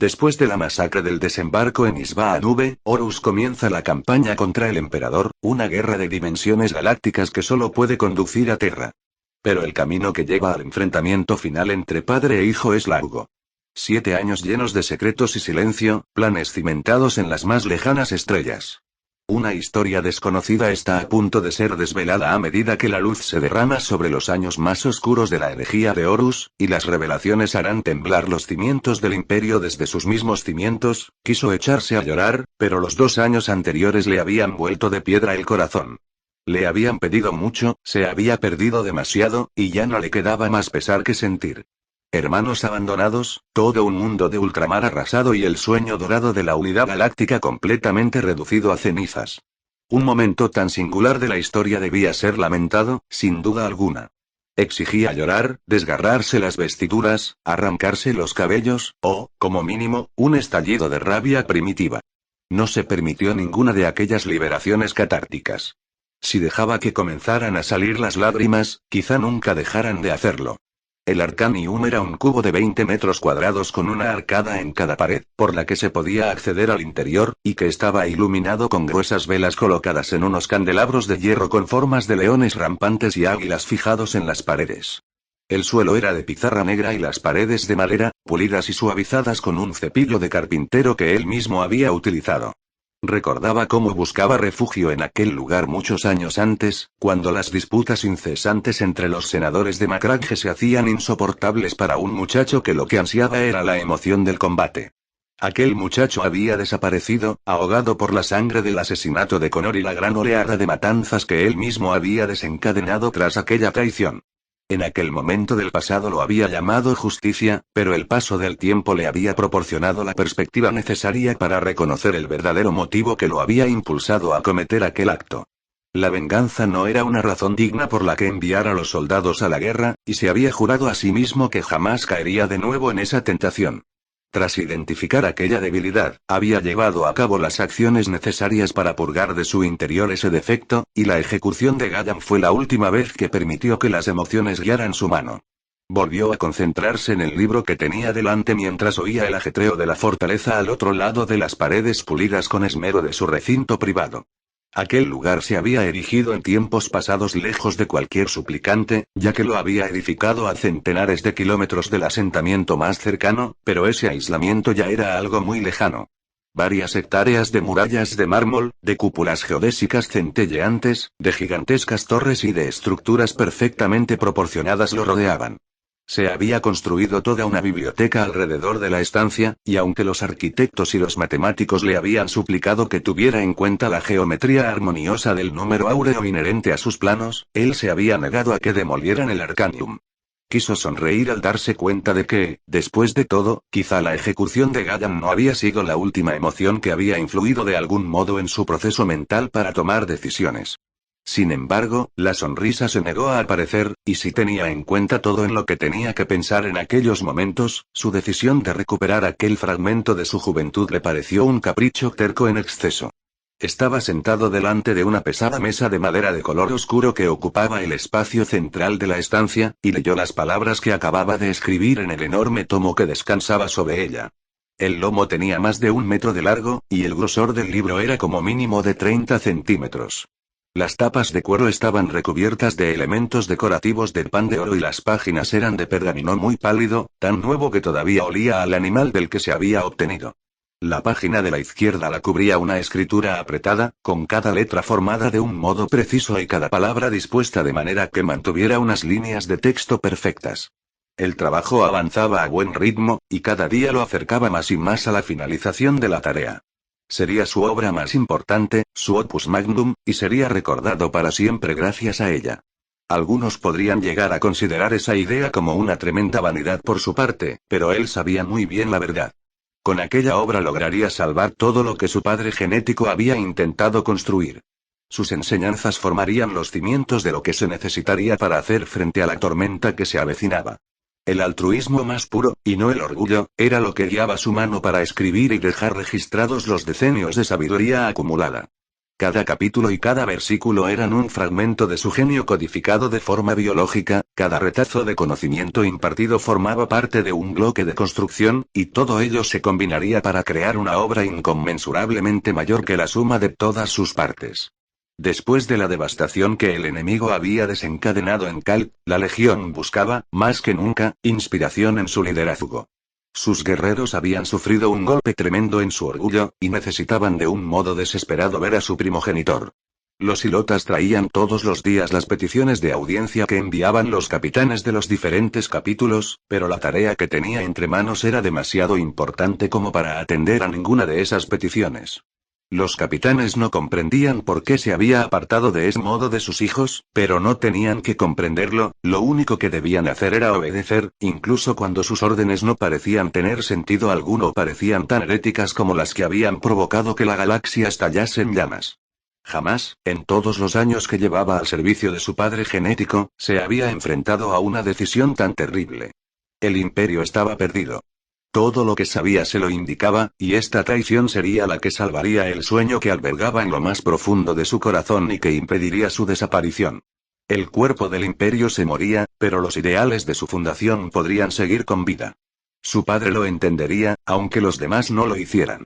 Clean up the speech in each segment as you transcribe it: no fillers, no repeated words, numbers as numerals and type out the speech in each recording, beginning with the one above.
Después de la masacre del desembarco en Isba Nube, Horus comienza la campaña contra el Emperador, una guerra de dimensiones galácticas que solo puede conducir a Terra. Pero el camino que lleva al enfrentamiento final entre padre e hijo es largo. 7 años llenos de secretos y silencio, planes cimentados en las más lejanas estrellas. Una historia desconocida está a punto de ser desvelada a medida que la luz se derrama sobre los años más oscuros de la herejía de Horus, y las revelaciones harán temblar los cimientos del imperio desde sus mismos cimientos. Quiso echarse a llorar, pero los 2 años anteriores le habían vuelto de piedra el corazón. Le habían pedido mucho, se había perdido demasiado, y ya no le quedaba más pesar que sentir. Hermanos abandonados, todo un mundo de ultramar arrasado y el sueño dorado de la unidad galáctica completamente reducido a cenizas. Un momento tan singular de la historia debía ser lamentado, sin duda alguna. Exigía llorar, desgarrarse las vestiduras, arrancarse los cabellos, o, como mínimo, un estallido de rabia primitiva. No se permitió ninguna de aquellas liberaciones catárticas. Si dejaba que comenzaran a salir las lágrimas, quizá nunca dejaran de hacerlo. El Arcanium era un cubo de 20 metros cuadrados con una arcada en cada pared, por la que se podía acceder al interior, y que estaba iluminado con gruesas velas colocadas en unos candelabros de hierro con formas de leones rampantes y águilas fijados en las paredes. El suelo era de pizarra negra y las paredes de madera, pulidas y suavizadas con un cepillo de carpintero que él mismo había utilizado. Recordaba cómo buscaba refugio en aquel lugar muchos años antes, cuando las disputas incesantes entre los senadores de Macragge se hacían insoportables para un muchacho que lo que ansiaba era la emoción del combate. Aquel muchacho había desaparecido, ahogado por la sangre del asesinato de Connor y la gran oleada de matanzas que él mismo había desencadenado tras aquella traición. En aquel momento del pasado lo había llamado justicia, pero el paso del tiempo le había proporcionado la perspectiva necesaria para reconocer el verdadero motivo que lo había impulsado a cometer aquel acto. La venganza no era una razón digna por la que enviar a los soldados a la guerra, y se había jurado a sí mismo que jamás caería de nuevo en esa tentación. Tras identificar aquella debilidad, había llevado a cabo las acciones necesarias para purgar de su interior ese defecto, y la ejecución de Gallan fue la última vez que permitió que las emociones guiaran su mano. Volvió a concentrarse en el libro que tenía delante mientras oía el ajetreo de la fortaleza al otro lado de las paredes pulidas con esmero de su recinto privado. Aquel lugar se había erigido en tiempos pasados lejos de cualquier suplicante, ya que lo había edificado a centenares de kilómetros del asentamiento más cercano, pero ese aislamiento ya era algo muy lejano. Varias hectáreas de murallas de mármol, de cúpulas geodésicas centelleantes, de gigantescas torres y de estructuras perfectamente proporcionadas lo rodeaban. Se había construido toda una biblioteca alrededor de la estancia, y aunque los arquitectos y los matemáticos le habían suplicado que tuviera en cuenta la geometría armoniosa del número áureo inherente a sus planos, él se había negado a que demolieran el Arcanium. Quiso sonreír al darse cuenta de que, después de todo, quizá la ejecución de Gallan no había sido la última emoción que había influido de algún modo en su proceso mental para tomar decisiones. Sin embargo, la sonrisa se negó a aparecer, y si tenía en cuenta todo en lo que tenía que pensar en aquellos momentos, su decisión de recuperar aquel fragmento de su juventud le pareció un capricho terco en exceso. Estaba sentado delante de una pesada mesa de madera de color oscuro que ocupaba el espacio central de la estancia, y leyó las palabras que acababa de escribir en el enorme tomo que descansaba sobre ella. El lomo tenía más de 1 metro de largo, y el grosor del libro era como mínimo de 30 centímetros. Las tapas de cuero estaban recubiertas de elementos decorativos de pan de oro y las páginas eran de pergamino muy pálido, tan nuevo que todavía olía al animal del que se había obtenido. La página de la izquierda la cubría una escritura apretada, con cada letra formada de un modo preciso y cada palabra dispuesta de manera que mantuviera unas líneas de texto perfectas. El trabajo avanzaba a buen ritmo, y cada día lo acercaba más y más a la finalización de la tarea. Sería su obra más importante, su opus magnum, y sería recordado para siempre gracias a ella. Algunos podrían llegar a considerar esa idea como una tremenda vanidad por su parte, pero él sabía muy bien la verdad. Con aquella obra lograría salvar todo lo que su padre genético había intentado construir. Sus enseñanzas formarían los cimientos de lo que se necesitaría para hacer frente a la tormenta que se avecinaba. El altruismo más puro, y no el orgullo, era lo que guiaba su mano para escribir y dejar registrados los decenios de sabiduría acumulada. Cada capítulo y cada versículo eran un fragmento de su genio codificado de forma biológica, cada retazo de conocimiento impartido formaba parte de un bloque de construcción, y todo ello se combinaría para crear una obra inconmensurablemente mayor que la suma de todas sus partes. Después de la devastación que el enemigo había desencadenado en Cal, la Legión buscaba, más que nunca, inspiración en su liderazgo. Sus guerreros habían sufrido un golpe tremendo en su orgullo, y necesitaban de un modo desesperado ver a su primogenitor. Los ilotas traían todos los días las peticiones de audiencia que enviaban los capitanes de los diferentes capítulos, pero la tarea que tenía entre manos era demasiado importante como para atender a ninguna de esas peticiones. Los capitanes no comprendían por qué se había apartado de ese modo de sus hijos, pero no tenían que comprenderlo, lo único que debían hacer era obedecer, incluso cuando sus órdenes no parecían tener sentido alguno o parecían tan heréticas como las que habían provocado que la galaxia estallase en llamas. Jamás, en todos los años que llevaba al servicio de su padre genético, se había enfrentado a una decisión tan terrible. El imperio estaba perdido. Todo lo que sabía se lo indicaba, y esta traición sería la que salvaría el sueño que albergaba en lo más profundo de su corazón y que impediría su desaparición. El cuerpo del imperio se moría, pero los ideales de su fundación podrían seguir con vida. Su padre lo entendería, aunque los demás no lo hicieran.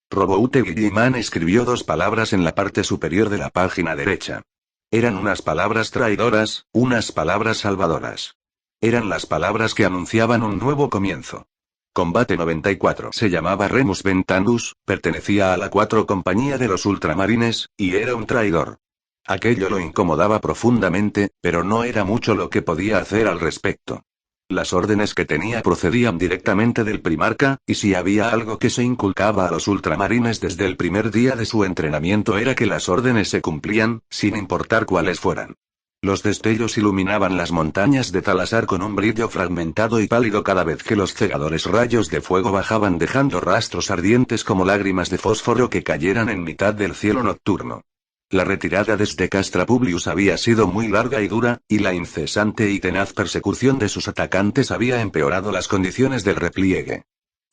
Roboute Guilliman escribió 2 palabras en la parte superior de la página derecha. Eran unas palabras traidoras, unas palabras salvadoras. Eran las palabras que anunciaban un nuevo comienzo. Combate 94 se llamaba Remus Ventandus, pertenecía a la 4 compañía de los ultramarines, y era un traidor. Aquello lo incomodaba profundamente, pero no era mucho lo que podía hacer al respecto. Las órdenes que tenía procedían directamente del primarca, y si había algo que se inculcaba a los ultramarines desde el primer día de su entrenamiento era que las órdenes se cumplían, sin importar cuáles fueran. Los destellos iluminaban las montañas de Talasar con un brillo fragmentado y pálido cada vez que los cegadores rayos de fuego bajaban dejando rastros ardientes como lágrimas de fósforo que cayeran en mitad del cielo nocturno. La retirada desde Castra Publius había sido muy larga y dura, y la incesante y tenaz persecución de sus atacantes había empeorado las condiciones del repliegue.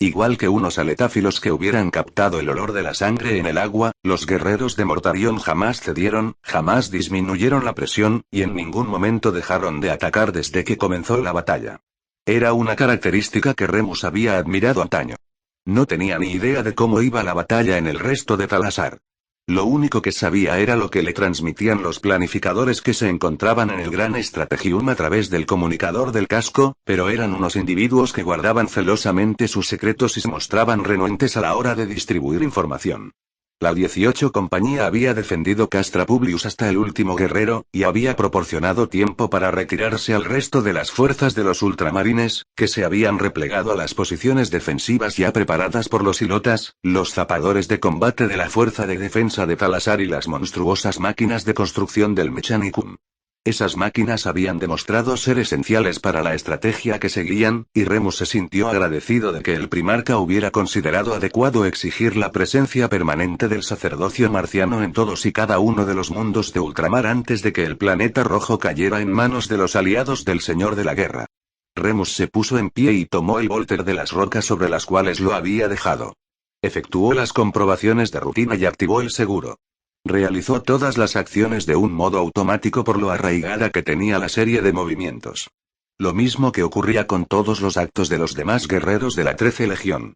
Igual que unos aletáfilos que hubieran captado el olor de la sangre en el agua, los guerreros de Mortarion jamás cedieron, jamás disminuyeron la presión, y en ningún momento dejaron de atacar desde que comenzó la batalla. Era una característica que Remus había admirado antaño. No tenía ni idea de cómo iba la batalla en el resto de Talasar. Lo único que sabía era lo que le transmitían los planificadores que se encontraban en el Gran Strategium a través del comunicador del casco, pero eran unos individuos que guardaban celosamente sus secretos y se mostraban renuentes a la hora de distribuir información. La 18 compañía había defendido Castra Publius hasta el último guerrero, y había proporcionado tiempo para retirarse al resto de las fuerzas de los ultramarines, que se habían replegado a las posiciones defensivas ya preparadas por los ilotas, los zapadores de combate de la Fuerza de Defensa de Talasar y las monstruosas máquinas de construcción del Mechanicum. Esas máquinas habían demostrado ser esenciales para la estrategia que seguían, y Remus se sintió agradecido de que el primarca hubiera considerado adecuado exigir la presencia permanente del sacerdocio marciano en todos y cada uno de los mundos de ultramar antes de que el planeta rojo cayera en manos de los aliados del Señor de la Guerra. Remus se puso en pie y tomó el volter de las rocas sobre las cuales lo había dejado. Efectuó las comprobaciones de rutina y activó el seguro. Realizó todas las acciones de un modo automático por lo arraigada que tenía la serie de movimientos. Lo mismo que ocurría con todos los actos de los demás guerreros de la 13 Legión.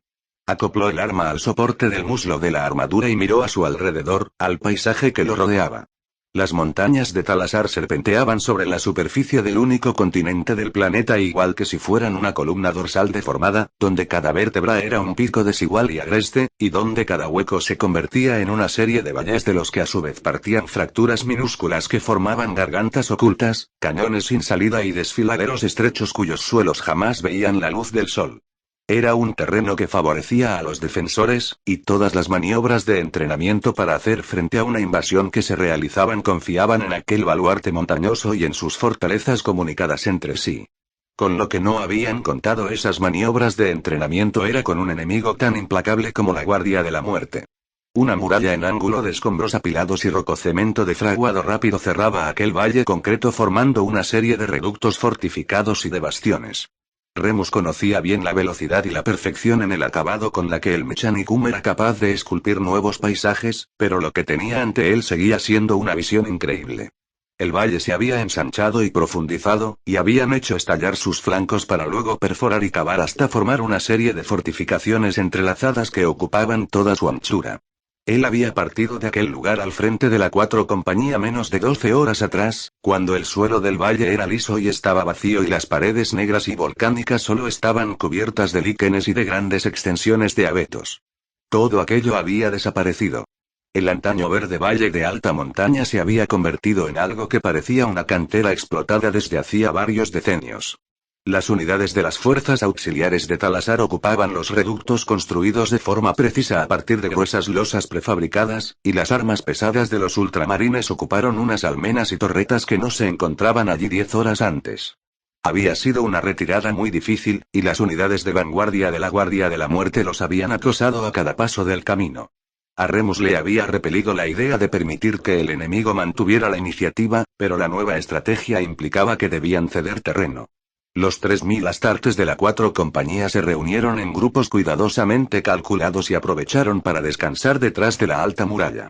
Acopló el arma al soporte del muslo de la armadura y miró a su alrededor, al paisaje que lo rodeaba. Las montañas de Talasar serpenteaban sobre la superficie del único continente del planeta igual que si fueran una columna dorsal deformada, donde cada vértebra era un pico desigual y agreste, y donde cada hueco se convertía en una serie de valles de los que a su vez partían fracturas minúsculas que formaban gargantas ocultas, cañones sin salida y desfiladeros estrechos cuyos suelos jamás veían la luz del sol. Era un terreno que favorecía a los defensores, y todas las maniobras de entrenamiento para hacer frente a una invasión que se realizaban confiaban en aquel baluarte montañoso y en sus fortalezas comunicadas entre sí. Con lo que no habían contado esas maniobras de entrenamiento era con un enemigo tan implacable como la Guardia de la Muerte. Una muralla en ángulo de escombros apilados y rococemento de fraguado rápido cerraba aquel valle concreto formando una serie de reductos fortificados y de bastiones. Remus conocía bien la velocidad y la perfección en el acabado con la que el Mechanicum era capaz de esculpir nuevos paisajes, pero lo que tenía ante él seguía siendo una visión increíble. El valle se había ensanchado y profundizado, y habían hecho estallar sus flancos para luego perforar y cavar hasta formar una serie de fortificaciones entrelazadas que ocupaban toda su anchura. Él había partido de aquel lugar al frente de la 4 compañía menos de 12 horas atrás, cuando el suelo del valle era liso y estaba vacío y las paredes negras y volcánicas solo estaban cubiertas de líquenes y de grandes extensiones de abetos. Todo aquello había desaparecido. El antaño verde valle de alta montaña se había convertido en algo que parecía una cantera explotada desde hacía varios decenios. Las unidades de las fuerzas auxiliares de Talasar ocupaban los reductos construidos de forma precisa a partir de gruesas losas prefabricadas, y las armas pesadas de los ultramarines ocuparon unas almenas y torretas que no se encontraban allí 10 horas antes. Había sido una retirada muy difícil, y las unidades de vanguardia de la Guardia de la Muerte los habían acosado a cada paso del camino. A Remus le había repelido la idea de permitir que el enemigo mantuviera la iniciativa, pero la nueva estrategia implicaba que debían ceder terreno. Los 3000 astartes de la 4 compañía se reunieron en grupos cuidadosamente calculados y aprovecharon para descansar detrás de la alta muralla.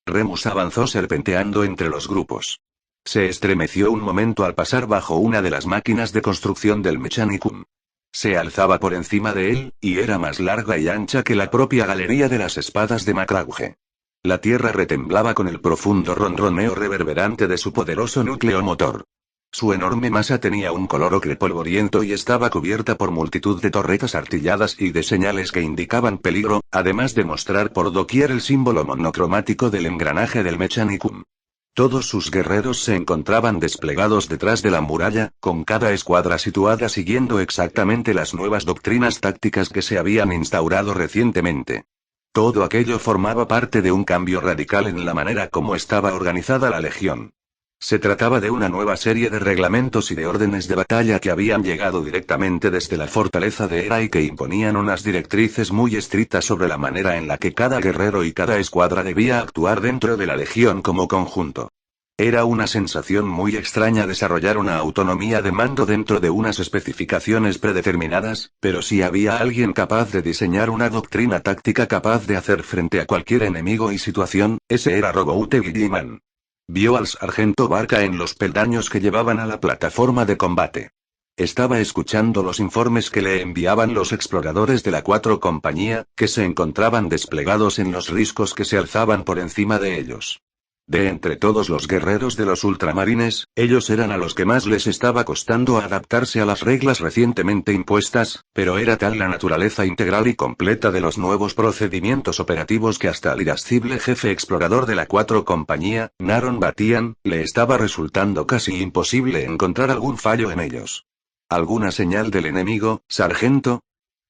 Remus avanzó serpenteando entre los grupos. Se estremeció un momento al pasar bajo una de las máquinas de construcción del Mechanicum. Se alzaba por encima de él, y era más larga y ancha que la propia galería de las espadas de Macrauge. La tierra retemblaba con el profundo ronroneo reverberante de su poderoso núcleo motor. Su enorme masa tenía un color ocre polvoriento y estaba cubierta por multitud de torretas artilladas y de señales que indicaban peligro, además de mostrar por doquier el símbolo monocromático del engranaje del Mechanicum. Todos sus guerreros se encontraban desplegados detrás de la muralla, con cada escuadra situada siguiendo exactamente las nuevas doctrinas tácticas que se habían instaurado recientemente. Todo aquello formaba parte de un cambio radical en la manera como estaba organizada la legión. Se trataba de una nueva serie de reglamentos y de órdenes de batalla que habían llegado directamente desde la fortaleza de Hera y que imponían unas directrices muy estrictas sobre la manera en la que cada guerrero y cada escuadra debía actuar dentro de la legión como conjunto. Era una sensación muy extraña desarrollar una autonomía de mando dentro de unas especificaciones predeterminadas, pero si había alguien capaz de diseñar una doctrina táctica capaz de hacer frente a cualquier enemigo y situación, ese era Roboute Guilliman. Vio al sargento Barca en los peldaños que llevaban a la plataforma de combate. Estaba escuchando los informes que le enviaban los exploradores de la 4 compañía, que se encontraban desplegados en los riscos que se alzaban por encima de ellos. De entre todos los guerreros de los ultramarines, ellos eran a los que más les estaba costando adaptarse a las reglas recientemente impuestas, pero era tal la naturaleza integral y completa de los nuevos procedimientos operativos que hasta al irascible jefe explorador de la 4 compañía, Naron Batian, le estaba resultando casi imposible encontrar algún fallo en ellos. ¿Alguna señal del enemigo, sargento?,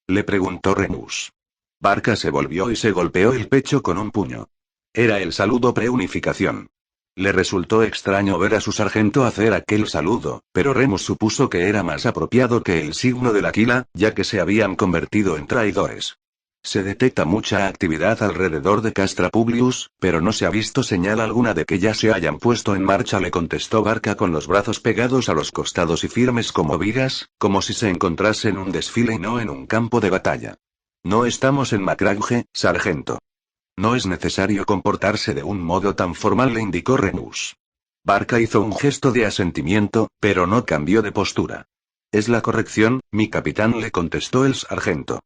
le preguntó Remus. Barca se volvió y se golpeó el pecho con un puño. Era el saludo preunificación. Le resultó extraño ver a su sargento hacer aquel saludo, pero Remus supuso que era más apropiado que el signo del Aquila, ya que se habían convertido en traidores. Se detecta mucha actividad alrededor de Castra Publius, pero no se ha visto señal alguna de que ya se hayan puesto en marcha, le contestó Barca con los brazos pegados a los costados y firmes como vigas, como si se encontrase en un desfile y no en un campo de batalla. No estamos en Macrauge, sargento. No es necesario comportarse de un modo tan formal, le indicó Remus. Barca hizo un gesto de asentimiento, pero no cambió de postura. Es la corrección, mi capitán, le contestó el sargento.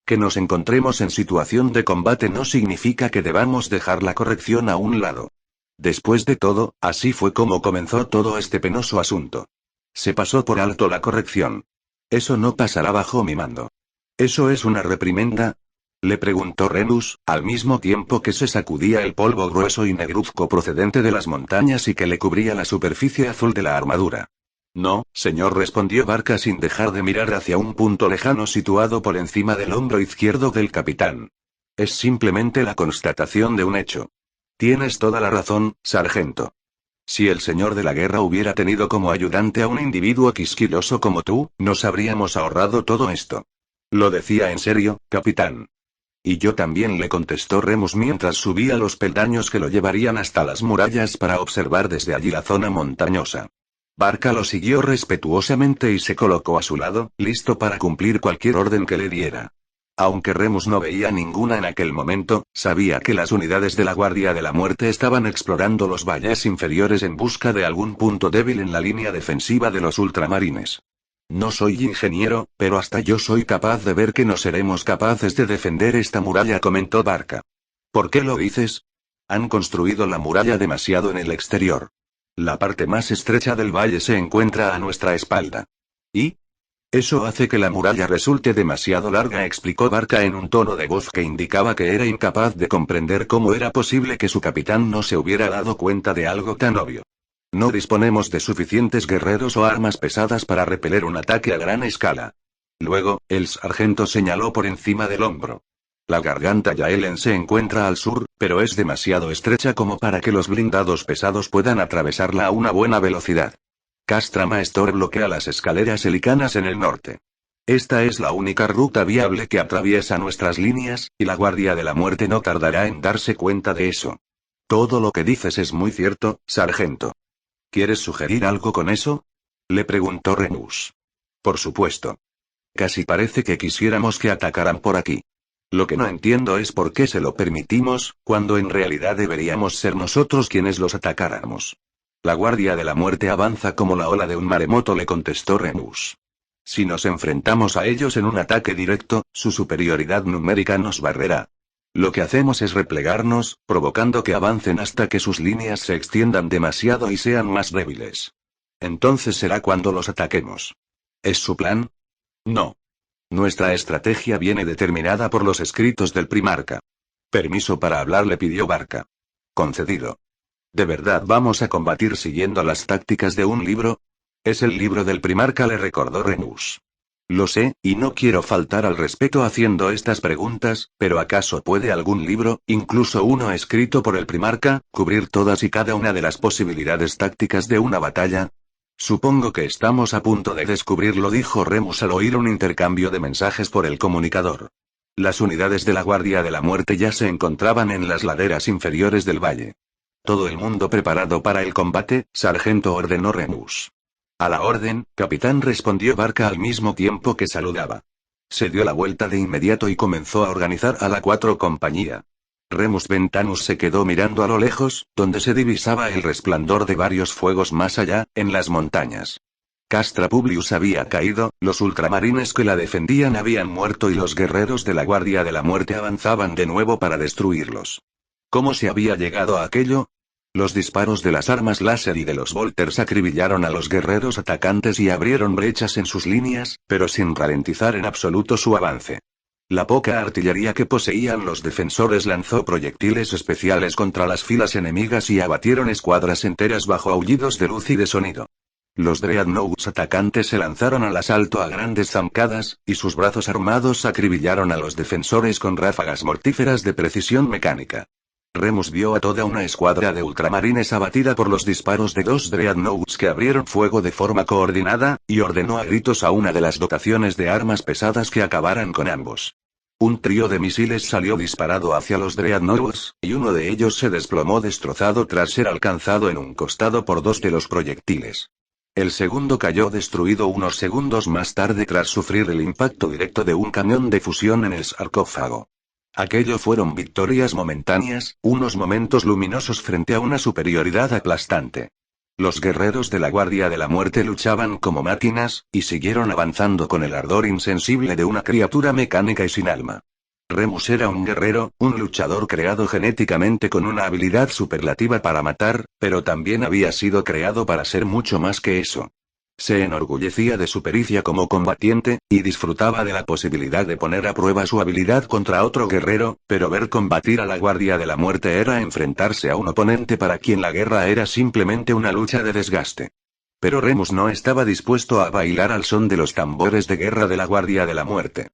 Que nos encontremos en situación de combate no significa que debamos dejar la corrección a un lado. Después de todo, así fue como comenzó todo este penoso asunto. Se pasó por alto la corrección. Eso no pasará bajo mi mando. ¿Eso es una reprimenda?, le preguntó Remus, al mismo tiempo que se sacudía el polvo grueso y negruzco procedente de las montañas y que le cubría la superficie azul de la armadura. No, señor, respondió Barca sin dejar de mirar hacia un punto lejano situado por encima del hombro izquierdo del capitán. Es simplemente la constatación de un hecho. Tienes toda la razón, sargento. Si el señor de la guerra hubiera tenido como ayudante a un individuo quisquilloso como tú, nos habríamos ahorrado todo esto. Lo decía en serio, capitán. Y yo también, le contestó Remus mientras subía los peldaños que lo llevarían hasta las murallas para observar desde allí la zona montañosa. Barca lo siguió respetuosamente y se colocó a su lado, listo para cumplir cualquier orden que le diera. Aunque Remus no veía ninguna en aquel momento, sabía que las unidades de la Guardia de la Muerte estaban explorando los valles inferiores en busca de algún punto débil en la línea defensiva de los ultramarines. No soy ingeniero, pero hasta yo soy capaz de ver que no seremos capaces de defender esta muralla, comentó Barca. ¿Por qué lo dices? Han construido la muralla demasiado en el exterior. La parte más estrecha del valle se encuentra a nuestra espalda. ¿Y? Eso hace que la muralla resulte demasiado larga, explicó Barca en un tono de voz que indicaba que era incapaz de comprender cómo era posible que su capitán no se hubiera dado cuenta de algo tan obvio. No disponemos de suficientes guerreros o armas pesadas para repeler un ataque a gran escala. Luego, el sargento señaló por encima del hombro. La garganta Yaelen se encuentra al sur, pero es demasiado estrecha como para que los blindados pesados puedan atravesarla a una buena velocidad. Castra Maestor bloquea las escaleras helicanas en el norte. Esta es la única ruta viable que atraviesa nuestras líneas, y la Guardia de la Muerte no tardará en darse cuenta de eso. Todo lo que dices es muy cierto, sargento. ¿Quieres sugerir algo con eso? Le preguntó Remus. Por supuesto. Casi parece que quisiéramos que atacaran por aquí. Lo que no entiendo es por qué se lo permitimos, cuando en realidad deberíamos ser nosotros quienes los atacáramos. La Guardia de la Muerte avanza como la ola de un maremoto, le contestó Remus. Si nos enfrentamos a ellos en un ataque directo, su superioridad numérica nos barrerá. Lo que hacemos es replegarnos, provocando que avancen hasta que sus líneas se extiendan demasiado y sean más débiles. Entonces será cuando los ataquemos. ¿Es su plan? No. Nuestra estrategia viene determinada por los escritos del primarca. Permiso para hablar, le pidió Barca. Concedido. ¿De verdad vamos a combatir siguiendo las tácticas de un libro? Es el libro del primarca, le recordó Remus. Lo sé, y no quiero faltar al respeto haciendo estas preguntas, pero ¿acaso puede algún libro, incluso uno escrito por el primarca, cubrir todas y cada una de las posibilidades tácticas de una batalla? Supongo que estamos a punto de descubrirlo, dijo Remus al oír un intercambio de mensajes por el comunicador. Las unidades de la Guardia de la Muerte ya se encontraban en las laderas inferiores del valle. Todo el mundo preparado para el combate, sargento, ordenó Remus. A la orden, capitán, respondió Barca al mismo tiempo que saludaba. Se dio la vuelta de inmediato y comenzó a organizar a la 4 compañía. Remus Ventanus se quedó mirando a lo lejos, donde se divisaba el resplandor de varios fuegos más allá, en las montañas. Castra Publius había caído, los ultramarines que la defendían habían muerto y los guerreros de la Guardia de la Muerte avanzaban de nuevo para destruirlos. ¿Cómo se había llegado a aquello? Los disparos de las armas láser y de los volters acribillaron a los guerreros atacantes y abrieron brechas en sus líneas, pero sin ralentizar en absoluto su avance. La poca artillería que poseían los defensores lanzó proyectiles especiales contra las filas enemigas y abatieron escuadras enteras bajo aullidos de luz y de sonido. Los Dreadnoughts atacantes se lanzaron al asalto a grandes zancadas, y sus brazos armados acribillaron a los defensores con ráfagas mortíferas de precisión mecánica. Remus vio a toda una escuadra de ultramarines abatida por los disparos de 2 Dreadnoughts que abrieron fuego de forma coordinada, y ordenó a gritos a una de las dotaciones de armas pesadas que acabaran con ambos. Un trío de misiles salió disparado hacia los Dreadnoughts, y uno de ellos se desplomó destrozado tras ser alcanzado en un costado por 2 de los proyectiles. El segundo cayó destruido unos segundos más tarde tras sufrir el impacto directo de un camión de fusión en el sarcófago. Aquello fueron victorias momentáneas, unos momentos luminosos frente a una superioridad aplastante. Los guerreros de la Guardia de la Muerte luchaban como máquinas, y siguieron avanzando con el ardor insensible de una criatura mecánica y sin alma. Remus era un guerrero, un luchador creado genéticamente con una habilidad superlativa para matar, pero también había sido creado para ser mucho más que eso. Se enorgullecía de su pericia como combatiente, y disfrutaba de la posibilidad de poner a prueba su habilidad contra otro guerrero, pero ver combatir a la Guardia de la Muerte era enfrentarse a un oponente para quien la guerra era simplemente una lucha de desgaste. Pero Remus no estaba dispuesto a bailar al son de los tambores de guerra de la Guardia de la Muerte.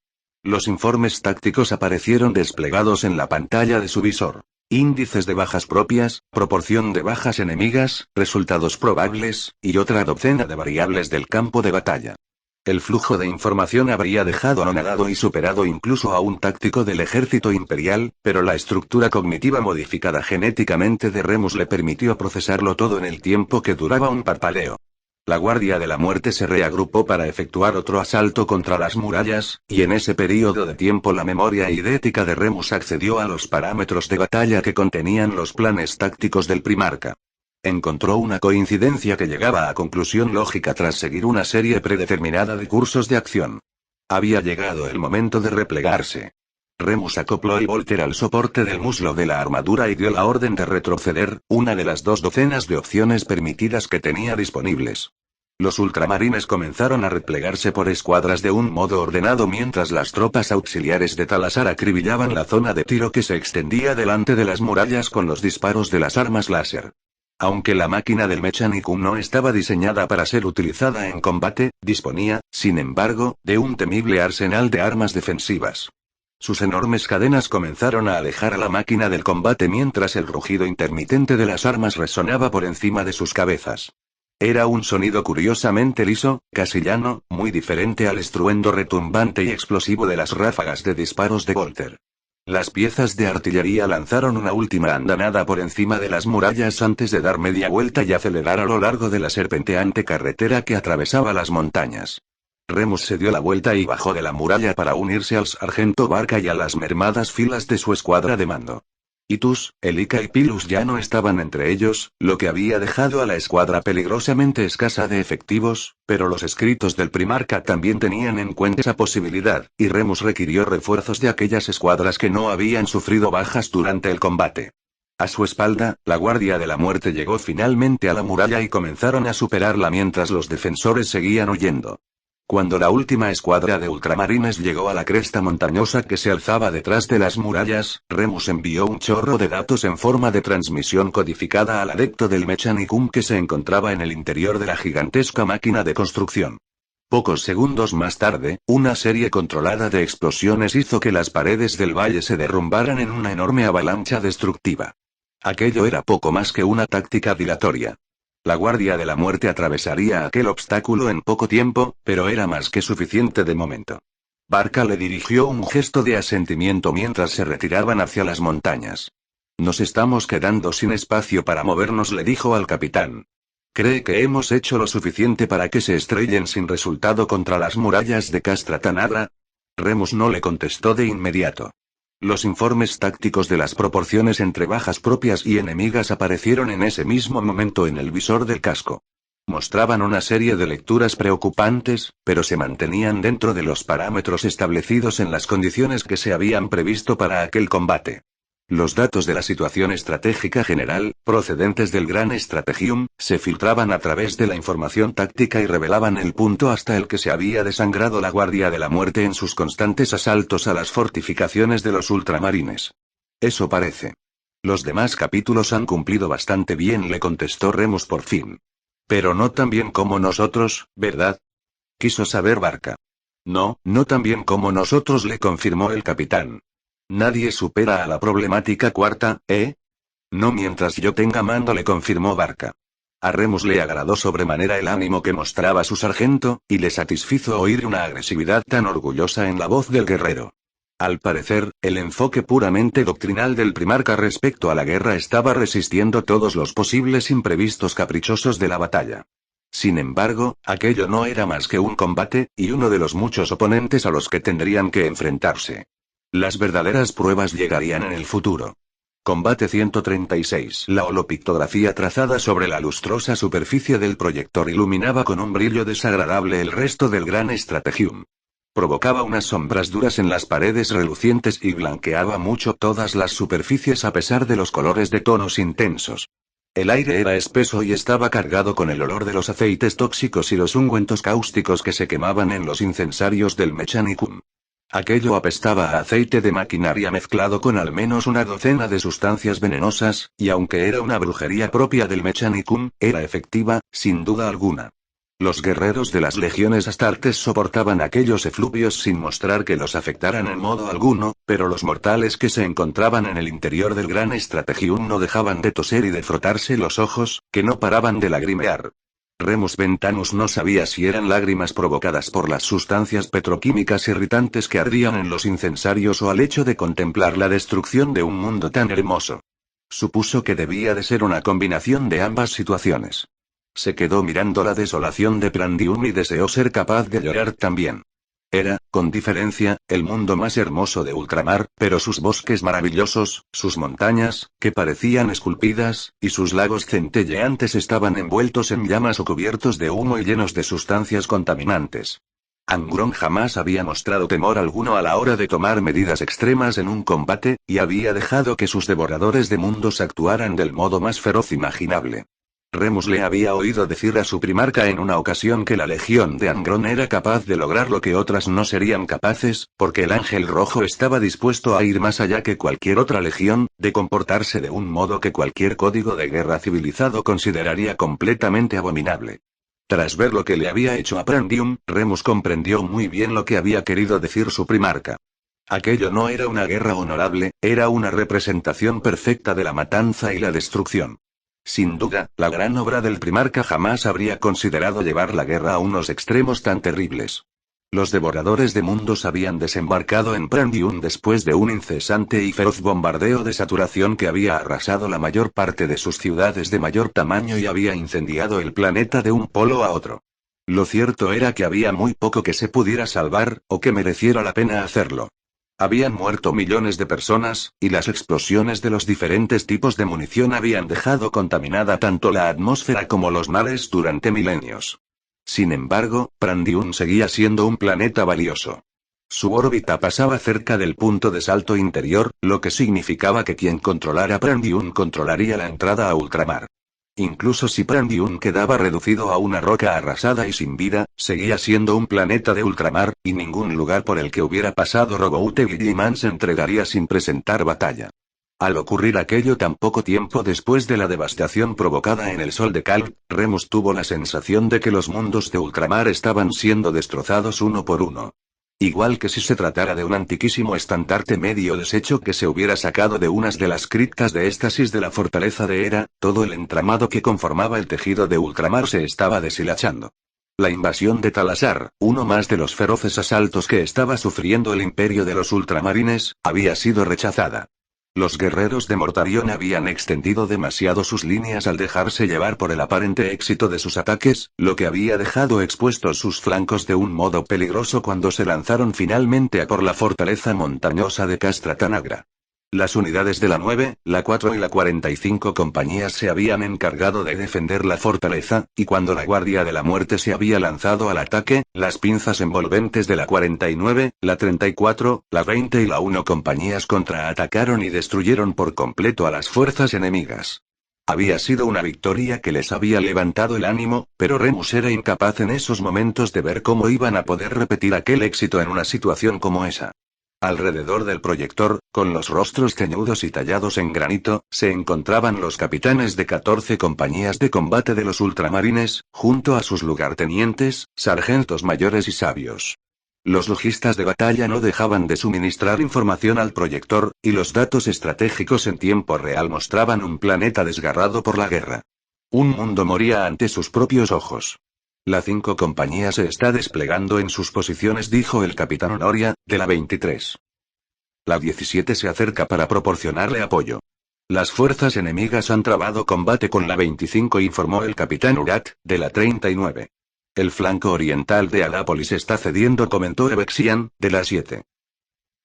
Los informes tácticos aparecieron desplegados en la pantalla de su visor. Índices de bajas propias, proporción de bajas enemigas, resultados probables, y otra docena de variables del campo de batalla. El flujo de información habría dejado anonadado y superado incluso a un táctico del ejército imperial, pero la estructura cognitiva modificada genéticamente de Remus le permitió procesarlo todo en el tiempo que duraba un parpadeo. La Guardia de la Muerte se reagrupó para efectuar otro asalto contra las murallas, y en ese período de tiempo la memoria idética de Remus accedió a los parámetros de batalla que contenían los planes tácticos del Primarca. Encontró una coincidencia que llegaba a conclusión lógica tras seguir una serie predeterminada de cursos de acción. Había llegado el momento de replegarse. Remus acopló el Volter al soporte del muslo de la armadura y dio la orden de retroceder, una de las 2 docenas de opciones permitidas que tenía disponibles. Los ultramarines comenzaron a replegarse por escuadras de un modo ordenado mientras las tropas auxiliares de Talasar acribillaban la zona de tiro que se extendía delante de las murallas con los disparos de las armas láser. Aunque la máquina del Mechanicum no estaba diseñada para ser utilizada en combate, disponía, sin embargo, de un temible arsenal de armas defensivas. Sus enormes cadenas comenzaron a alejar a la máquina del combate mientras el rugido intermitente de las armas resonaba por encima de sus cabezas. Era un sonido curiosamente liso, casi llano, muy diferente al estruendo retumbante y explosivo de las ráfagas de disparos de Volter. Las piezas de artillería lanzaron una última andanada por encima de las murallas antes de dar media vuelta y acelerar a lo largo de la serpenteante carretera que atravesaba las montañas. Remus se dio la vuelta y bajó de la muralla para unirse al sargento Barca y a las mermadas filas de su escuadra de mando. Itus, Elika y Pilus ya no estaban entre ellos, lo que había dejado a la escuadra peligrosamente escasa de efectivos, pero los escritos del Primarca también tenían en cuenta esa posibilidad, y Remus requirió refuerzos de aquellas escuadras que no habían sufrido bajas durante el combate. A su espalda, la Guardia de la Muerte llegó finalmente a la muralla y comenzaron a superarla mientras los defensores seguían huyendo. Cuando la última escuadra de ultramarines llegó a la cresta montañosa que se alzaba detrás de las murallas, Remus envió un chorro de datos en forma de transmisión codificada al adepto del Mechanicum que se encontraba en el interior de la gigantesca máquina de construcción. Pocos segundos más tarde, una serie controlada de explosiones hizo que las paredes del valle se derrumbaran en una enorme avalancha destructiva. Aquello era poco más que una táctica dilatoria. La Guardia de la Muerte atravesaría aquel obstáculo en poco tiempo, pero era más que suficiente de momento. Barca le dirigió un gesto de asentimiento mientras se retiraban hacia las montañas. Nos estamos quedando sin espacio para movernos, le dijo al capitán. ¿Cree que hemos hecho lo suficiente para que se estrellen sin resultado contra las murallas de Castra Tanarra? Remus no le contestó de inmediato. Los informes tácticos de las proporciones entre bajas propias y enemigas aparecieron en ese mismo momento en el visor del casco. Mostraban una serie de lecturas preocupantes, pero se mantenían dentro de los parámetros establecidos en las condiciones que se habían previsto para aquel combate. Los datos de la situación estratégica general, procedentes del Gran Strategium, se filtraban a través de la información táctica y revelaban el punto hasta el que se había desangrado la Guardia de la Muerte en sus constantes asaltos a las fortificaciones de los ultramarines. Eso parece. Los demás capítulos han cumplido bastante bien, le contestó Remus por fin. Pero no tan bien como nosotros, ¿verdad? Quiso saber Barca. No, no tan bien como nosotros, le confirmó el capitán. Nadie supera a la problemática cuarta, ¿eh? No mientras yo tenga mando, le confirmó Barca. A Remus le agradó sobremanera el ánimo que mostraba su sargento, y le satisfizo oír una agresividad tan orgullosa en la voz del guerrero. Al parecer, el enfoque puramente doctrinal del Primarca respecto a la guerra estaba resistiendo todos los posibles imprevistos caprichosos de la batalla. Sin embargo, aquello no era más que un combate, y uno de los muchos oponentes a los que tendrían que enfrentarse. Las verdaderas pruebas llegarían en el futuro. Combate 136. La holopictografía trazada sobre la lustrosa superficie del proyector iluminaba con un brillo desagradable el resto del Gran Strategium. Provocaba unas sombras duras en las paredes relucientes y blanqueaba mucho todas las superficies a pesar de los colores de tonos intensos. El aire era espeso y estaba cargado con el olor de los aceites tóxicos y los ungüentos cáusticos que se quemaban en los incensarios del Mechanicum. Aquello apestaba a aceite de maquinaria mezclado con al menos una docena de sustancias venenosas, y aunque era una brujería propia del Mechanicum, era efectiva, sin duda alguna. Los guerreros de las legiones astartes soportaban aquellos efluvios sin mostrar que los afectaran en modo alguno, pero los mortales que se encontraban en el interior del Gran Strategium no dejaban de toser y de frotarse los ojos, que no paraban de lagrimear. Remus Ventanus no sabía si eran lágrimas provocadas por las sustancias petroquímicas irritantes que ardían en los incensarios o al hecho de contemplar la destrucción de un mundo tan hermoso. Supuso que debía de ser una combinación de ambas situaciones. Se quedó mirando la desolación de Prandium y deseó ser capaz de llorar también. Era, con diferencia, el mundo más hermoso de ultramar, pero sus bosques maravillosos, sus montañas, que parecían esculpidas, y sus lagos centelleantes estaban envueltos en llamas o cubiertos de humo y llenos de sustancias contaminantes. Angron jamás había mostrado temor alguno a la hora de tomar medidas extremas en un combate, y había dejado que sus devoradores de mundos actuaran del modo más feroz imaginable. Remus le había oído decir a su primarca en una ocasión que la legión de Angron era capaz de lograr lo que otras no serían capaces, porque el Ángel Rojo estaba dispuesto a ir más allá que cualquier otra legión, de comportarse de un modo que cualquier código de guerra civilizado consideraría completamente abominable. Tras ver lo que le había hecho a Prandium, Remus comprendió muy bien lo que había querido decir su primarca. Aquello no era una guerra honorable, era una representación perfecta de la matanza y la destrucción. Sin duda, la gran obra del primarca jamás habría considerado llevar la guerra a unos extremos tan terribles. Los devoradores de mundos habían desembarcado en Prandium después de un incesante y feroz bombardeo de saturación que había arrasado la mayor parte de sus ciudades de mayor tamaño y había incendiado el planeta de un polo a otro. Lo cierto era que había muy poco que se pudiera salvar, o que mereciera la pena hacerlo. Habían muerto millones de personas, y las explosiones de los diferentes tipos de munición habían dejado contaminada tanto la atmósfera como los mares durante milenios. Sin embargo, Prandium seguía siendo un planeta valioso. Su órbita pasaba cerca del punto de salto interior, lo que significaba que quien controlara Prandium controlaría la entrada a ultramar. Incluso si Prandium quedaba reducido a una roca arrasada y sin vida, seguía siendo un planeta de ultramar, y ningún lugar por el que hubiera pasado Roboute Guilliman se entregaría sin presentar batalla. Al ocurrir aquello tan poco tiempo después de la devastación provocada en el Sol de Kalb, Remus tuvo la sensación de que los mundos de ultramar estaban siendo destrozados uno por uno. Igual que si se tratara de un antiquísimo estandarte medio deshecho que se hubiera sacado de unas de las criptas de éxtasis de la fortaleza de Hera, todo el entramado que conformaba el tejido de ultramar se estaba deshilachando. La invasión de Talasar, uno más de los feroces asaltos que estaba sufriendo el imperio de los ultramarines, había sido rechazada. Los guerreros de Mortarion habían extendido demasiado sus líneas al dejarse llevar por el aparente éxito de sus ataques, lo que había dejado expuestos sus flancos de un modo peligroso cuando se lanzaron finalmente a por la fortaleza montañosa de Castra Tanagra. Las unidades de la 9, la 4 y la 45 compañías se habían encargado de defender la fortaleza, y cuando la Guardia de la Muerte se había lanzado al ataque, las pinzas envolventes de la 49, la 34, la 20 y la 1 compañías contraatacaron y destruyeron por completo a las fuerzas enemigas. Había sido una victoria que les había levantado el ánimo, pero Remus era incapaz en esos momentos de ver cómo iban a poder repetir aquel éxito en una situación como esa. Alrededor del proyector, con los rostros ceñudos y tallados en granito, se encontraban los capitanes de 14 compañías de combate de los ultramarines, junto a sus lugartenientes, sargentos mayores y sabios. Los logistas de batalla no dejaban de suministrar información al proyector, y los datos estratégicos en tiempo real mostraban un planeta desgarrado por la guerra. Un mundo moría ante sus propios ojos. La 5 compañía se está desplegando en sus posiciones, dijo el capitán Honoria, de la 23. La 17 se acerca para proporcionarle apoyo. Las fuerzas enemigas han trabado combate con la 25, informó el capitán Urat, de la 39. El flanco oriental de Alápolis está cediendo, comentó Evexian, de la 7.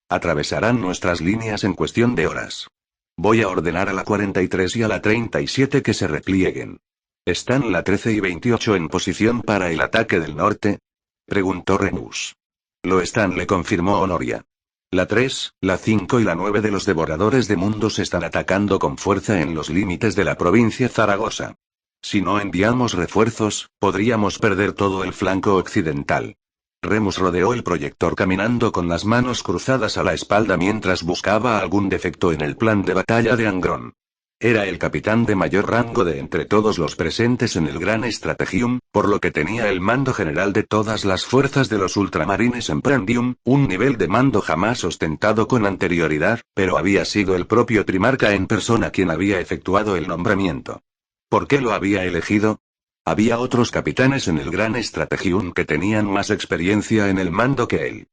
Atravesarán nuestras líneas en cuestión de horas. Voy a ordenar a la 43 y a la 37 que se replieguen. ¿Están la 13 y 28 en posición para el ataque del norte?, preguntó Remus. Lo están, le confirmó Honoria. La 3, la 5 y la 9 de los devoradores de mundos están atacando con fuerza en los límites de la provincia Zaragoza. Si no enviamos refuerzos, podríamos perder todo el flanco occidental. Remus rodeó el proyector caminando con las manos cruzadas a la espalda mientras buscaba algún defecto en el plan de batalla de Angron. Era el capitán de mayor rango de entre todos los presentes en el Gran Strategium, por lo que tenía el mando general de todas las fuerzas de los ultramarines en Prandium, un nivel de mando jamás ostentado con anterioridad, pero había sido el propio primarca en persona quien había efectuado el nombramiento. ¿Por qué lo había elegido? Había otros capitanes en el Gran Strategium que tenían más experiencia en el mando que él.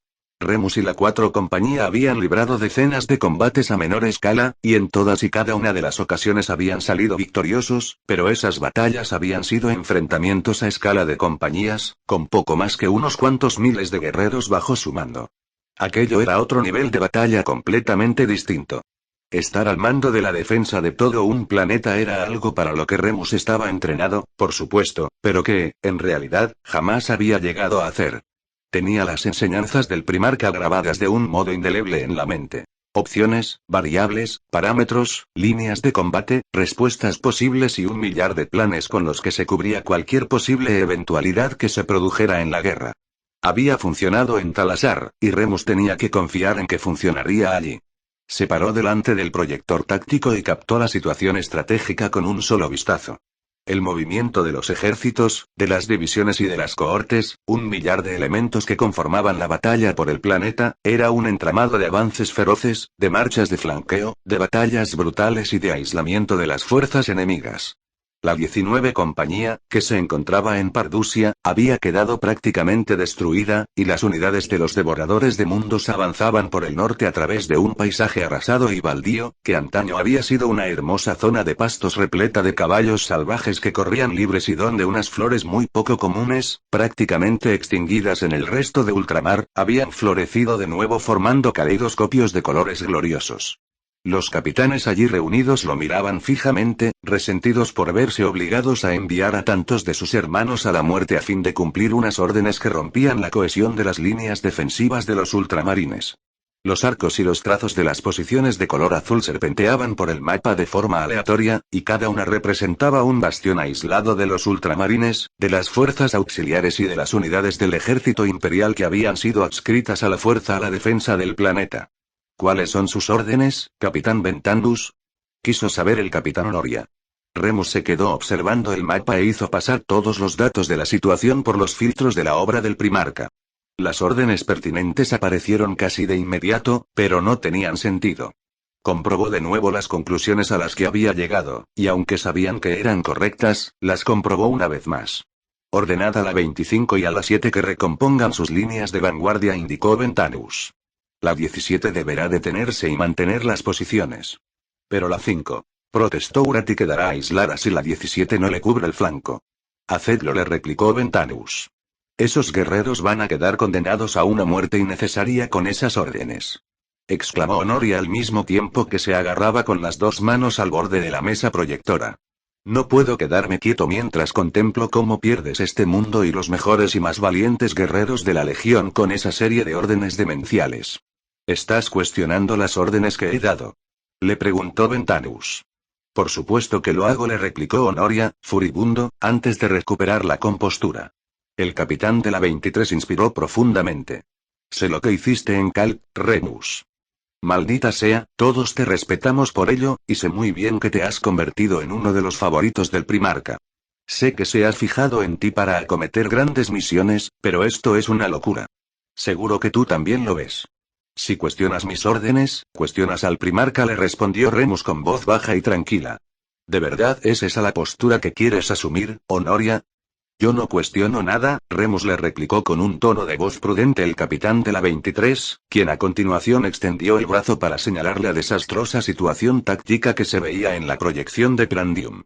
Remus y la 4 compañía habían librado decenas de combates a menor escala, y en todas y cada una de las ocasiones habían salido victoriosos, pero esas batallas habían sido enfrentamientos a escala de compañías, con poco más que unos cuantos miles de guerreros bajo su mando. Aquello era otro nivel de batalla completamente distinto. Estar al mando de la defensa de todo un planeta era algo para lo que Remus estaba entrenado, por supuesto, pero que, en realidad, jamás había llegado a hacer. Tenía las enseñanzas del Primarca grabadas de un modo indeleble en la mente. Opciones, variables, parámetros, líneas de combate, respuestas posibles y un millar de planes con los que se cubría cualquier posible eventualidad que se produjera en la guerra. Había funcionado en Talasar, y Remus tenía que confiar en que funcionaría allí. Se paró delante del proyector táctico y captó la situación estratégica con un solo vistazo. El movimiento de los ejércitos, de las divisiones y de las cohortes, un millar de elementos que conformaban la batalla por el planeta, era un entramado de avances feroces, de marchas de flanqueo, de batallas brutales y de aislamiento de las fuerzas enemigas. La 19 compañía, que se encontraba en Pardusia, había quedado prácticamente destruida, y las unidades de los devoradores de mundos avanzaban por el norte a través de un paisaje arrasado y baldío, que antaño había sido una hermosa zona de pastos repleta de caballos salvajes que corrían libres y donde unas flores muy poco comunes, prácticamente extinguidas en el resto de ultramar, habían florecido de nuevo formando caleidoscopios de colores gloriosos. Los capitanes allí reunidos lo miraban fijamente, resentidos por verse obligados a enviar a tantos de sus hermanos a la muerte a fin de cumplir unas órdenes que rompían la cohesión de las líneas defensivas de los ultramarines. Los arcos y los trazos de las posiciones de color azul serpenteaban por el mapa de forma aleatoria, y cada una representaba un bastión aislado de los ultramarines, de las fuerzas auxiliares y de las unidades del ejército imperial que habían sido adscritas a la fuerza a la defensa del planeta. ¿Cuáles son sus órdenes, capitán Ventandus? Quiso saber el capitán Honoria. Remus se quedó observando el mapa e hizo pasar todos los datos de la situación por los filtros de la obra del Primarca. Las órdenes pertinentes aparecieron casi de inmediato, pero no tenían sentido. Comprobó de nuevo las conclusiones a las que había llegado, y aunque sabían que eran correctas, las comprobó una vez más. Ordenad a la 25 y a la 7 que recompongan sus líneas de vanguardia, indicó Ventanus. La 17 deberá detenerse y mantener las posiciones. Pero la 5, protestó Urati, quedará aislada si la 17 no le cubre el flanco. Hacedlo, le replicó Ventanus. Esos guerreros van a quedar condenados a una muerte innecesaria con esas órdenes. Exclamó Honoria al mismo tiempo que se agarraba con las dos manos al borde de la mesa proyectora. No puedo quedarme quieto mientras contemplo cómo pierdes este mundo y los mejores y más valientes guerreros de la Legión con esa serie de órdenes demenciales. ¿Estás cuestionando las órdenes que he dado?, le preguntó Ventanus. Por supuesto que lo hago, le replicó Honoria, furibundo, antes de recuperar la compostura. El capitán de la 23 inspiró profundamente. Sé lo que hiciste en Cal, Remus. Maldita sea, todos te respetamos por ello, y sé muy bien que te has convertido en uno de los favoritos del Primarca. Sé que se has fijado en ti para acometer grandes misiones, pero esto es una locura. Seguro que tú también lo ves. Si cuestionas mis órdenes, cuestionas al Primarca, le respondió Remus con voz baja y tranquila. ¿De verdad es esa la postura que quieres asumir, Honoria? Yo no cuestiono nada, Remus, le replicó con un tono de voz prudente el capitán de la 23, quien a continuación extendió el brazo para señalar la desastrosa situación táctica que se veía en la proyección de Prandium.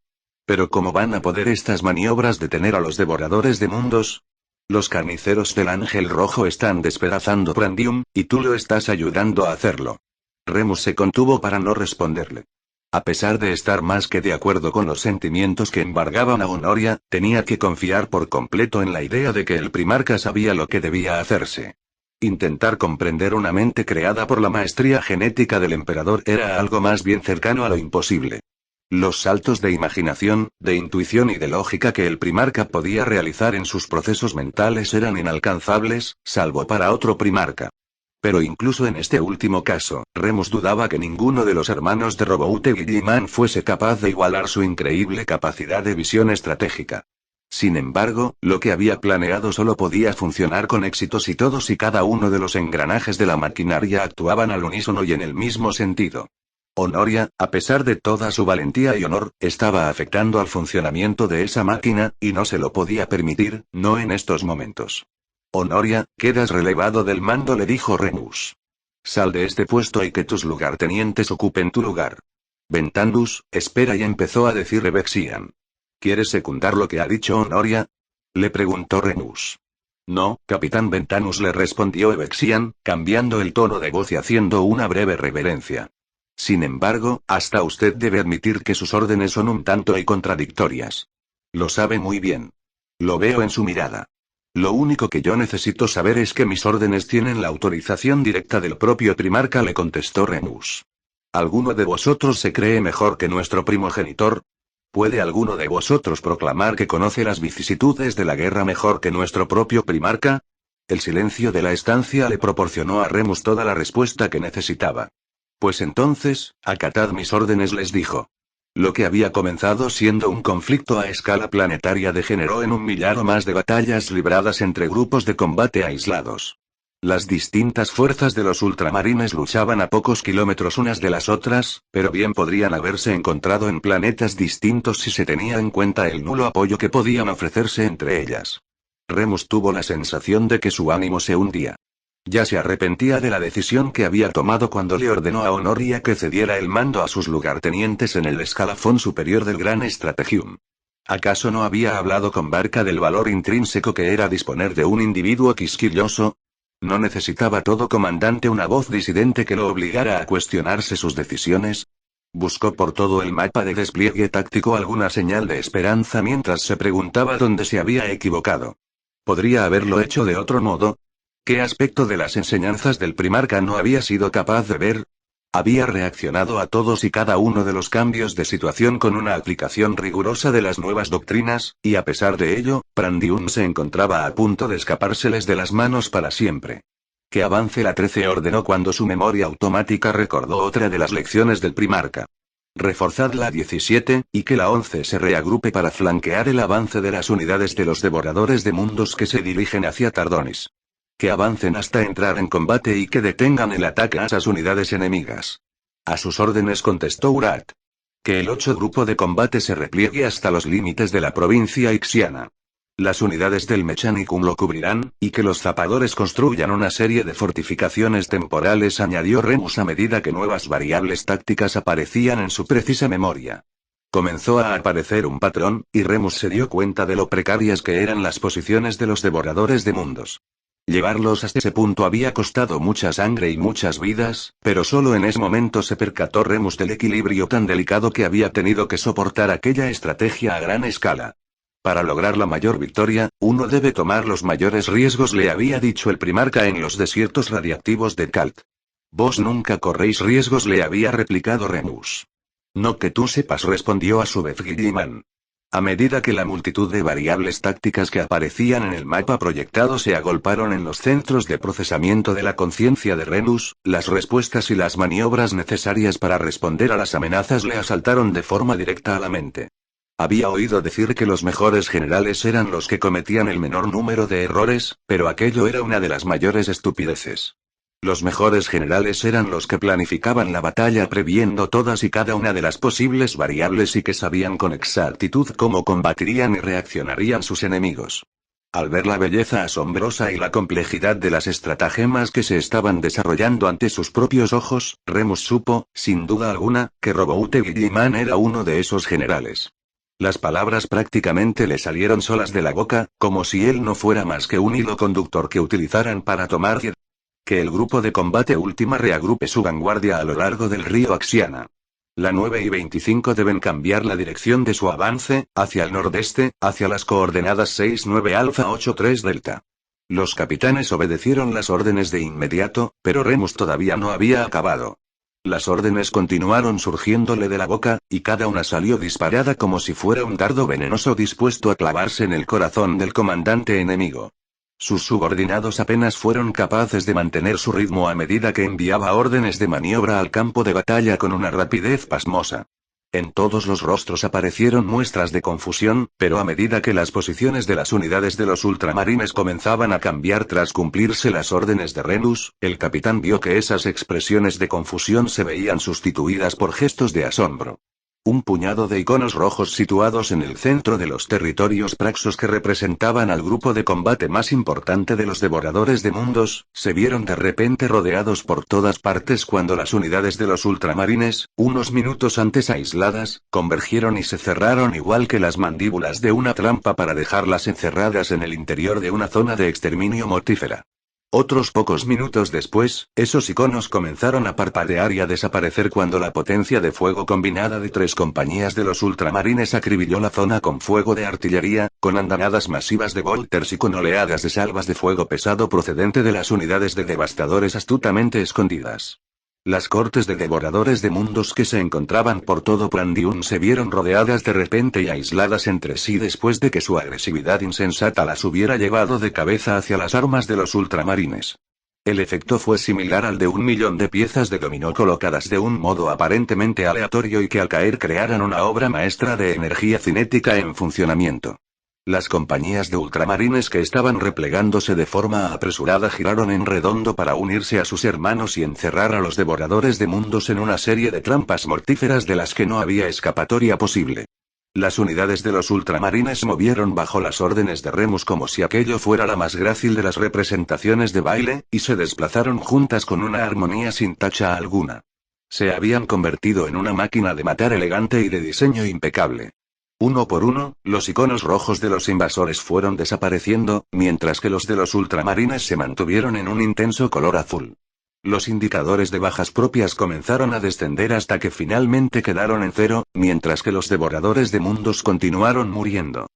Pero ¿cómo van a poder estas maniobras detener a los devoradores de mundos? Los carniceros del Ángel Rojo están despedazando Prandium, y tú lo estás ayudando a hacerlo. Remus se contuvo para no responderle. A pesar de estar más que de acuerdo con los sentimientos que embargaban a Honoria, tenía que confiar por completo en la idea de que el Primarca sabía lo que debía hacerse. Intentar comprender una mente creada por la maestría genética del emperador era algo más bien cercano a lo imposible. Los saltos de imaginación, de intuición y de lógica que el Primarca podía realizar en sus procesos mentales eran inalcanzables, salvo para otro Primarca. Pero incluso en este último caso, Remus dudaba que ninguno de los hermanos de Roboute Guilliman fuese capaz de igualar su increíble capacidad de visión estratégica. Sin embargo, lo que había planeado solo podía funcionar con éxito si todos y cada uno de los engranajes de la maquinaria actuaban al unísono y en el mismo sentido. Honoria, a pesar de toda su valentía y honor, estaba afectando al funcionamiento de esa máquina, y no se lo podía permitir, no en estos momentos. Honoria, quedas relevado del mando, le dijo Remus. Sal de este puesto y que tus lugartenientes ocupen tu lugar. Ventandus, espera, y empezó a decir Revexian. ¿Quieres secundar lo que ha dicho Honoria? Le preguntó Remus. No, capitán Ventanus, le respondió Evexian, cambiando el tono de voz y haciendo una breve reverencia. Sin embargo, hasta usted debe admitir que sus órdenes son un tanto y contradictorias. Lo sabe muy bien. Lo veo en su mirada. Lo único que yo necesito saber es que mis órdenes tienen la autorización directa del propio primarca, le contestó Remus. ¿Alguno de vosotros se cree mejor que nuestro primogenitor? ¿Puede alguno de vosotros proclamar que conoce las vicisitudes de la guerra mejor que nuestro propio primarca? El silencio de la estancia le proporcionó a Remus toda la respuesta que necesitaba. Pues entonces, acatad mis órdenes, les dijo. Lo que había comenzado siendo un conflicto a escala planetaria degeneró en un millar o más de batallas libradas entre grupos de combate aislados. Las distintas fuerzas de los ultramarines luchaban a pocos kilómetros unas de las otras, pero bien podrían haberse encontrado en planetas distintos si se tenía en cuenta el nulo apoyo que podían ofrecerse entre ellas. Remus tuvo la sensación de que su ánimo se hundía. Ya se arrepentía de la decisión que había tomado cuando le ordenó a Honoria que cediera el mando a sus lugartenientes en el escalafón superior del Gran Strategium. ¿Acaso no había hablado con Barca del valor intrínseco que era disponer de un individuo quisquilloso? ¿No necesitaba todo comandante una voz disidente que lo obligara a cuestionarse sus decisiones? Buscó por todo el mapa de despliegue táctico alguna señal de esperanza mientras se preguntaba dónde se había equivocado. ¿Podría haberlo hecho de otro modo? ¿Qué aspecto de las enseñanzas del primarca no había sido capaz de ver? Había reaccionado a todos y cada uno de los cambios de situación con una aplicación rigurosa de las nuevas doctrinas, y a pesar de ello, Prandium se encontraba a punto de escapárseles de las manos para siempre. Que avance la 13, ordenó cuando su memoria automática recordó otra de las lecciones del primarca. Reforzad la 17, y que la 11 se reagrupe para flanquear el avance de las unidades de los devoradores de mundos que se dirigen hacia Tardonis. Que avancen hasta entrar en combate y que detengan el ataque a esas unidades enemigas. A sus órdenes, contestó Urat. Que el 8 grupo de combate se repliegue hasta los límites de la provincia Ixiana. Las unidades del Mechanicum lo cubrirán, y que los zapadores construyan una serie de fortificaciones temporales, añadió Remus a medida que nuevas variables tácticas aparecían en su precisa memoria. Comenzó a aparecer un patrón, y Remus se dio cuenta de lo precarias que eran las posiciones de los devoradores de mundos. Llevarlos hasta ese punto había costado mucha sangre y muchas vidas, pero solo en ese momento se percató Remus del equilibrio tan delicado que había tenido que soportar aquella estrategia a gran escala. Para lograr la mayor victoria, uno debe tomar los mayores riesgos, le había dicho el primarca en los desiertos radiactivos de Kalt. Vos nunca corréis riesgos, le había replicado Remus. No que tú sepas, respondió a su vez Gilliman. A medida que la multitud de variables tácticas que aparecían en el mapa proyectado se agolparon en los centros de procesamiento de la conciencia de Remus, las respuestas y las maniobras necesarias para responder a las amenazas le asaltaron de forma directa a la mente. Había oído decir que los mejores generales eran los que cometían el menor número de errores, pero aquello era una de las mayores estupideces. Los mejores generales eran los que planificaban la batalla previendo todas y cada una de las posibles variables y que sabían con exactitud cómo combatirían y reaccionarían sus enemigos. Al ver la belleza asombrosa y la complejidad de las estratagemas que se estaban desarrollando ante sus propios ojos, Remus supo, sin duda alguna, que Roboute Gilliman era uno de esos generales. Las palabras prácticamente le salieron solas de la boca, como si él no fuera más que un hilo conductor que utilizaran para tomar que el grupo de combate última reagrupe su vanguardia a lo largo del río Axiana. La 9 y 25 deben cambiar la dirección de su avance, hacia el nordeste, hacia las coordenadas 69 Alfa 83 Delta. Los capitanes obedecieron las órdenes de inmediato, pero Remus todavía no había acabado. Las órdenes continuaron surgiéndole de la boca, y cada una salió disparada como si fuera un dardo venenoso dispuesto a clavarse en el corazón del comandante enemigo. Sus subordinados apenas fueron capaces de mantener su ritmo a medida que enviaba órdenes de maniobra al campo de batalla con una rapidez pasmosa. En todos los rostros aparecieron muestras de confusión, pero a medida que las posiciones de las unidades de los ultramarines comenzaban a cambiar tras cumplirse las órdenes de Remus, el capitán vio que esas expresiones de confusión se veían sustituidas por gestos de asombro. Un puñado de iconos rojos situados en el centro de los territorios praxos que representaban al grupo de combate más importante de los devoradores de mundos, se vieron de repente rodeados por todas partes cuando las unidades de los ultramarines, unos minutos antes aisladas, convergieron y se cerraron igual que las mandíbulas de una trampa para dejarlas encerradas en el interior de una zona de exterminio mortífera. Otros pocos minutos después, esos iconos comenzaron a parpadear y a desaparecer cuando la potencia de fuego combinada de 3 compañías de los ultramarines acribilló la zona con fuego de artillería, con andanadas masivas de bolters y con oleadas de salvas de fuego pesado procedente de las unidades de devastadores astutamente escondidas. Las cortes de devoradores de mundos que se encontraban por todo Prandium se vieron rodeadas de repente y aisladas entre sí después de que su agresividad insensata las hubiera llevado de cabeza hacia las armas de los ultramarines. El efecto fue similar al de 1.000.000 de piezas de dominó colocadas de un modo aparentemente aleatorio y que al caer crearan una obra maestra de energía cinética en funcionamiento. Las compañías de ultramarines que estaban replegándose de forma apresurada giraron en redondo para unirse a sus hermanos y encerrar a los devoradores de mundos en una serie de trampas mortíferas de las que no había escapatoria posible. Las unidades de los ultramarines movieron bajo las órdenes de Remus como si aquello fuera la más grácil de las representaciones de baile, y se desplazaron juntas con una armonía sin tacha alguna. Se habían convertido en una máquina de matar elegante y de diseño impecable. Uno por uno, los iconos rojos de los invasores fueron desapareciendo, mientras que los de los ultramarines se mantuvieron en un intenso color azul. Los indicadores de bajas propias comenzaron a descender hasta que finalmente quedaron en cero, mientras que los devoradores de mundos continuaron muriendo.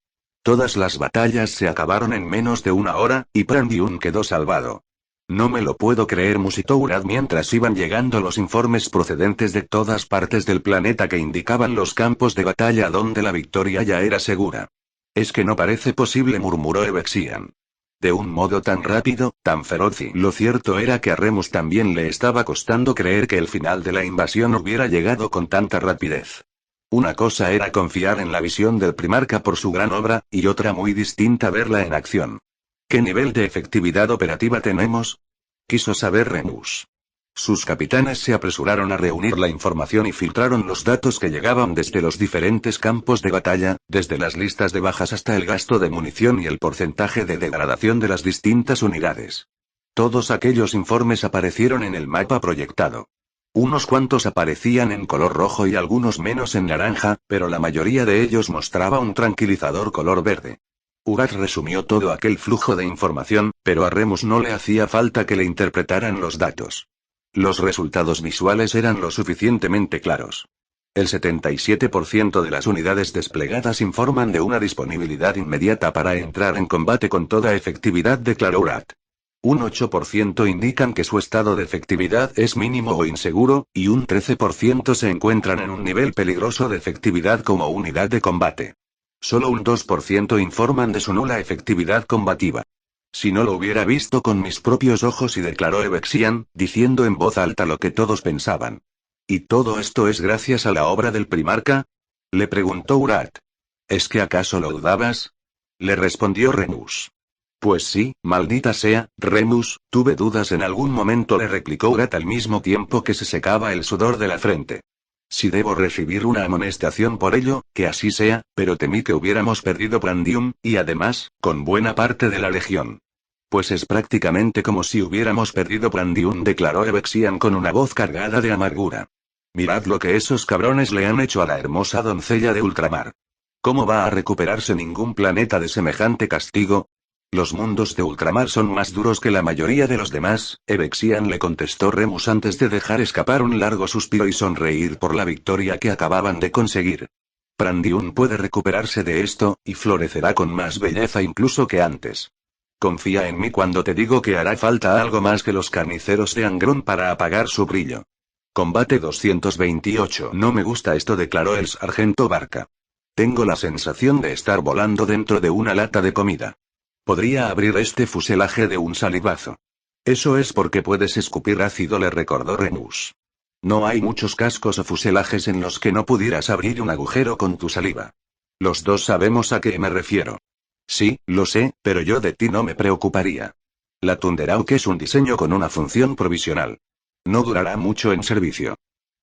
Todas las batallas se acabaron en menos de una hora, y Prandium quedó salvado. No me lo puedo creer, musitó Urad mientras iban llegando los informes procedentes de todas partes del planeta que indicaban los campos de batalla donde la victoria ya era segura. Es que no parece posible, murmuró Evexian. De un modo tan rápido, tan feroz, y lo cierto era que a Remus también le estaba costando creer que el final de la invasión hubiera llegado con tanta rapidez. Una cosa era confiar en la visión del primarca por su gran obra, y otra muy distinta verla en acción. ¿Qué nivel de efectividad operativa tenemos?, quiso saber Remus. Sus capitanes se apresuraron a reunir la información y filtraron los datos que llegaban desde los diferentes campos de batalla, desde las listas de bajas hasta el gasto de munición y el porcentaje de degradación de las distintas unidades. Todos aquellos informes aparecieron en el mapa proyectado. Unos cuantos aparecían en color rojo y algunos menos en naranja, pero la mayoría de ellos mostraba un tranquilizador color verde. Ugat resumió todo aquel flujo de información, pero a Remus no le hacía falta que le interpretaran los datos. Los resultados visuales eran lo suficientemente claros. El 77% de las unidades desplegadas informan de una disponibilidad inmediata para entrar en combate con toda efectividad, declaró Ugat. Un 8% indican que su estado de efectividad es mínimo o inseguro, y un 13% se encuentran en un nivel peligroso de efectividad como unidad de combate. Solo un 2% informan de su nula efectividad combativa. Si no lo hubiera visto con mis propios ojos, y declaró Evexian, diciendo en voz alta lo que todos pensaban. ¿Y todo esto es gracias a la obra del primarca?, le preguntó Urat. ¿Es que acaso lo dudabas?, le respondió Remus. Pues sí, maldita sea, Remus, tuve dudas en algún momento, le replicó Urat al mismo tiempo que se secaba el sudor de la frente. Si debo recibir una amonestación por ello, que así sea, pero temí que hubiéramos perdido Prandium, y además, con buena parte de la legión. Pues es prácticamente como si hubiéramos perdido Prandium, declaró Evexian con una voz cargada de amargura. Mirad lo que esos cabrones le han hecho a la hermosa doncella de ultramar. ¿Cómo va a recuperarse ningún planeta de semejante castigo? Los mundos de ultramar son más duros que la mayoría de los demás, Evexian, le contestó Remus antes de dejar escapar un largo suspiro y sonreír por la victoria que acababan de conseguir. Prandium puede recuperarse de esto, y florecerá con más belleza incluso que antes. Confía en mí cuando te digo que hará falta algo más que los carniceros de Angron para apagar su brillo. Combate 228. No me gusta esto, declaró el sargento Barca. Tengo la sensación de estar volando dentro de una lata de comida. Podría abrir este fuselaje de un salivazo. Eso es porque puedes escupir ácido, le recordó Remus. No hay muchos cascos o fuselajes en los que no pudieras abrir un agujero con tu saliva. Los dos sabemos a qué me refiero. Sí, lo sé, pero yo de ti no me preocuparía. La Thunderhawk es un diseño con una función provisional. No durará mucho en servicio.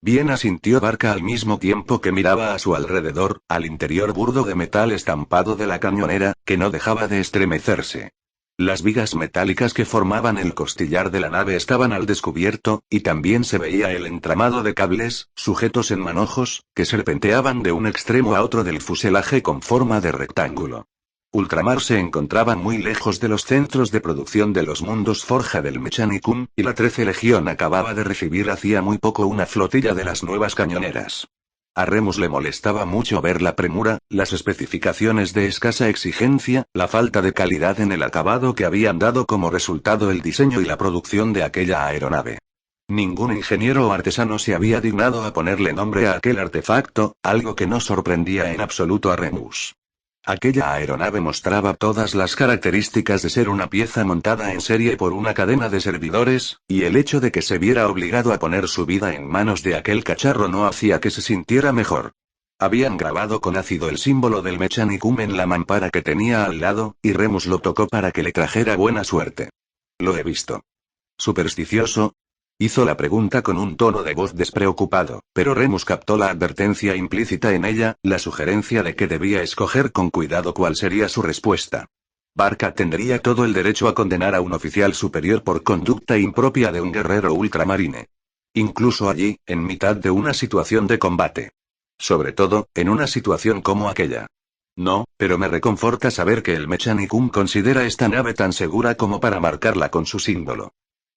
Bien, asintió Barca al mismo tiempo que miraba a su alrededor, al interior burdo de metal estampado de la cañonera, que no dejaba de estremecerse. Las vigas metálicas que formaban el costillar de la nave estaban al descubierto, y también se veía el entramado de cables, sujetos en manojos, que serpenteaban de un extremo a otro del fuselaje con forma de rectángulo. Ultramar se encontraba muy lejos de los centros de producción de los mundos Forja del Mechanicum, y la 13 Legión acababa de recibir hacía muy poco una flotilla de las nuevas cañoneras. A Remus le molestaba mucho ver la premura, las especificaciones de escasa exigencia, la falta de calidad en el acabado que habían dado como resultado el diseño y la producción de aquella aeronave. Ningún ingeniero o artesano se había dignado a ponerle nombre a aquel artefacto, algo que no sorprendía en absoluto a Remus. Aquella aeronave mostraba todas las características de ser una pieza montada en serie por una cadena de servidores, y el hecho de que se viera obligado a poner su vida en manos de aquel cacharro no hacía que se sintiera mejor. Habían grabado con ácido el símbolo del Mechanicum en la mampara que tenía al lado, y Remus lo tocó para que le trajera buena suerte. Lo he visto. ¿Supersticioso? Hizo la pregunta con un tono de voz despreocupado, pero Remus captó la advertencia implícita en ella, la sugerencia de que debía escoger con cuidado cuál sería su respuesta. Barca tendría todo el derecho a condenar a un oficial superior por conducta impropia de un guerrero ultramarine. Incluso allí, en mitad de una situación de combate. Sobre todo, en una situación como aquella. No, pero me reconforta saber que el Mechanicum considera esta nave tan segura como para marcarla con su símbolo.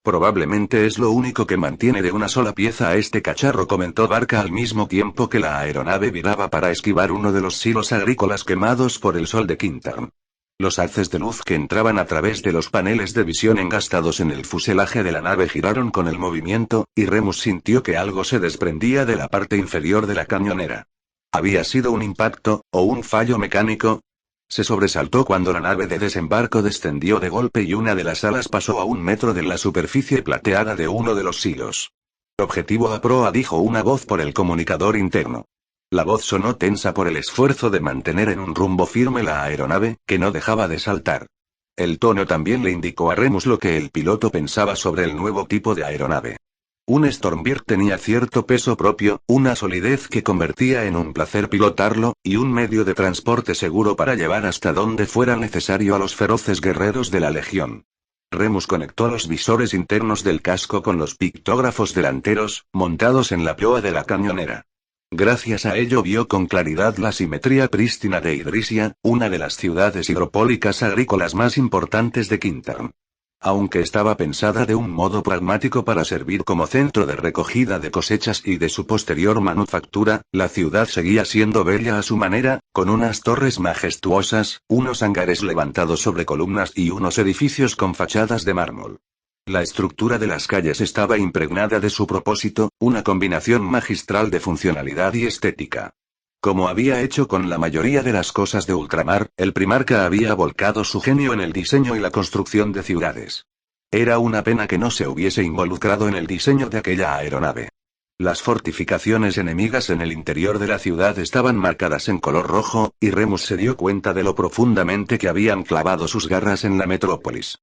Probablemente es lo único que mantiene de una sola pieza a este cacharro, comentó Barca al mismo tiempo que la aeronave viraba para esquivar uno de los silos agrícolas quemados por el sol de Quintarn. Los haces de luz que entraban a través de los paneles de visión engastados en el fuselaje de la nave giraron con el movimiento, y Remus sintió que algo se desprendía de la parte inferior de la cañonera. ¿Había sido un impacto, o un fallo mecánico? Se sobresaltó cuando la nave de desembarco descendió de golpe y una de las alas pasó a 1 metro de la superficie plateada de uno de los silos. Objetivo a proa, dijo una voz por el comunicador interno. La voz sonó tensa por el esfuerzo de mantener en un rumbo firme la aeronave, que no dejaba de saltar. El tono también le indicó a Remus lo que el piloto pensaba sobre el nuevo tipo de aeronave. Un Stormbird tenía cierto peso propio, una solidez que convertía en un placer pilotarlo, y un medio de transporte seguro para llevar hasta donde fuera necesario a los feroces guerreros de la Legión. Remus conectó los visores internos del casco con los pictógrafos delanteros, montados en la proa de la cañonera. Gracias a ello vio con claridad la simetría prístina de Idrisia, una de las ciudades hidropónicas agrícolas más importantes de Quintarn. Aunque estaba pensada de un modo pragmático para servir como centro de recogida de cosechas y de su posterior manufactura, la ciudad seguía siendo bella a su manera, con unas torres majestuosas, unos hangares levantados sobre columnas y unos edificios con fachadas de mármol. La estructura de las calles estaba impregnada de su propósito, una combinación magistral de funcionalidad y estética. Como había hecho con la mayoría de las cosas de ultramar, el Primarca había volcado su genio en el diseño y la construcción de ciudades. Era una pena que no se hubiese involucrado en el diseño de aquella aeronave. Las fortificaciones enemigas en el interior de la ciudad estaban marcadas en color rojo, y Remus se dio cuenta de lo profundamente que habían clavado sus garras en la metrópolis.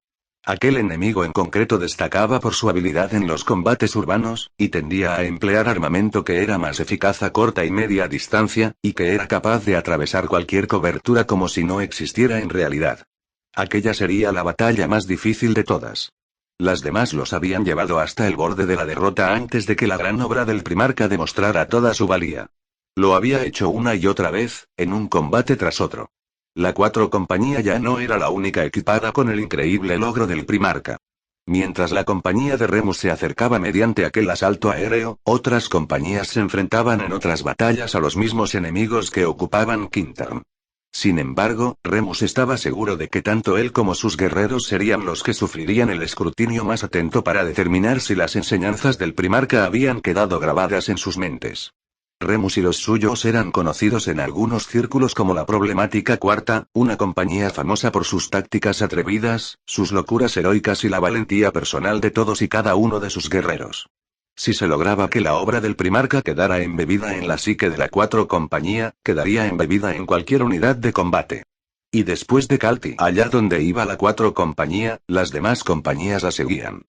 Aquel enemigo en concreto destacaba por su habilidad en los combates urbanos, y tendía a emplear armamento que era más eficaz a corta y media distancia, y que era capaz de atravesar cualquier cobertura como si no existiera en realidad. Aquella sería la batalla más difícil de todas. Las demás los habían llevado hasta el borde de la derrota antes de que la gran obra del Primarca demostrara toda su valía. Lo había hecho una y otra vez, en un combate tras otro. La 4 compañía ya no era la única equipada con el increíble logro del Primarca. Mientras la compañía de Remus se acercaba mediante aquel asalto aéreo, otras compañías se enfrentaban en otras batallas a los mismos enemigos que ocupaban Quintarn. Sin embargo, Remus estaba seguro de que tanto él como sus guerreros serían los que sufrirían el escrutinio más atento para determinar si las enseñanzas del Primarca habían quedado grabadas en sus mentes. Remus y los suyos eran conocidos en algunos círculos como la Problemática Cuarta, una compañía famosa por sus tácticas atrevidas, sus locuras heroicas y la valentía personal de todos y cada uno de sus guerreros. Si se lograba que la obra del Primarca quedara embebida en la psique de la 4 compañía, quedaría embebida en cualquier unidad de combate. Y después de Calti, allá donde iba la 4 compañía, las demás compañías la seguían.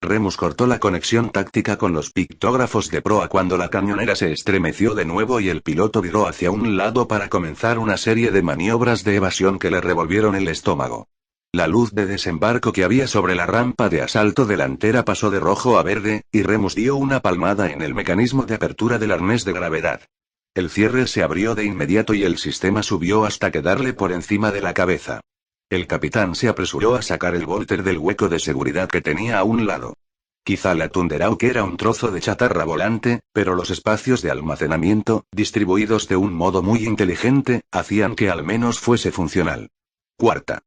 Remus cortó la conexión táctica con los pictógrafos de proa cuando la cañonera se estremeció de nuevo y el piloto viró hacia un lado para comenzar una serie de maniobras de evasión que le revolvieron el estómago. La luz de desembarco que había sobre la rampa de asalto delantera pasó de rojo a verde, y Remus dio una palmada en el mecanismo de apertura del arnés de gravedad. El cierre se abrió de inmediato y el sistema subió hasta quedarle por encima de la cabeza. El capitán se apresuró a sacar el Volter del hueco de seguridad que tenía a un lado. Quizá la Thunderhawk era un trozo de chatarra volante, pero los espacios de almacenamiento, distribuidos de un modo muy inteligente, hacían que al menos fuese funcional. Cuarta.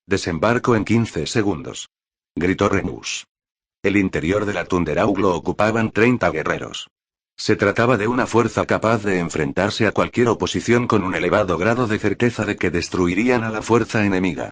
Desembarco en 15 segundos. Gritó Remus. El interior de la Thunderhawk lo ocupaban 30 guerreros. Se trataba de una fuerza capaz de enfrentarse a cualquier oposición con un elevado grado de certeza de que destruirían a la fuerza enemiga.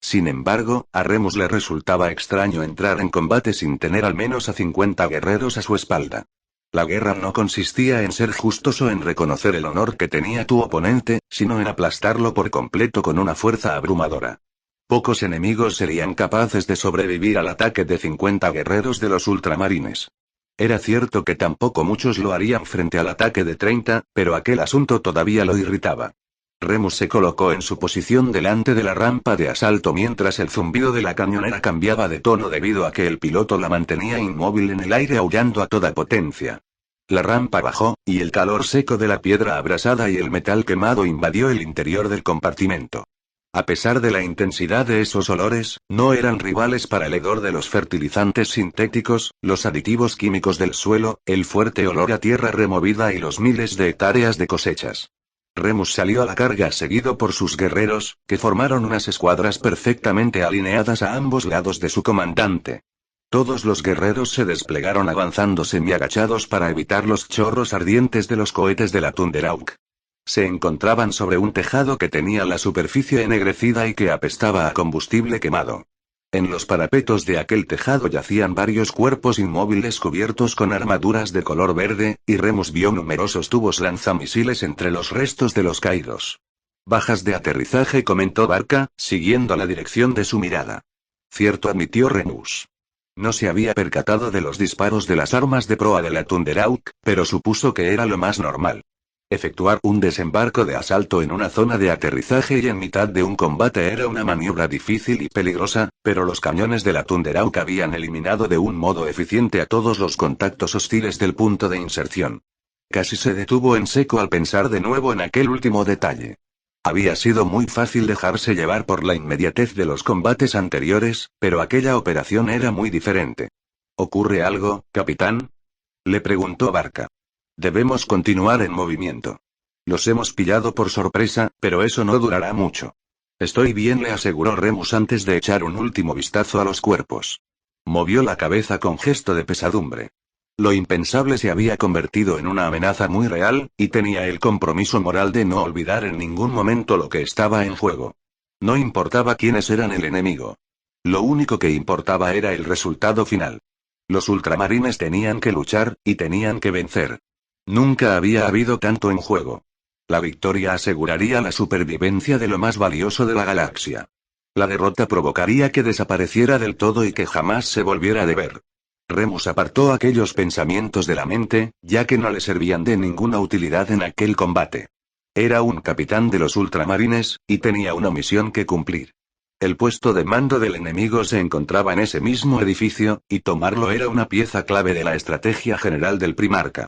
Sin embargo, a Remus le resultaba extraño entrar en combate sin tener al menos a 50 guerreros a su espalda. La guerra no consistía en ser justos o en reconocer el honor que tenía tu oponente, sino en aplastarlo por completo con una fuerza abrumadora. Pocos enemigos serían capaces de sobrevivir al ataque de 50 guerreros de los ultramarines. Era cierto que tampoco muchos lo harían frente al ataque de 30, pero aquel asunto todavía lo irritaba. Remus se colocó en su posición delante de la rampa de asalto mientras el zumbido de la cañonera cambiaba de tono debido a que el piloto la mantenía inmóvil en el aire aullando a toda potencia. La rampa bajó, y el calor seco de la piedra abrasada y el metal quemado invadió el interior del compartimento. A pesar de la intensidad de esos olores, no eran rivales para el hedor de los fertilizantes sintéticos, los aditivos químicos del suelo, el fuerte olor a tierra removida y los miles de hectáreas de cosechas. Remus salió a la carga seguido por sus guerreros, que formaron unas escuadras perfectamente alineadas a ambos lados de su comandante. Todos los guerreros se desplegaron avanzando semiagachados para evitar los chorros ardientes de los cohetes de la Thunderhawk. Se encontraban sobre un tejado que tenía la superficie ennegrecida y que apestaba a combustible quemado. En los parapetos de aquel tejado yacían varios cuerpos inmóviles cubiertos con armaduras de color verde, y Remus vio numerosos tubos lanzamisiles entre los restos de los caídos. Bajas de aterrizaje, comentó Barca, siguiendo la dirección de su mirada. Cierto, admitió Remus. No se había percatado de los disparos de las armas de proa de la Thunderhawk, pero supuso que era lo más normal. Efectuar un desembarco de asalto en una zona de aterrizaje y en mitad de un combate era una maniobra difícil y peligrosa, pero los cañones de la Thunderhawk habían eliminado de un modo eficiente a todos los contactos hostiles del punto de inserción. Casi se detuvo en seco al pensar de nuevo en aquel último detalle. Había sido muy fácil dejarse llevar por la inmediatez de los combates anteriores, pero aquella operación era muy diferente. ¿Ocurre algo, capitán?, le preguntó Barca. Debemos continuar en movimiento. Los hemos pillado por sorpresa, pero eso no durará mucho. Estoy bien, le aseguró Remus antes de echar un último vistazo a los cuerpos. Movió la cabeza con gesto de pesadumbre. Lo impensable se había convertido en una amenaza muy real, y tenía el compromiso moral de no olvidar en ningún momento lo que estaba en juego. No importaba quiénes eran el enemigo. Lo único que importaba era el resultado final. Los ultramarines tenían que luchar, y tenían que vencer. Nunca había habido tanto en juego. La victoria aseguraría la supervivencia de lo más valioso de la galaxia. La derrota provocaría que desapareciera del todo y que jamás se volviera a ver. Remus apartó aquellos pensamientos de la mente, ya que no le servían de ninguna utilidad en aquel combate. Era un capitán de los ultramarines, y tenía una misión que cumplir. El puesto de mando del enemigo se encontraba en ese mismo edificio, y tomarlo era una pieza clave de la estrategia general del Primarca.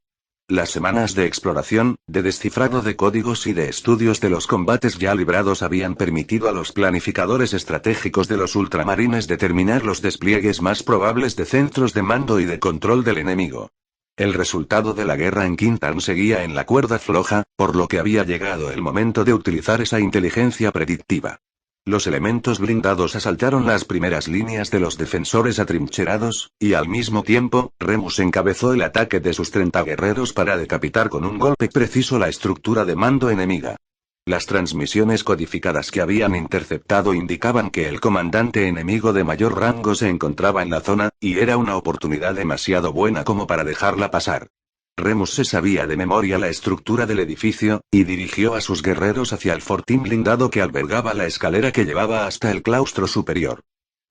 Las semanas de exploración, de descifrado de códigos y de estudios de los combates ya librados habían permitido a los planificadores estratégicos de los ultramarines determinar los despliegues más probables de centros de mando y de control del enemigo. El resultado de la guerra en Quintan seguía en la cuerda floja, por lo que había llegado el momento de utilizar esa inteligencia predictiva. Los elementos blindados asaltaron las primeras líneas de los defensores atrincherados, y al mismo tiempo, Remus encabezó el ataque de sus 30 guerreros para decapitar con un golpe preciso la estructura de mando enemiga. Las transmisiones codificadas que habían interceptado indicaban que el comandante enemigo de mayor rango se encontraba en la zona, y era una oportunidad demasiado buena como para dejarla pasar. Remus se sabía de memoria la estructura del edificio, y dirigió a sus guerreros hacia el fortín blindado que albergaba la escalera que llevaba hasta el claustro superior.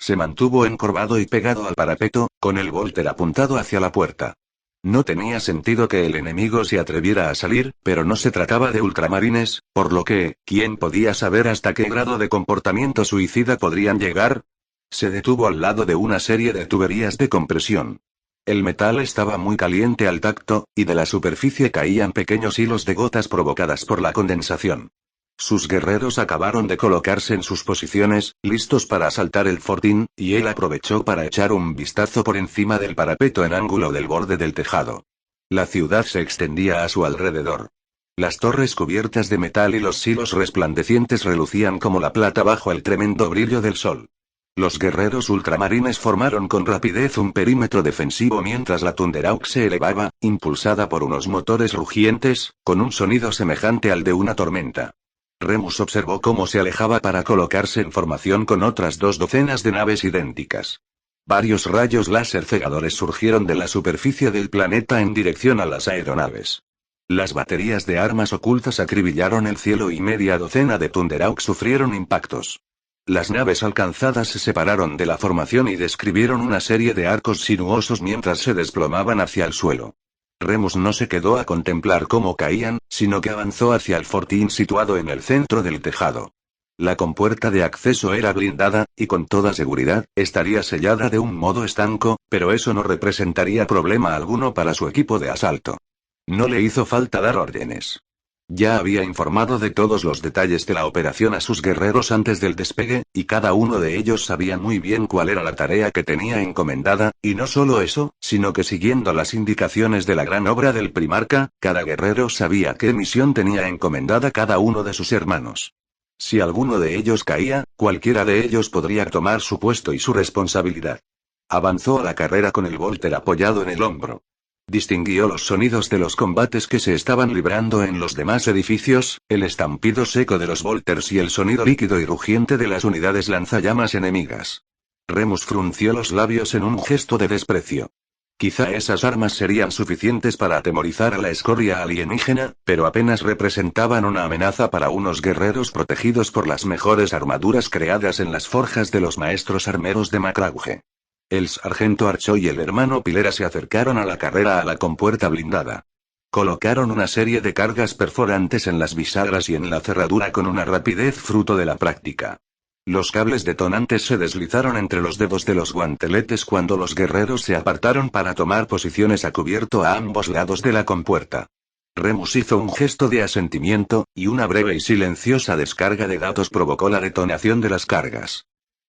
Se mantuvo encorvado y pegado al parapeto, con el Volter apuntado hacia la puerta. No tenía sentido que el enemigo se atreviera a salir, pero no se trataba de ultramarines, por lo que, ¿quién podía saber hasta qué grado de comportamiento suicida podrían llegar? Se detuvo al lado de una serie de tuberías de compresión. El metal estaba muy caliente al tacto, y de la superficie caían pequeños hilos de gotas provocadas por la condensación. Sus guerreros acabaron de colocarse en sus posiciones, listos para asaltar el fortín, y él aprovechó para echar un vistazo por encima del parapeto en ángulo del borde del tejado. La ciudad se extendía a su alrededor. Las torres cubiertas de metal y los silos resplandecientes relucían como la plata bajo el tremendo brillo del sol. Los guerreros ultramarines formaron con rapidez un perímetro defensivo mientras la Thunderhawk se elevaba, impulsada por unos motores rugientes, con un sonido semejante al de una tormenta. Remus observó cómo se alejaba para colocarse en formación con otras 2 docenas de naves idénticas. Varios rayos láser cegadores surgieron de la superficie del planeta en dirección a las aeronaves. Las baterías de armas ocultas acribillaron el cielo y media docena de Thunderhawk sufrieron impactos. Las naves alcanzadas se separaron de la formación y describieron una serie de arcos sinuosos mientras se desplomaban hacia el suelo. Remus no se quedó a contemplar cómo caían, sino que avanzó hacia el fortín situado en el centro del tejado. La compuerta de acceso era blindada, y con toda seguridad, estaría sellada de un modo estanco, pero eso no representaría problema alguno para su equipo de asalto. No le hizo falta dar órdenes. Ya había informado de todos los detalles de la operación a sus guerreros antes del despegue, y cada uno de ellos sabía muy bien cuál era la tarea que tenía encomendada, y no solo eso, sino que siguiendo las indicaciones de la gran obra del Primarca, cada guerrero sabía qué misión tenía encomendada cada uno de sus hermanos. Si alguno de ellos caía, cualquiera de ellos podría tomar su puesto y su responsabilidad. Avanzó a la carrera con el Volter apoyado en el hombro. Distinguió los sonidos de los combates que se estaban librando en los demás edificios, el estampido seco de los Volters y el sonido líquido y rugiente de las unidades lanzallamas enemigas. Remus frunció los labios en un gesto de desprecio. Quizá esas armas serían suficientes para atemorizar a la escoria alienígena, pero apenas representaban una amenaza para unos guerreros protegidos por las mejores armaduras creadas en las forjas de los maestros armeros de Macrauge. El sargento Archo y el hermano Pilera se acercaron a la carrera a la compuerta blindada. Colocaron una serie de cargas perforantes en las bisagras y en la cerradura con una rapidez fruto de la práctica. Los cables detonantes se deslizaron entre los dedos de los guanteletes cuando los guerreros se apartaron para tomar posiciones a cubierto a ambos lados de la compuerta. Remus hizo un gesto de asentimiento, y una breve y silenciosa descarga de datos provocó la detonación de las cargas.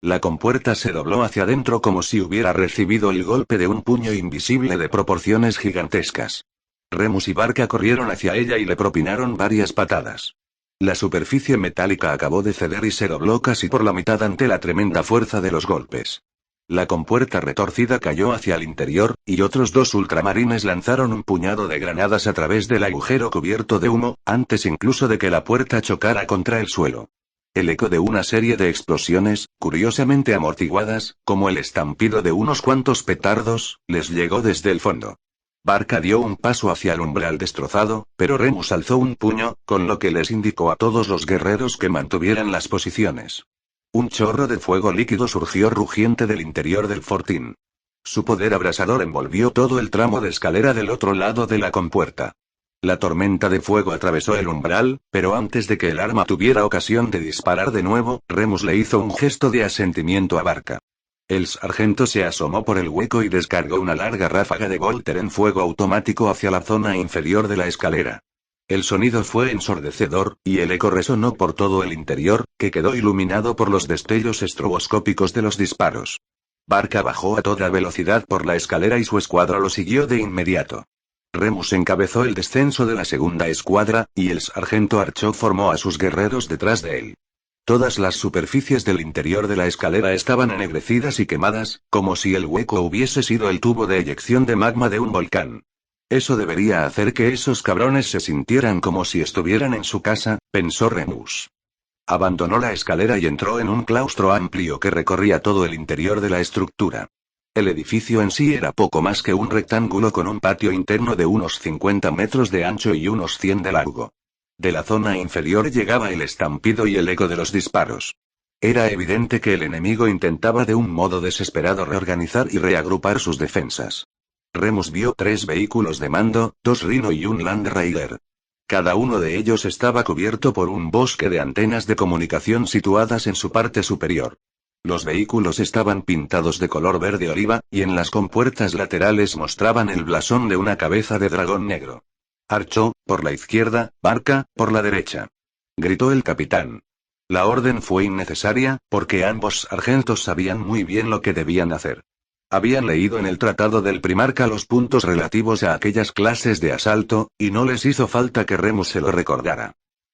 La compuerta se dobló hacia adentro como si hubiera recibido el golpe de un puño invisible de proporciones gigantescas. Remus y Barca corrieron hacia ella y le propinaron varias patadas. La superficie metálica acabó de ceder y se dobló casi por la mitad ante la tremenda fuerza de los golpes. La compuerta retorcida cayó hacia el interior, y otros 2 ultramarines lanzaron un puñado de granadas a través del agujero cubierto de humo, antes incluso de que la puerta chocara contra el suelo. El eco de una serie de explosiones, curiosamente amortiguadas, como el estampido de unos cuantos petardos, les llegó desde el fondo. Barca dio un paso hacia el umbral destrozado, pero Remus alzó un puño, con lo que les indicó a todos los guerreros que mantuvieran las posiciones. Un chorro de fuego líquido surgió rugiente del interior del fortín. Su poder abrasador envolvió todo el tramo de escalera del otro lado de la compuerta. La tormenta de fuego atravesó el umbral, pero antes de que el arma tuviera ocasión de disparar de nuevo, Remus le hizo un gesto de asentimiento a Barca. El sargento se asomó por el hueco y descargó una larga ráfaga de Volter en fuego automático hacia la zona inferior de la escalera. El sonido fue ensordecedor, y el eco resonó por todo el interior, que quedó iluminado por los destellos estroboscópicos de los disparos. Barca bajó a toda velocidad por la escalera y su escuadra lo siguió de inmediato. Remus encabezó el descenso de la segunda escuadra, y el sargento Archo formó a sus guerreros detrás de él. Todas las superficies del interior de la escalera estaban ennegrecidas y quemadas, como si el hueco hubiese sido el tubo de eyección de magma de un volcán. Eso debería hacer que esos cabrones se sintieran como si estuvieran en su casa, pensó Remus. Abandonó la escalera y entró en un claustro amplio que recorría todo el interior de la estructura. El edificio en sí era poco más que un rectángulo con un patio interno de unos 50 metros de ancho y unos 100 de largo. De la zona inferior llegaba el estampido y el eco de los disparos. Era evidente que el enemigo intentaba de un modo desesperado reorganizar y reagrupar sus defensas. Remus vio 3 vehículos de mando, 2 Rhino y un Land Raider. Cada uno de ellos estaba cubierto por un bosque de antenas de comunicación situadas en su parte superior. Los vehículos estaban pintados de color verde oliva, y en las compuertas laterales mostraban el blasón de una cabeza de dragón negro. Archo, por la izquierda, Barca, por la derecha. Gritó el capitán. La orden fue innecesaria, porque ambos sargentos sabían muy bien lo que debían hacer. Habían leído en el tratado del Primarca los puntos relativos a aquellas clases de asalto, y no les hizo falta que Remus se lo recordara.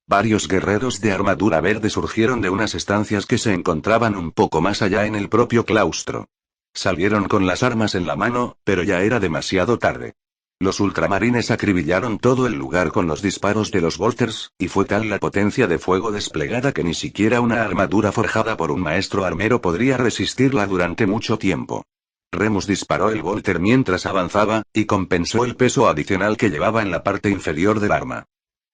Varios guerreros de armadura verde surgieron de unas estancias que se encontraban un poco más allá en el propio claustro. Salieron con las armas en la mano, pero ya era demasiado tarde. Los ultramarines acribillaron todo el lugar con los disparos de los bolters, y fue tal la potencia de fuego desplegada que ni siquiera una armadura forjada por un maestro armero podría resistirla durante mucho tiempo. Remus disparó el bolter mientras avanzaba, y compensó el peso adicional que llevaba en la parte inferior del arma.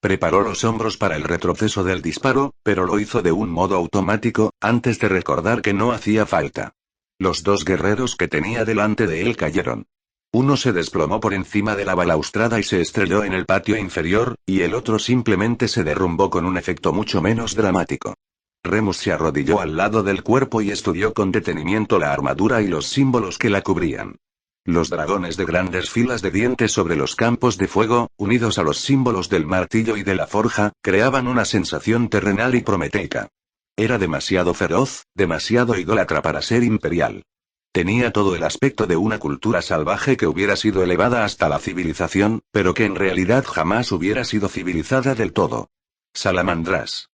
Preparó los hombros para el retroceso del disparo, pero lo hizo de un modo automático, antes de recordar que no hacía falta. Los 2 guerreros que tenía delante de él cayeron. Uno se desplomó por encima de la balaustrada y se estrelló en el patio inferior, y el otro simplemente se derrumbó con un efecto mucho menos dramático. Remus se arrodilló al lado del cuerpo y estudió con detenimiento la armadura y los símbolos que la cubrían. Los dragones de grandes filas de dientes sobre los campos de fuego, unidos a los símbolos del martillo y de la forja, creaban una sensación terrenal y prometeica. Era demasiado feroz, demasiado idólatra para ser imperial. Tenía todo el aspecto de una cultura salvaje que hubiera sido elevada hasta la civilización, pero que en realidad jamás hubiera sido civilizada del todo. Salamandras.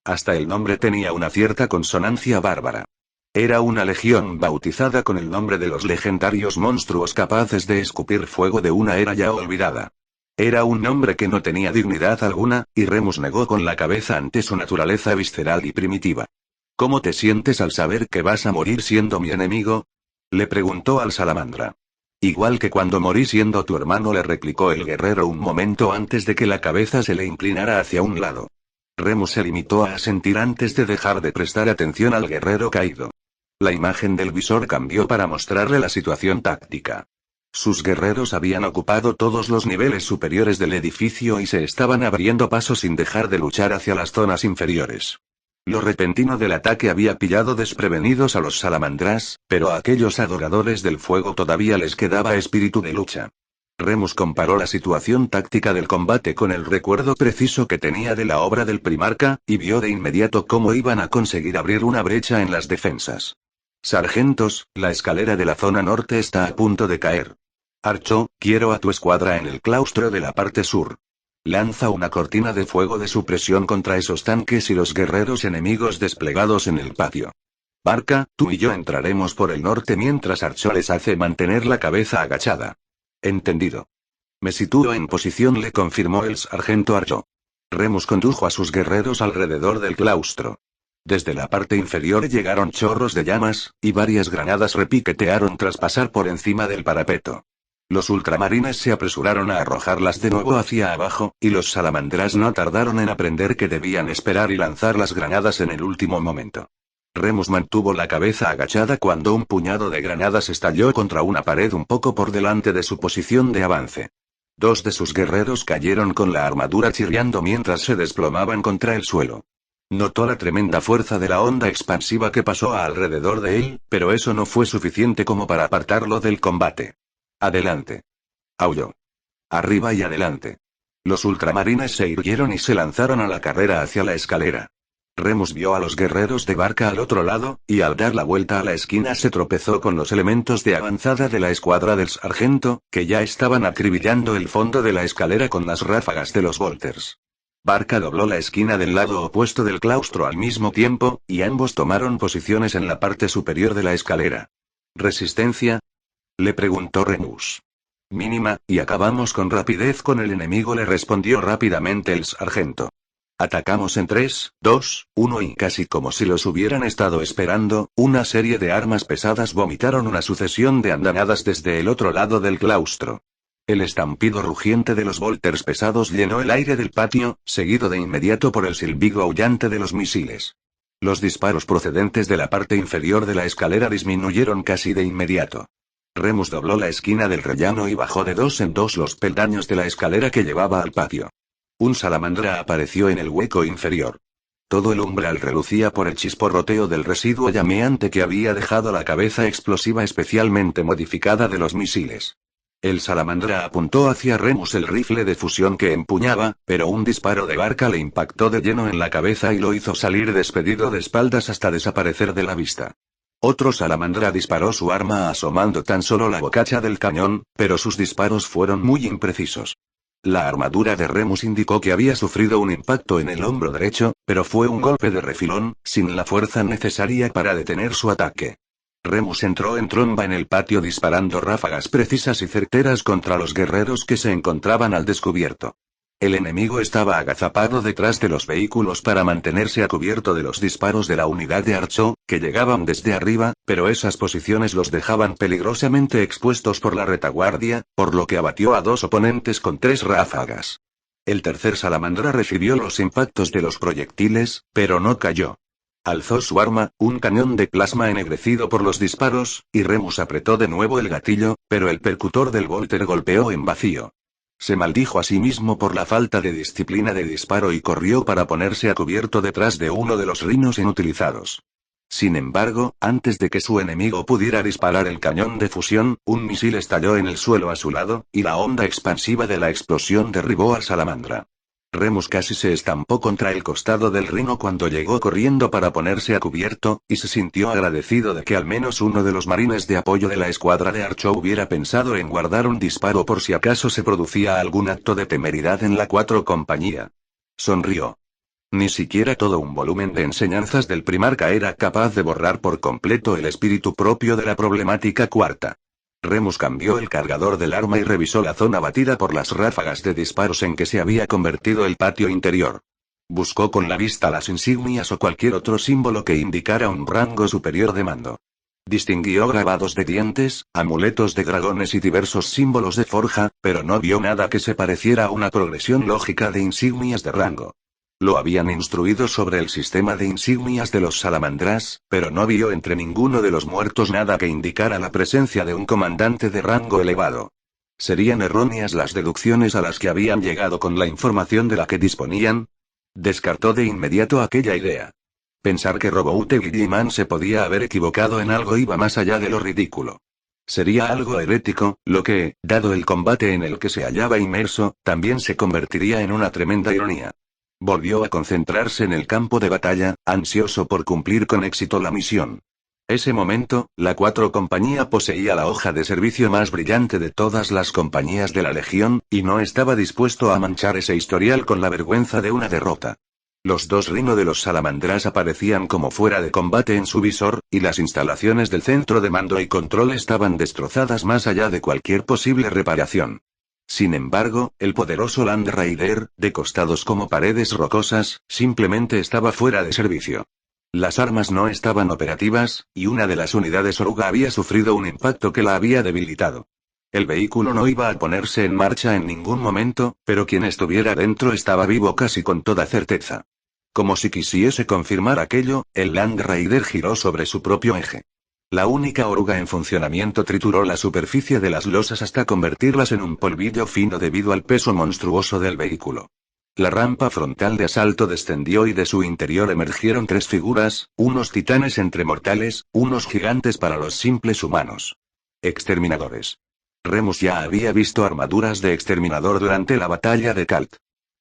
Hasta el nombre tenía una cierta consonancia bárbara. Era una legión bautizada con el nombre de los legendarios monstruos capaces de escupir fuego de una era ya olvidada. Era un nombre que no tenía dignidad alguna, y Remus negó con la cabeza ante su naturaleza visceral y primitiva. ¿Cómo te sientes al saber que vas a morir siendo mi enemigo? Le preguntó al salamandra. Igual que cuando morí siendo tu hermano, le replicó el guerrero un momento antes de que la cabeza se le inclinara hacia un lado. Remus se limitó a asentir antes de dejar de prestar atención al guerrero caído. La imagen del visor cambió para mostrarle la situación táctica. Sus guerreros habían ocupado todos los niveles superiores del edificio y se estaban abriendo paso sin dejar de luchar hacia las zonas inferiores. Lo repentino del ataque había pillado desprevenidos a los salamandras, pero a aquellos adoradores del fuego todavía les quedaba espíritu de lucha. Remus comparó la situación táctica del combate con el recuerdo preciso que tenía de la obra del Primarca, y vio de inmediato cómo iban a conseguir abrir una brecha en las defensas. Sargentos, la escalera de la zona norte está a punto de caer. Archo, quiero a tu escuadra en el claustro de la parte sur. Lanza una cortina de fuego de supresión contra esos tanques y los guerreros enemigos desplegados en el patio. Barca, tú y yo entraremos por el norte mientras Archo les hace mantener la cabeza agachada. Entendido. Me sitúo en posición, le confirmó el sargento Archo. Remus condujo a sus guerreros alrededor del claustro. Desde la parte inferior llegaron chorros de llamas, y varias granadas repiquetearon tras pasar por encima del parapeto. Los ultramarines se apresuraron a arrojarlas de nuevo hacia abajo, y los salamandras no tardaron en aprender que debían esperar y lanzar las granadas en el último momento. Remus mantuvo la cabeza agachada cuando un puñado de granadas estalló contra una pared un poco por delante de su posición de avance. 2 de sus guerreros cayeron con la armadura chirriando mientras se desplomaban contra el suelo. Notó la tremenda fuerza de la onda expansiva que pasó a alrededor de él, pero eso no fue suficiente como para apartarlo del combate. Adelante. Aulló. Arriba y adelante. Los ultramarines se irguieron y se lanzaron a la carrera hacia la escalera. Remus vio a los guerreros de Barca al otro lado, y al dar la vuelta a la esquina se tropezó con los elementos de avanzada de la escuadra del sargento, que ya estaban acribillando el fondo de la escalera con las ráfagas de los bolters. Barca dobló la esquina del lado opuesto del claustro al mismo tiempo, y ambos tomaron posiciones en la parte superior de la escalera. ¿Resistencia?, le preguntó Remus. Mínima, y acabamos con rapidez con el enemigo, le respondió rápidamente el sargento. Atacamos en 3, 2, 1 y casi como si los hubieran estado esperando, una serie de armas pesadas vomitaron una sucesión de andanadas desde el otro lado del claustro. El estampido rugiente de los bolters pesados llenó el aire del patio, seguido de inmediato por el silbido aullante de los misiles. Los disparos procedentes de la parte inferior de la escalera disminuyeron casi de inmediato. Remus dobló la esquina del rellano y bajó de dos en dos los peldaños de la escalera que llevaba al patio. Un salamandra apareció en el hueco inferior. Todo el umbral relucía por el chisporroteo del residuo llameante que había dejado la cabeza explosiva especialmente modificada de los misiles. El salamandra apuntó hacia Remus el rifle de fusión que empuñaba, pero un disparo de barca le impactó de lleno en la cabeza y lo hizo salir despedido de espaldas hasta desaparecer de la vista. Otro salamandra disparó su arma asomando tan solo la bocacha del cañón, pero sus disparos fueron muy imprecisos. La armadura de Remus indicó que había sufrido un impacto en el hombro derecho, pero fue un golpe de refilón, sin la fuerza necesaria para detener su ataque. Remus entró en tromba en el patio disparando ráfagas precisas y certeras contra los guerreros que se encontraban al descubierto. El enemigo estaba agazapado detrás de los vehículos para mantenerse a cubierto de los disparos de la unidad de Archo, que llegaban desde arriba, pero esas posiciones los dejaban peligrosamente expuestos por la retaguardia, por lo que abatió a dos oponentes con 3 ráfagas. El tercer salamandra recibió los impactos de los proyectiles, pero no cayó. Alzó su arma, un cañón de plasma ennegrecido por los disparos, y Remus apretó de nuevo el gatillo, pero el percutor del Volter golpeó en vacío. Se maldijo a sí mismo por la falta de disciplina de disparo y corrió para ponerse a cubierto detrás de uno de los rinos inutilizados. Sin embargo, antes de que su enemigo pudiera disparar el cañón de fusión, un misil estalló en el suelo a su lado, y la onda expansiva de la explosión derribó al salamandra. Remus casi se estampó contra el costado del rino cuando llegó corriendo para ponerse a cubierto, y se sintió agradecido de que al menos uno de los marines de apoyo de la escuadra de Archo hubiera pensado en guardar un disparo por si acaso se producía algún acto de temeridad en la 4 compañía. Sonrió. Ni siquiera todo un volumen de enseñanzas del primarca era capaz de borrar por completo el espíritu propio de la problemática cuarta. Remus cambió el cargador del arma y revisó la zona batida por las ráfagas de disparos en que se había convertido el patio interior. Buscó con la vista las insignias o cualquier otro símbolo que indicara un rango superior de mando. Distinguió grabados de dientes, amuletos de dragones y diversos símbolos de forja, pero no vio nada que se pareciera a una progresión lógica de insignias de rango. Lo habían instruido sobre el sistema de insignias de los salamandras, pero no vio entre ninguno de los muertos nada que indicara la presencia de un comandante de rango elevado. ¿Serían erróneas las deducciones a las que habían llegado con la información de la que disponían? Descartó de inmediato aquella idea. Pensar que Roboute Guilliman se podía haber equivocado en algo iba más allá de lo ridículo. Sería algo herético, lo que, dado el combate en el que se hallaba inmerso, también se convertiría en una tremenda ironía. Volvió a concentrarse en el campo de batalla, ansioso por cumplir con éxito la misión. Ese momento, la 4 compañía poseía la hoja de servicio más brillante de todas las compañías de la Legión, y no estaba dispuesto a manchar ese historial con la vergüenza de una derrota. Los 2 Rhino de los salamandras aparecían como fuera de combate en su visor, y las instalaciones del centro de mando y control estaban destrozadas más allá de cualquier posible reparación. Sin embargo, el poderoso Land Raider, de costados como paredes rocosas, simplemente estaba fuera de servicio. Las armas no estaban operativas, y una de las unidades oruga había sufrido un impacto que la había debilitado. El vehículo no iba a ponerse en marcha en ningún momento, pero quien estuviera dentro estaba vivo casi con toda certeza. Como si quisiese confirmar aquello, el Land Raider giró sobre su propio eje. La única oruga en funcionamiento trituró la superficie de las losas hasta convertirlas en un polvillo fino debido al peso monstruoso del vehículo. La rampa frontal de asalto descendió y de su interior emergieron 3 figuras, unos titanes entre mortales, unos gigantes para los simples humanos. Exterminadores. Remus ya había visto armaduras de exterminador durante la batalla de Kalt.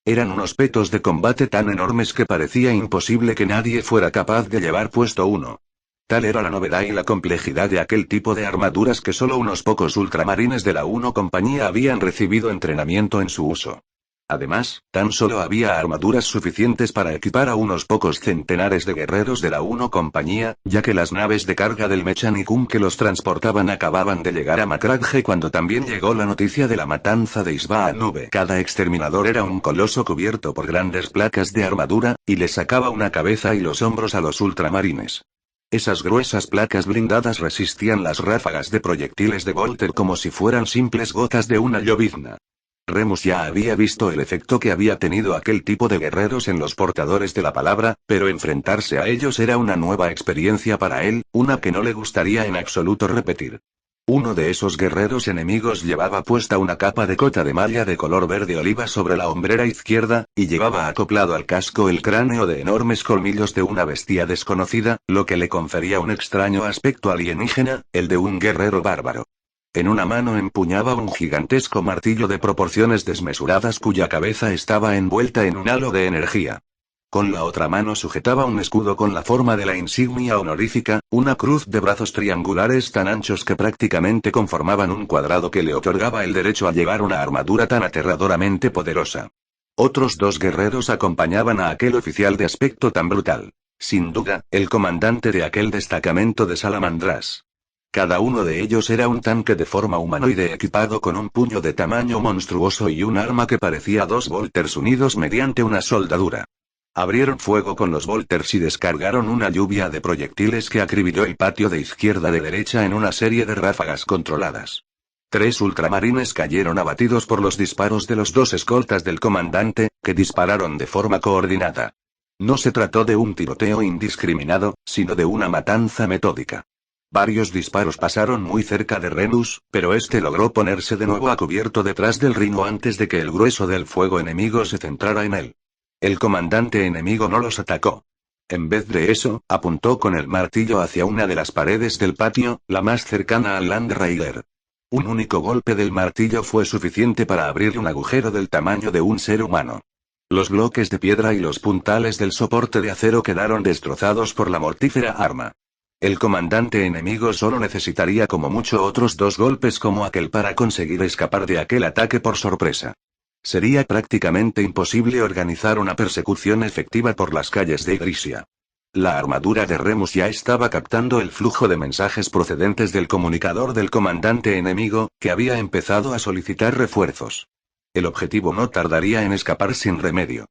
Eran unos petos de combate tan enormes que parecía imposible que nadie fuera capaz de llevar puesto uno. Tal era la novedad y la complejidad de aquel tipo de armaduras que solo unos pocos ultramarines de la 1 compañía habían recibido entrenamiento en su uso. Además, tan solo había armaduras suficientes para equipar a unos pocos centenares de guerreros de la 1 compañía, ya que las naves de carga del Mechanicum que los transportaban acababan de llegar a Macragge cuando también llegó la noticia de la matanza de Isba Nube. Cada exterminador era un coloso cubierto por grandes placas de armadura, y le sacaba una cabeza y los hombros a los ultramarines. Esas gruesas placas blindadas resistían las ráfagas de proyectiles de Volter como si fueran simples gotas de una llovizna. Remus ya había visto el efecto que había tenido aquel tipo de guerreros en los portadores de la palabra, pero enfrentarse a ellos era una nueva experiencia para él, una que no le gustaría en absoluto repetir. Uno de esos guerreros enemigos llevaba puesta una capa de cota de malla de color verde oliva sobre la hombrera izquierda, y llevaba acoplado al casco el cráneo de enormes colmillos de una bestia desconocida, lo que le confería un extraño aspecto alienígena, el de un guerrero bárbaro. En una mano empuñaba un gigantesco martillo de proporciones desmesuradas cuya cabeza estaba envuelta en un halo de energía. Con la otra mano sujetaba un escudo con la forma de la insignia honorífica, una cruz de brazos triangulares tan anchos que prácticamente conformaban un cuadrado que le otorgaba el derecho a llevar una armadura tan aterradoramente poderosa. Otros dos guerreros acompañaban a aquel oficial de aspecto tan brutal. Sin duda, el comandante de aquel destacamento de salamandras. Cada uno de ellos era un tanque de forma humanoide equipado con un puño de tamaño monstruoso y un arma que parecía dos bolters unidos mediante una soldadura. Abrieron fuego con los bolters y descargaron una lluvia de proyectiles que acribilló el patio de izquierda de derecha en una serie de ráfagas controladas. 3 ultramarines cayeron abatidos por los disparos de los 2 escoltas del comandante, que dispararon de forma coordinada. No se trató de un tiroteo indiscriminado, sino de una matanza metódica. Varios disparos pasaron muy cerca de Remus, pero este logró ponerse de nuevo a cubierto detrás del Rhino antes de que el grueso del fuego enemigo se centrara en él. El comandante enemigo no los atacó. En vez de eso, apuntó con el martillo hacia una de las paredes del patio, la más cercana al Land Raider. Un único golpe del martillo fue suficiente para abrir un agujero del tamaño de un ser humano. Los bloques de piedra y los puntales del soporte de acero quedaron destrozados por la mortífera arma. El comandante enemigo solo necesitaría como mucho otros 2 golpes como aquel para conseguir escapar de aquel ataque por sorpresa. Sería prácticamente imposible organizar una persecución efectiva por las calles de Idrisia. La armadura de Remus ya estaba captando el flujo de mensajes procedentes del comunicador del comandante enemigo, que había empezado a solicitar refuerzos. El objetivo no tardaría en escapar sin remedio.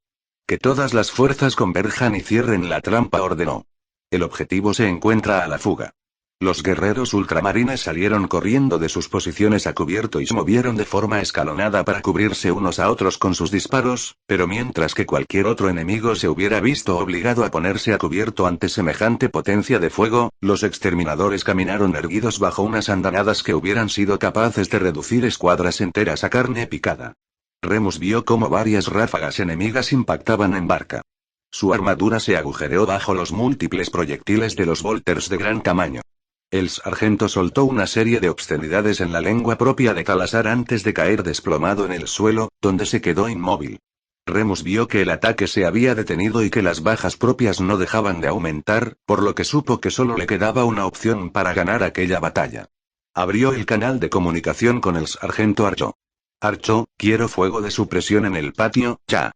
Que todas las fuerzas converjan y cierren la trampa, ordenó. El objetivo se encuentra a la fuga. Los guerreros ultramarines salieron corriendo de sus posiciones a cubierto y se movieron de forma escalonada para cubrirse unos a otros con sus disparos, pero mientras que cualquier otro enemigo se hubiera visto obligado a ponerse a cubierto ante semejante potencia de fuego, los exterminadores caminaron erguidos bajo unas andanadas que hubieran sido capaces de reducir escuadras enteras a carne picada. Remus vio cómo varias ráfagas enemigas impactaban en Barca. Su armadura se agujereó bajo los múltiples proyectiles de los bolters de gran tamaño. El sargento soltó una serie de obscenidades en la lengua propia de Talazar antes de caer desplomado en el suelo, donde se quedó inmóvil. Remus vio que el ataque se había detenido y que las bajas propias no dejaban de aumentar, por lo que supo que solo le quedaba una opción para ganar aquella batalla. Abrió el canal de comunicación con el sargento Archo. Archo, quiero fuego de supresión en el patio, ya.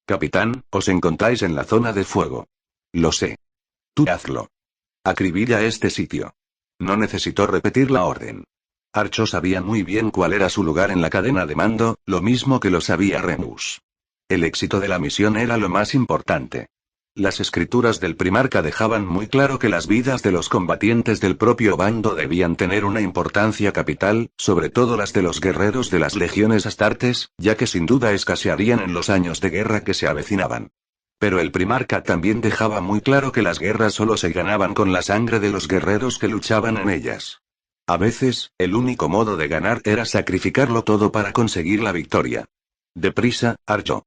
Capitán, os encontráis en la zona de fuego. Lo sé. Tú hazlo. Acribilla este sitio. No necesitó repetir la orden. Archo sabía muy bien cuál era su lugar en la cadena de mando, lo mismo que lo sabía Remus. El éxito de la misión era lo más importante. Las escrituras del primarca dejaban muy claro que las vidas de los combatientes del propio bando debían tener una importancia capital, sobre todo las de los guerreros de las legiones astartes, ya que sin duda escasearían en los años de guerra que se avecinaban. Pero el primarca también dejaba muy claro que las guerras solo se ganaban con la sangre de los guerreros que luchaban en ellas. A veces, el único modo de ganar era sacrificarlo todo para conseguir la victoria. Deprisa, Archo.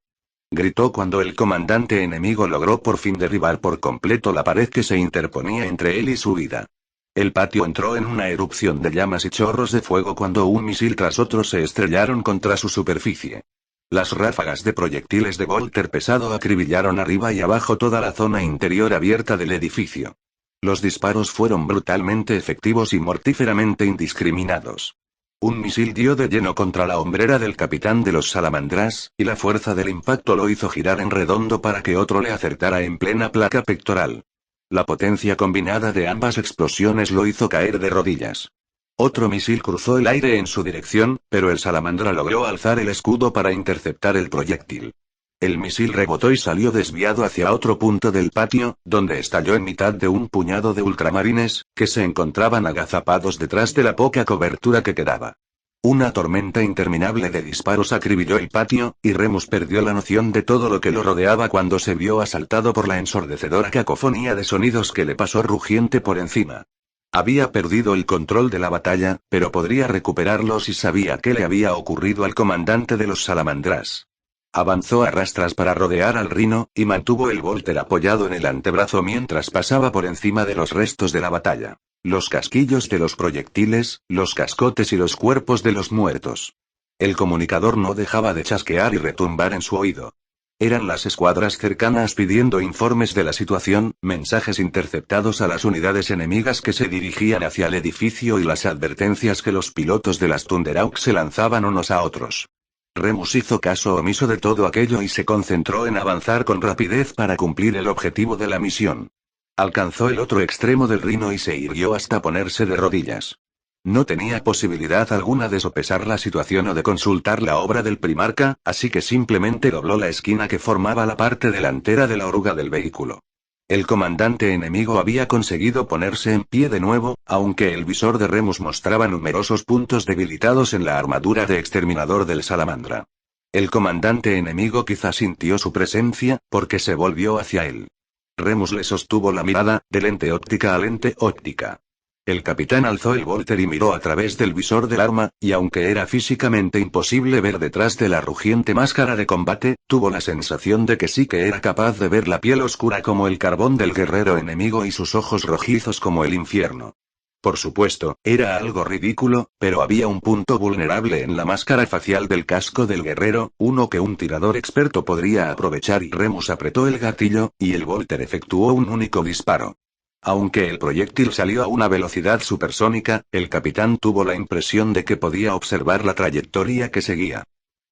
Gritó cuando el comandante enemigo logró por fin derribar por completo la pared que se interponía entre él y su huida. El patio entró en una erupción de llamas y chorros de fuego cuando un misil tras otro se estrellaron contra su superficie. Las ráfagas de proyectiles de bolter pesado acribillaron arriba y abajo toda la zona interior abierta del edificio. Los disparos fueron brutalmente efectivos y mortíferamente indiscriminados. Un misil dio de lleno contra la hombrera del capitán de los salamandras, y la fuerza del impacto lo hizo girar en redondo para que otro le acertara en plena placa pectoral. La potencia combinada de ambas explosiones lo hizo caer de rodillas. Otro misil cruzó el aire en su dirección, pero el salamandra logró alzar el escudo para interceptar el proyectil. El misil rebotó y salió desviado hacia otro punto del patio, donde estalló en mitad de un puñado de ultramarines, que se encontraban agazapados detrás de la poca cobertura que quedaba. Una tormenta interminable de disparos acribilló el patio, y Remus perdió la noción de todo lo que lo rodeaba cuando se vio asaltado por la ensordecedora cacofonía de sonidos que le pasó rugiente por encima. Había perdido el control de la batalla, pero podría recuperarlo si sabía qué le había ocurrido al comandante de los salamandras. Avanzó a rastras para rodear al Rhino, y mantuvo el Volter apoyado en el antebrazo mientras pasaba por encima de los restos de la batalla. Los casquillos de los proyectiles, los cascotes y los cuerpos de los muertos. El comunicador no dejaba de chasquear y retumbar en su oído. Eran las escuadras cercanas pidiendo informes de la situación, mensajes interceptados a las unidades enemigas que se dirigían hacia el edificio y las advertencias que los pilotos de las Thunderhawk se lanzaban unos a otros. Remus hizo caso omiso de todo aquello y se concentró en avanzar con rapidez para cumplir el objetivo de la misión. Alcanzó el otro extremo del Rhino y se irguió hasta ponerse de rodillas. No tenía posibilidad alguna de sopesar la situación o de consultar la obra del primarca, así que simplemente dobló la esquina que formaba la parte delantera de la oruga del vehículo. El comandante enemigo había conseguido ponerse en pie de nuevo, aunque el visor de Remus mostraba numerosos puntos debilitados en la armadura de exterminador del salamandra. El comandante enemigo quizá sintió su presencia, porque se volvió hacia él. Remus le sostuvo la mirada, de lente óptica a lente óptica. El capitán alzó el Volter y miró a través del visor del arma, y aunque era físicamente imposible ver detrás de la rugiente máscara de combate, tuvo la sensación de que sí que era capaz de ver la piel oscura como el carbón del guerrero enemigo y sus ojos rojizos como el infierno. Por supuesto, era algo ridículo, pero había un punto vulnerable en la máscara facial del casco del guerrero, uno que un tirador experto podría aprovechar y Remus apretó el gatillo, y el Volter efectuó un único disparo. Aunque el proyectil salió a una velocidad supersónica, el capitán tuvo la impresión de que podía observar la trayectoria que seguía.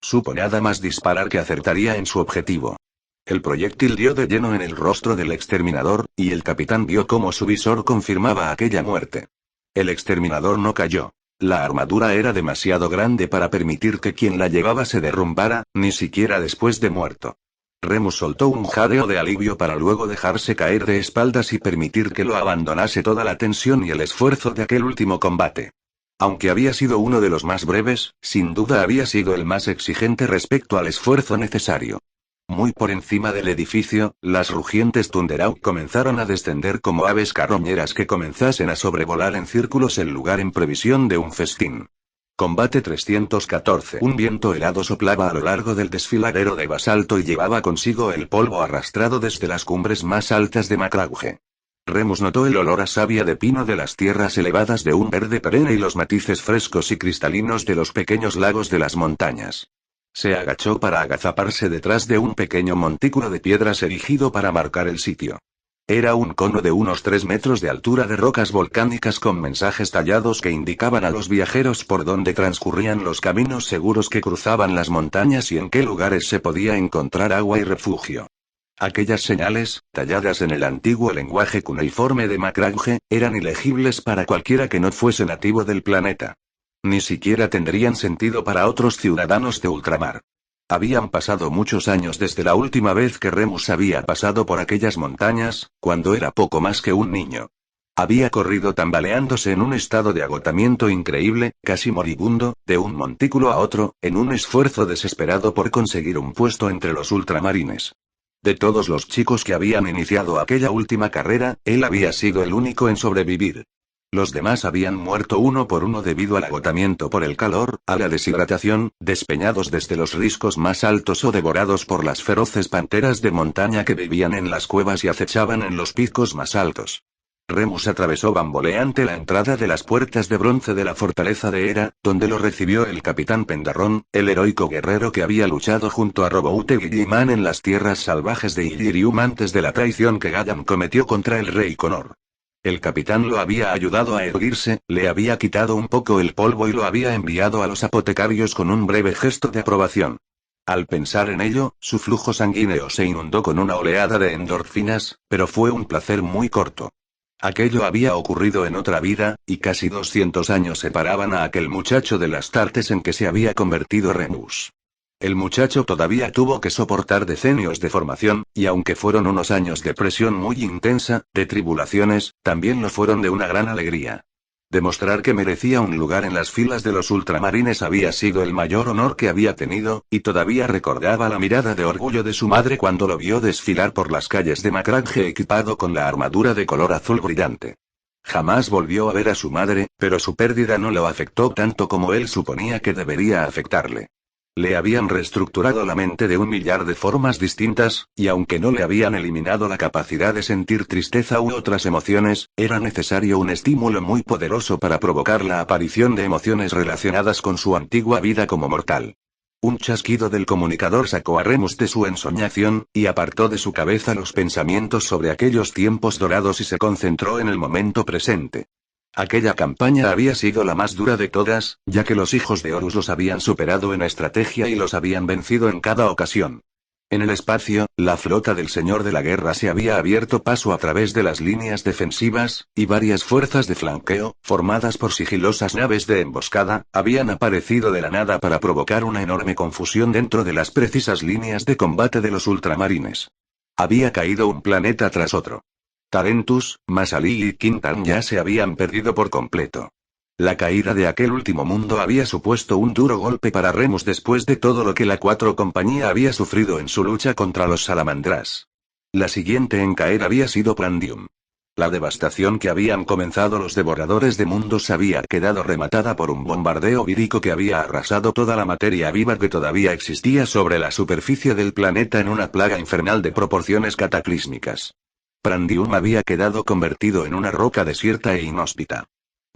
Supo nada más disparar que acertaría en su objetivo. El proyectil dio de lleno en el rostro del exterminador, y el capitán vio cómo su visor confirmaba aquella muerte. El exterminador no cayó. La armadura era demasiado grande para permitir que quien la llevaba se derrumbara, ni siquiera después de muerto. Remus soltó un jadeo de alivio para luego dejarse caer de espaldas y permitir que lo abandonase toda la tensión y el esfuerzo de aquel último combate. Aunque había sido uno de los más breves, sin duda había sido el más exigente respecto al esfuerzo necesario. Muy por encima del edificio, las rugientes Thunderhawk comenzaron a descender como aves carroñeras que comenzasen a sobrevolar en círculos el lugar en previsión de un festín. Combate 314. Un viento helado soplaba a lo largo del desfiladero de basalto y llevaba consigo el polvo arrastrado desde las cumbres más altas de Macrauge. Remus notó el olor a savia de pino de las tierras elevadas de un verde perenne y los matices frescos y cristalinos de los pequeños lagos de las montañas. Se agachó para agazaparse detrás de un pequeño montículo de piedras erigido para marcar el sitio. Era un cono de unos 3 metros de altura de rocas volcánicas con mensajes tallados que indicaban a los viajeros por dónde transcurrían los caminos seguros que cruzaban las montañas y en qué lugares se podía encontrar agua y refugio. Aquellas señales, talladas en el antiguo lenguaje cuneiforme de Macrauge, eran ilegibles para cualquiera que no fuese nativo del planeta. Ni siquiera tendrían sentido para otros ciudadanos de ultramar. Habían pasado muchos años desde la última vez que Remus había pasado por aquellas montañas, cuando era poco más que un niño. Había corrido tambaleándose en un estado de agotamiento increíble, casi moribundo, de un montículo a otro, en un esfuerzo desesperado por conseguir un puesto entre los ultramarines. De todos los chicos que habían iniciado aquella última carrera, él había sido el único en sobrevivir. Los demás habían muerto uno por uno debido al agotamiento por el calor, a la deshidratación, despeñados desde los riscos más altos o devorados por las feroces panteras de montaña que vivían en las cuevas y acechaban en los picos más altos. Remus atravesó bamboleante la entrada de las puertas de bronce de la fortaleza de Hera, donde lo recibió el capitán Pendarrón, el heroico guerrero que había luchado junto a Roboute Guilliman en las tierras salvajes de Illirium antes de la traición que Gallam cometió contra el rey Conor. El capitán lo había ayudado a erguirse, le había quitado un poco el polvo y lo había enviado a los apotecarios con un breve gesto de aprobación. Al pensar en ello, su flujo sanguíneo se inundó con una oleada de endorfinas, pero fue un placer muy corto. Aquello había ocurrido en otra vida, y casi 200 años separaban a aquel muchacho de las tartes en que se había convertido Remus. El muchacho todavía tuvo que soportar decenios de formación, y aunque fueron unos años de presión muy intensa, de tribulaciones, también lo fueron de una gran alegría. Demostrar que merecía un lugar en las filas de los ultramarines había sido el mayor honor que había tenido, y todavía recordaba la mirada de orgullo de su madre cuando lo vio desfilar por las calles de Macragge equipado con la armadura de color azul brillante. Jamás volvió a ver a su madre, pero su pérdida no lo afectó tanto como él suponía que debería afectarle. Le habían reestructurado la mente de un millar de formas distintas, y aunque no le habían eliminado la capacidad de sentir tristeza u otras emociones, era necesario un estímulo muy poderoso para provocar la aparición de emociones relacionadas con su antigua vida como mortal. Un chasquido del comunicador sacó a Remus de su ensoñación, y apartó de su cabeza los pensamientos sobre aquellos tiempos dorados y se concentró en el momento presente. Aquella campaña había sido la más dura de todas, ya que los hijos de Horus los habían superado en estrategia y los habían vencido en cada ocasión. En el espacio, la flota del Señor de la Guerra se había abierto paso a través de las líneas defensivas, y varias fuerzas de flanqueo, formadas por sigilosas naves de emboscada, habían aparecido de la nada para provocar una enorme confusión dentro de las precisas líneas de combate de los ultramarines. Había caído un planeta tras otro. Tarentus, Masalí y Quintan ya se habían perdido por completo. La caída de aquel último mundo había supuesto un duro golpe para Remus después de todo lo que la 4 compañía había sufrido en su lucha contra los salamandras. La siguiente en caer había sido Prandium. La devastación que habían comenzado los devoradores de mundos había quedado rematada por un bombardeo vírico que había arrasado toda la materia viva que todavía existía sobre la superficie del planeta en una plaga infernal de proporciones cataclísmicas. Prandium había quedado convertido en una roca desierta e inhóspita.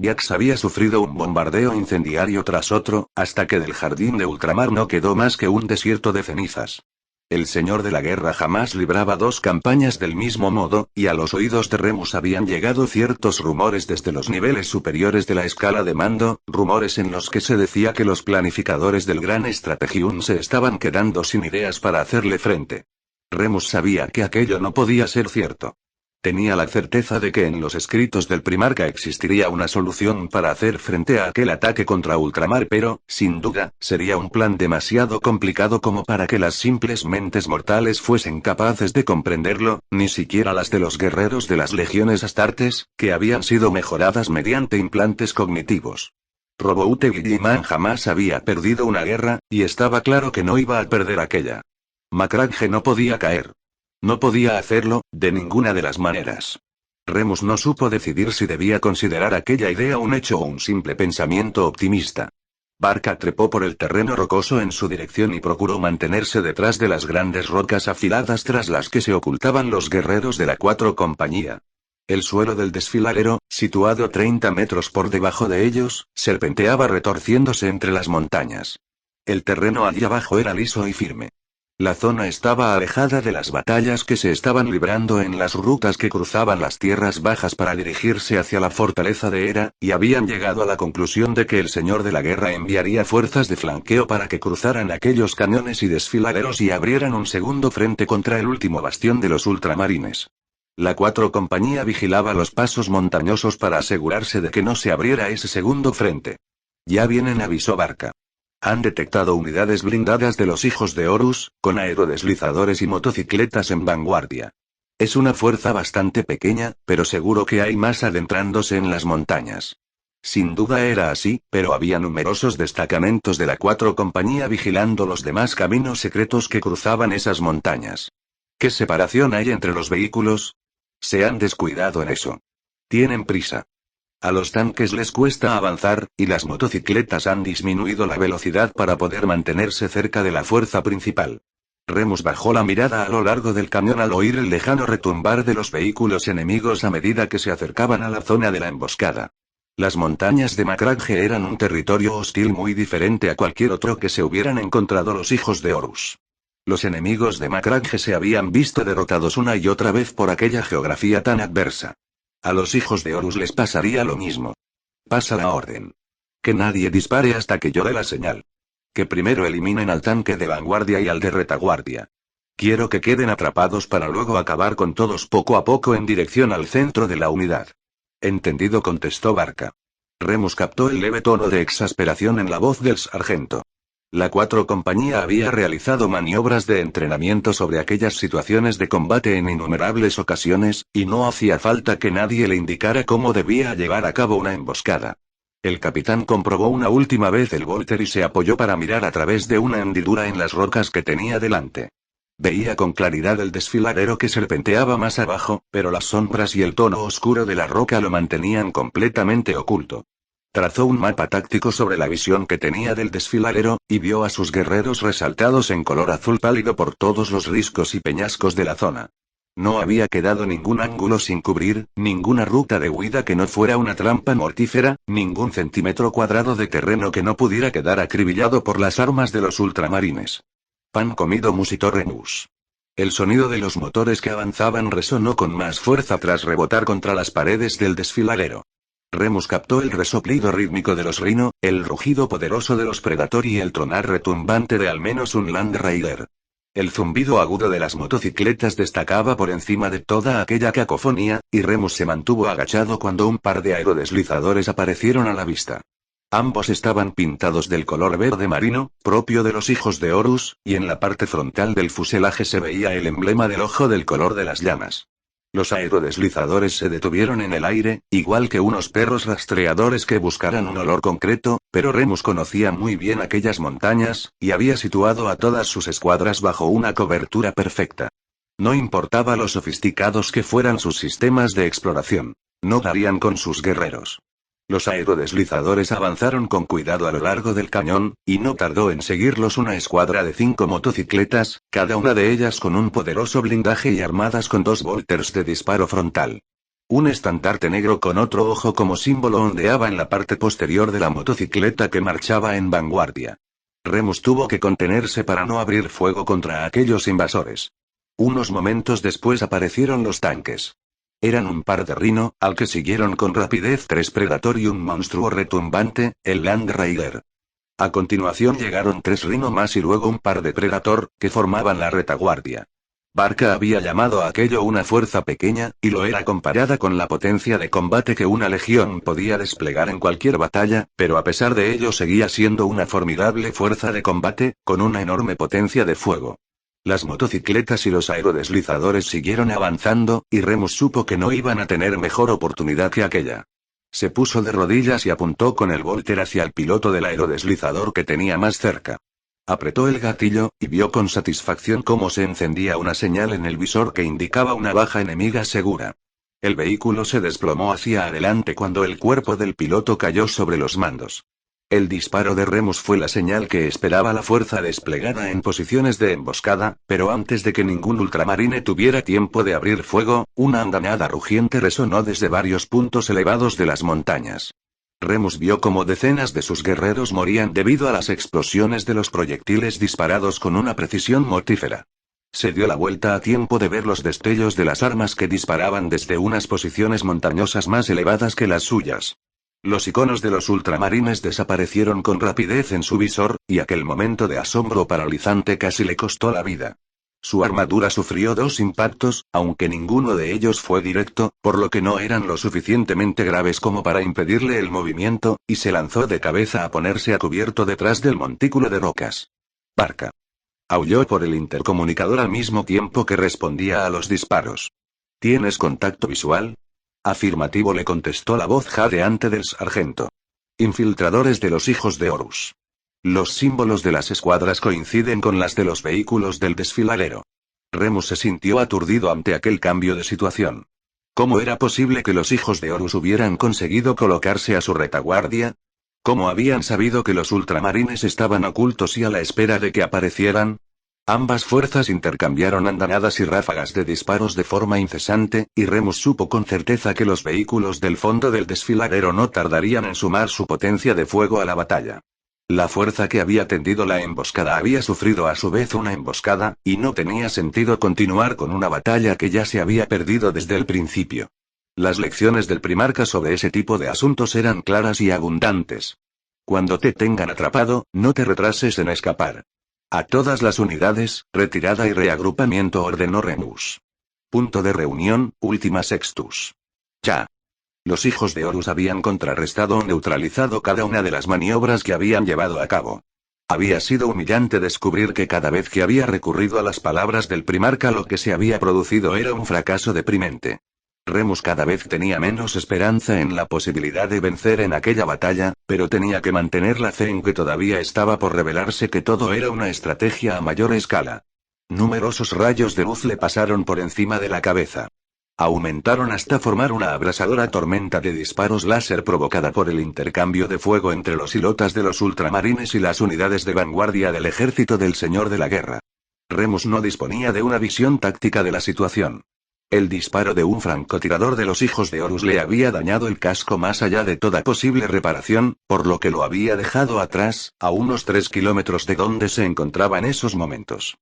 Jax había sufrido un bombardeo incendiario tras otro, hasta que del jardín de ultramar no quedó más que un desierto de cenizas. El Señor de la Guerra jamás libraba 2 campañas del mismo modo, y a los oídos de Remus habían llegado ciertos rumores desde los niveles superiores de la escala de mando, rumores en los que se decía que los planificadores del Gran Strategium se estaban quedando sin ideas para hacerle frente. Remus sabía que aquello no podía ser cierto. Tenía la certeza de que en los escritos del primarca existiría una solución para hacer frente a aquel ataque contra ultramar, pero, sin duda, sería un plan demasiado complicado como para que las simples mentes mortales fuesen capaces de comprenderlo, ni siquiera las de los guerreros de las legiones astartes, que habían sido mejoradas mediante implantes cognitivos. Roboute Guilliman jamás había perdido una guerra, y estaba claro que no iba a perder aquella. Macragge no podía caer. No podía hacerlo, de ninguna de las maneras. Remus no supo decidir si debía considerar aquella idea un hecho o un simple pensamiento optimista. Barca trepó por el terreno rocoso en su dirección y procuró mantenerse detrás de las grandes rocas afiladas tras las que se ocultaban los guerreros de la 4 compañía. El suelo del desfiladero, situado 30 metros por debajo de ellos, serpenteaba retorciéndose entre las montañas. El terreno allí abajo era liso y firme. La zona estaba alejada de las batallas que se estaban librando en las rutas que cruzaban las tierras bajas para dirigirse hacia la fortaleza de Hera, y habían llegado a la conclusión de que el Señor de la Guerra enviaría fuerzas de flanqueo para que cruzaran aquellos cañones y desfiladeros y abrieran un segundo frente contra el último bastión de los ultramarines. La 4 compañía vigilaba los pasos montañosos para asegurarse de que no se abriera ese segundo frente. Ya vienen, avisó Barca. Han detectado unidades blindadas de los hijos de Horus, con aerodeslizadores y motocicletas en vanguardia. Es una fuerza bastante pequeña, pero seguro que hay más adentrándose en las montañas. Sin duda era así, pero había numerosos destacamentos de la 4 compañía vigilando los demás caminos secretos que cruzaban esas montañas. ¿Qué separación hay entre los vehículos? Se han descuidado en eso. Tienen prisa. A los tanques les cuesta avanzar, y las motocicletas han disminuido la velocidad para poder mantenerse cerca de la fuerza principal. Remus bajó la mirada a lo largo del cañón al oír el lejano retumbar de los vehículos enemigos a medida que se acercaban a la zona de la emboscada. Las montañas de Macragge eran un territorio hostil muy diferente a cualquier otro que se hubieran encontrado los hijos de Horus. Los enemigos de Macragge se habían visto derrotados una y otra vez por aquella geografía tan adversa. A los hijos de Horus les pasaría lo mismo. Pasa la orden. Que nadie dispare hasta que yo dé la señal. Que primero eliminen al tanque de vanguardia y al de retaguardia. Quiero que queden atrapados para luego acabar con todos poco a poco en dirección al centro de la unidad. Entendido, contestó Barca. Remus captó el leve tono de exasperación en la voz del sargento. La 4 compañía había realizado maniobras de entrenamiento sobre aquellas situaciones de combate en innumerables ocasiones, y no hacía falta que nadie le indicara cómo debía llevar a cabo una emboscada. El capitán comprobó una última vez el volter y se apoyó para mirar a través de una hendidura en las rocas que tenía delante. Veía con claridad el desfiladero que serpenteaba más abajo, pero las sombras y el tono oscuro de la roca lo mantenían completamente oculto. Trazó un mapa táctico sobre la visión que tenía del desfiladero, y vio a sus guerreros resaltados en color azul pálido por todos los riscos y peñascos de la zona. No había quedado ningún ángulo sin cubrir, ninguna ruta de huida que no fuera una trampa mortífera, ningún centímetro cuadrado de terreno que no pudiera quedar acribillado por las armas de los ultramarines. Pan comido, musitó Remus. El sonido de los motores que avanzaban resonó con más fuerza tras rebotar contra las paredes del desfiladero. Remus captó el resoplido rítmico de los Rhino, el rugido poderoso de los Predator y el tronar retumbante de al menos un Land Raider. El zumbido agudo de las motocicletas destacaba por encima de toda aquella cacofonía, y Remus se mantuvo agachado cuando un par de aerodeslizadores aparecieron a la vista. Ambos estaban pintados del color verde marino, propio de los hijos de Horus, y en la parte frontal del fuselaje se veía el emblema del ojo del color de las llamas. Los aerodeslizadores se detuvieron en el aire, igual que unos perros rastreadores que buscaran un olor concreto, pero Remus conocía muy bien aquellas montañas, y había situado a todas sus escuadras bajo una cobertura perfecta. No importaba lo sofisticados que fueran sus sistemas de exploración. No darían con sus guerreros. Los aerodeslizadores avanzaron con cuidado a lo largo del cañón, y no tardó en seguirlos una escuadra de 5 motocicletas, cada una de ellas con un poderoso blindaje y armadas con 2 volters de disparo frontal. Un estandarte negro con otro ojo como símbolo ondeaba en la parte posterior de la motocicleta que marchaba en vanguardia. Remus tuvo que contenerse para no abrir fuego contra aquellos invasores. Unos momentos después aparecieron los tanques. Eran un par de Rhino, al que siguieron con rapidez 3 Predator y un monstruo retumbante, el Land Raider. A continuación llegaron 3 Rhino más y luego un par de Predator, que formaban la retaguardia. Barca había llamado a aquello una fuerza pequeña, y lo era comparada con la potencia de combate que una legión podía desplegar en cualquier batalla, pero a pesar de ello seguía siendo una formidable fuerza de combate, con una enorme potencia de fuego. Las motocicletas y los aerodeslizadores siguieron avanzando, y Remus supo que no iban a tener mejor oportunidad que aquella. Se puso de rodillas y apuntó con el volter hacia el piloto del aerodeslizador que tenía más cerca. Apretó el gatillo, y vio con satisfacción cómo se encendía una señal en el visor que indicaba una baja enemiga segura. El vehículo se desplomó hacia adelante cuando el cuerpo del piloto cayó sobre los mandos. El disparo de Remus fue la señal que esperaba la fuerza desplegada en posiciones de emboscada, pero antes de que ningún ultramarine tuviera tiempo de abrir fuego, una andanada rugiente resonó desde varios puntos elevados de las montañas. Remus vio cómo decenas de sus guerreros morían debido a las explosiones de los proyectiles disparados con una precisión mortífera. Se dio la vuelta a tiempo de ver los destellos de las armas que disparaban desde unas posiciones montañosas más elevadas que las suyas. Los iconos de los ultramarines desaparecieron con rapidez en su visor, y aquel momento de asombro paralizante casi le costó la vida. Su armadura sufrió 2 impactos, aunque ninguno de ellos fue directo, por lo que no eran lo suficientemente graves como para impedirle el movimiento, y se lanzó de cabeza a ponerse a cubierto detrás del montículo de rocas. Barca. Aulló por el intercomunicador al mismo tiempo que respondía a los disparos. ¿Tienes contacto visual? Afirmativo, le contestó la voz jadeante del sargento. Infiltradores de los hijos de Horus. Los símbolos de las escuadras coinciden con las de los vehículos del desfiladero. Remus se sintió aturdido ante aquel cambio de situación. ¿Cómo era posible que los hijos de Horus hubieran conseguido colocarse a su retaguardia? ¿Cómo habían sabido que los ultramarines estaban ocultos y a la espera de que aparecieran? Ambas fuerzas intercambiaron andanadas y ráfagas de disparos de forma incesante, y Remus supo con certeza que los vehículos del fondo del desfiladero no tardarían en sumar su potencia de fuego a la batalla. La fuerza que había tendido la emboscada había sufrido a su vez una emboscada, y no tenía sentido continuar con una batalla que ya se había perdido desde el principio. Las lecciones del primarca sobre ese tipo de asuntos eran claras y abundantes. Cuando te tengan atrapado, no te retrases en escapar. A todas las unidades, retirada y reagrupamiento, ordenó Remus. Punto de reunión, última sextus. Ya. Los hijos de Horus habían contrarrestado o neutralizado cada una de las maniobras que habían llevado a cabo. Había sido humillante descubrir que cada vez que había recurrido a las palabras del primarca lo que se había producido era un fracaso deprimente. Remus cada vez tenía menos esperanza en la posibilidad de vencer en aquella batalla, pero tenía que mantener la fe en que todavía estaba por revelarse que todo era una estrategia a mayor escala. Numerosos rayos de luz le pasaron por encima de la cabeza. Aumentaron hasta formar una abrasadora tormenta de disparos láser provocada por el intercambio de fuego entre los hilotas de los ultramarines y las unidades de vanguardia del ejército del Señor de la Guerra. Remus no disponía de una visión táctica de la situación. El disparo de un francotirador de los hijos de Horus le había dañado el casco más allá de toda posible reparación, por lo que lo había dejado atrás, a unos 3 kilómetros de donde se encontraba en esos momentos.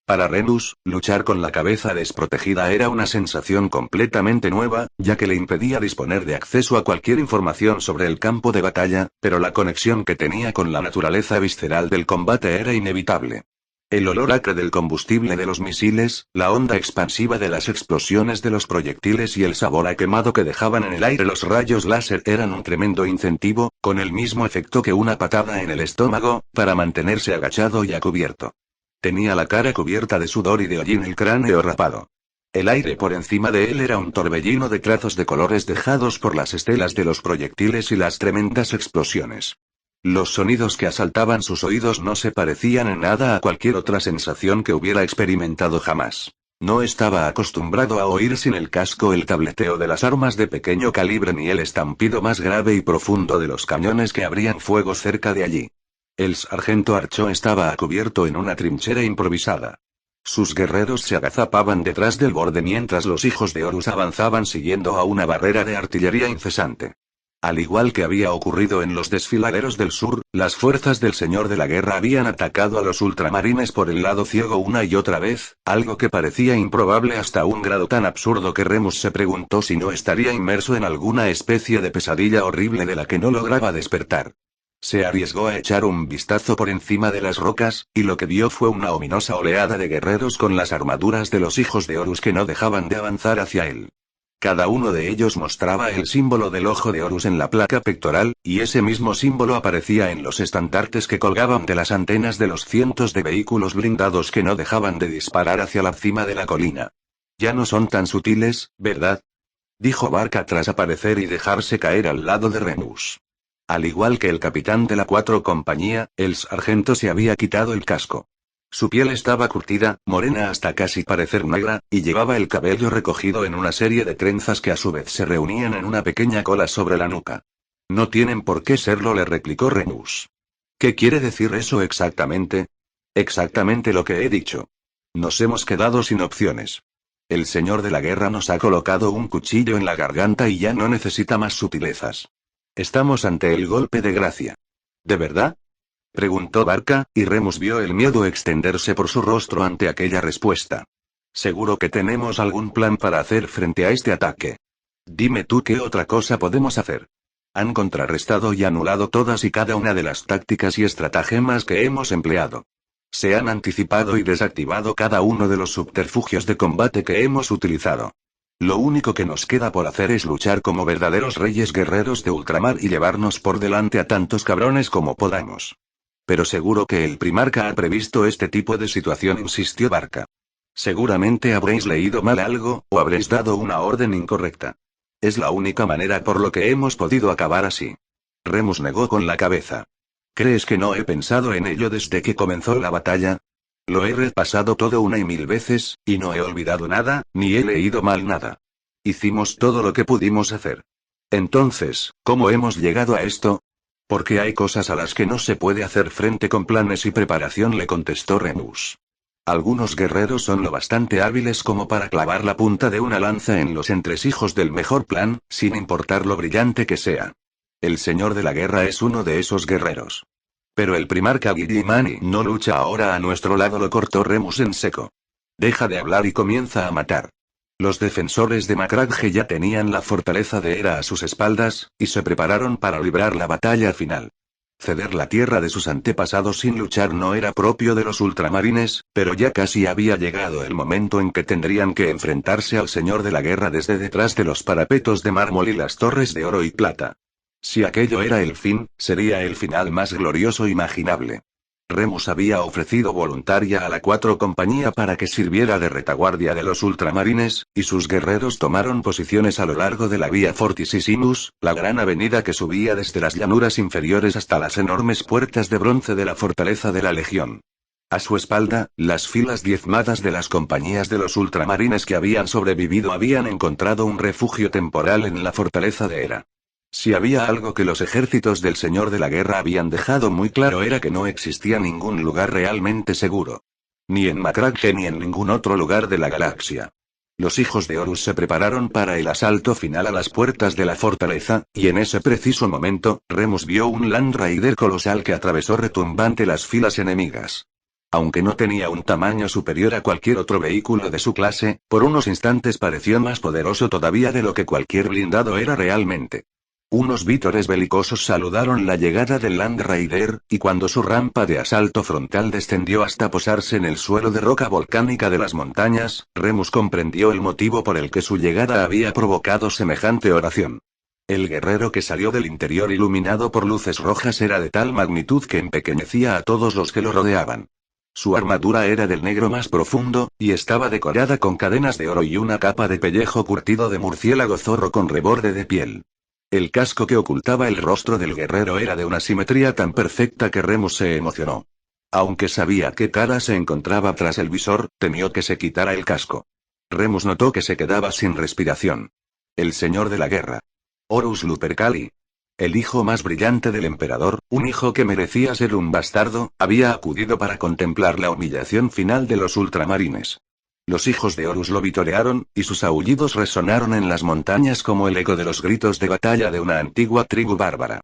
Para Remus, luchar con la cabeza desprotegida era una sensación completamente nueva, ya que le impedía disponer de acceso a cualquier información sobre el campo de batalla, pero la conexión que tenía con la naturaleza visceral del combate era inevitable. El olor acre del combustible de los misiles, la onda expansiva de las explosiones de los proyectiles y el sabor a quemado que dejaban en el aire los rayos láser eran un tremendo incentivo, con el mismo efecto que una patada en el estómago, para mantenerse agachado y a cubierto. Tenía la cara cubierta de sudor y de hollín el cráneo rapado. El aire por encima de él era un torbellino de trazos de colores dejados por las estelas de los proyectiles y las tremendas explosiones. Los sonidos que asaltaban sus oídos no se parecían en nada a cualquier otra sensación que hubiera experimentado jamás. No estaba acostumbrado a oír sin el casco el tableteo de las armas de pequeño calibre ni el estampido más grave y profundo de los cañones que abrían fuego cerca de allí. El sargento Archo estaba a cubierto en una trinchera improvisada. Sus guerreros se agazapaban detrás del borde mientras los hijos de Horus avanzaban siguiendo a una barrera de artillería incesante. Al igual que había ocurrido en los desfiladeros del sur, las fuerzas del Señor de la Guerra habían atacado a los ultramarines por el lado ciego una y otra vez, algo que parecía improbable hasta un grado tan absurdo que Remus se preguntó si no estaría inmerso en alguna especie de pesadilla horrible de la que no lograba despertar. Se arriesgó a echar un vistazo por encima de las rocas, y lo que vio fue una ominosa oleada de guerreros con las armaduras de los hijos de Horus que no dejaban de avanzar hacia él. Cada uno de ellos mostraba el símbolo del ojo de Horus en la placa pectoral, y ese mismo símbolo aparecía en los estandartes que colgaban de las antenas de los cientos de vehículos blindados que no dejaban de disparar hacia la cima de la colina. Ya no son tan sutiles, ¿verdad?, dijo Barca tras aparecer y dejarse caer al lado de Remus. Al igual que el capitán de la 4 compañía, el sargento se había quitado el casco. Su piel estaba curtida, morena hasta casi parecer negra, y llevaba el cabello recogido en una serie de trenzas que a su vez se reunían en una pequeña cola sobre la nuca. No tienen por qué serlo, le replicó Remus. ¿Qué quiere decir eso exactamente? Exactamente lo que he dicho. Nos hemos quedado sin opciones. El Señor de la Guerra nos ha colocado un cuchillo en la garganta y ya no necesita más sutilezas. Estamos ante el golpe de gracia. ¿De verdad?, preguntó Barca, y Remus vio el miedo extenderse por su rostro ante aquella respuesta. Seguro que tenemos algún plan para hacer frente a este ataque. Dime tú qué otra cosa podemos hacer. Han contrarrestado y anulado todas y cada una de las tácticas y estratagemas que hemos empleado. Se han anticipado y desactivado cada uno de los subterfugios de combate que hemos utilizado. Lo único que nos queda por hacer es luchar como verdaderos reyes guerreros de ultramar y llevarnos por delante a tantos cabrones como podamos. Pero seguro que el primarca ha previsto este tipo de situación, insistió Barca. Seguramente habréis leído mal algo, o habréis dado una orden incorrecta. Es la única manera por lo que hemos podido acabar así. Remus negó con la cabeza. ¿Crees que no he pensado en ello desde que comenzó la batalla? Lo he repasado todo una y mil veces, y no he olvidado nada, ni he leído mal nada. Hicimos todo lo que pudimos hacer. Entonces, ¿cómo hemos llegado a esto? Porque hay cosas a las que no se puede hacer frente con planes y preparación, le contestó Remus. Algunos guerreros son lo bastante hábiles como para clavar la punta de una lanza en los entresijos del mejor plan, sin importar lo brillante que sea. El Señor de la Guerra es uno de esos guerreros. Pero el primarca Gillimani no lucha ahora a nuestro lado, lo cortó Remus en seco. Deja de hablar y comienza a matar. Los defensores de Macragge ya tenían la fortaleza de Hera a sus espaldas, y se prepararon para librar la batalla final. Ceder la tierra de sus antepasados sin luchar no era propio de los ultramarines, pero ya casi había llegado el momento en que tendrían que enfrentarse al Señor de la Guerra desde detrás de los parapetos de mármol y las torres de oro y plata. Si aquello era el fin, sería el final más glorioso imaginable. Remus había ofrecido voluntaria a la 4 compañía para que sirviera de retaguardia de los ultramarines, y sus guerreros tomaron posiciones a lo largo de la Vía Forticissimus, la gran avenida que subía desde las llanuras inferiores hasta las enormes puertas de bronce de la fortaleza de la Legión. A su espalda, las filas diezmadas de las compañías de los ultramarines que habían sobrevivido habían encontrado un refugio temporal en la fortaleza de Hera. Si había algo que los ejércitos del Señor de la Guerra habían dejado muy claro era que no existía ningún lugar realmente seguro. Ni en Macragge ni en ningún otro lugar de la galaxia. Los hijos de Horus se prepararon para el asalto final a las puertas de la fortaleza, y en ese preciso momento, Remus vio un Land Raider colosal que atravesó retumbante las filas enemigas. Aunque no tenía un tamaño superior a cualquier otro vehículo de su clase, por unos instantes pareció más poderoso todavía de lo que cualquier blindado era realmente. Unos vítores belicosos saludaron la llegada del Land Raider, y cuando su rampa de asalto frontal descendió hasta posarse en el suelo de roca volcánica de las montañas, Remus comprendió el motivo por el que su llegada había provocado semejante oración. El guerrero que salió del interior iluminado por luces rojas era de tal magnitud que empequeñecía a todos los que lo rodeaban. Su armadura era del negro más profundo, y estaba decorada con cadenas de oro y una capa de pellejo curtido de murciélago zorro con reborde de piel. El casco que ocultaba el rostro del guerrero era de una simetría tan perfecta que Remus se emocionó. Aunque sabía qué cara se encontraba tras el visor, temió que se quitara el casco. Remus notó que se quedaba sin respiración. El señor de la guerra. Horus Lupercali. El hijo más brillante del emperador, un hijo que merecía ser un bastardo, había acudido para contemplar la humillación final de los ultramarines. Los hijos de Horus lo vitorearon, y sus aullidos resonaron en las montañas como el eco de los gritos de batalla de una antigua tribu bárbara.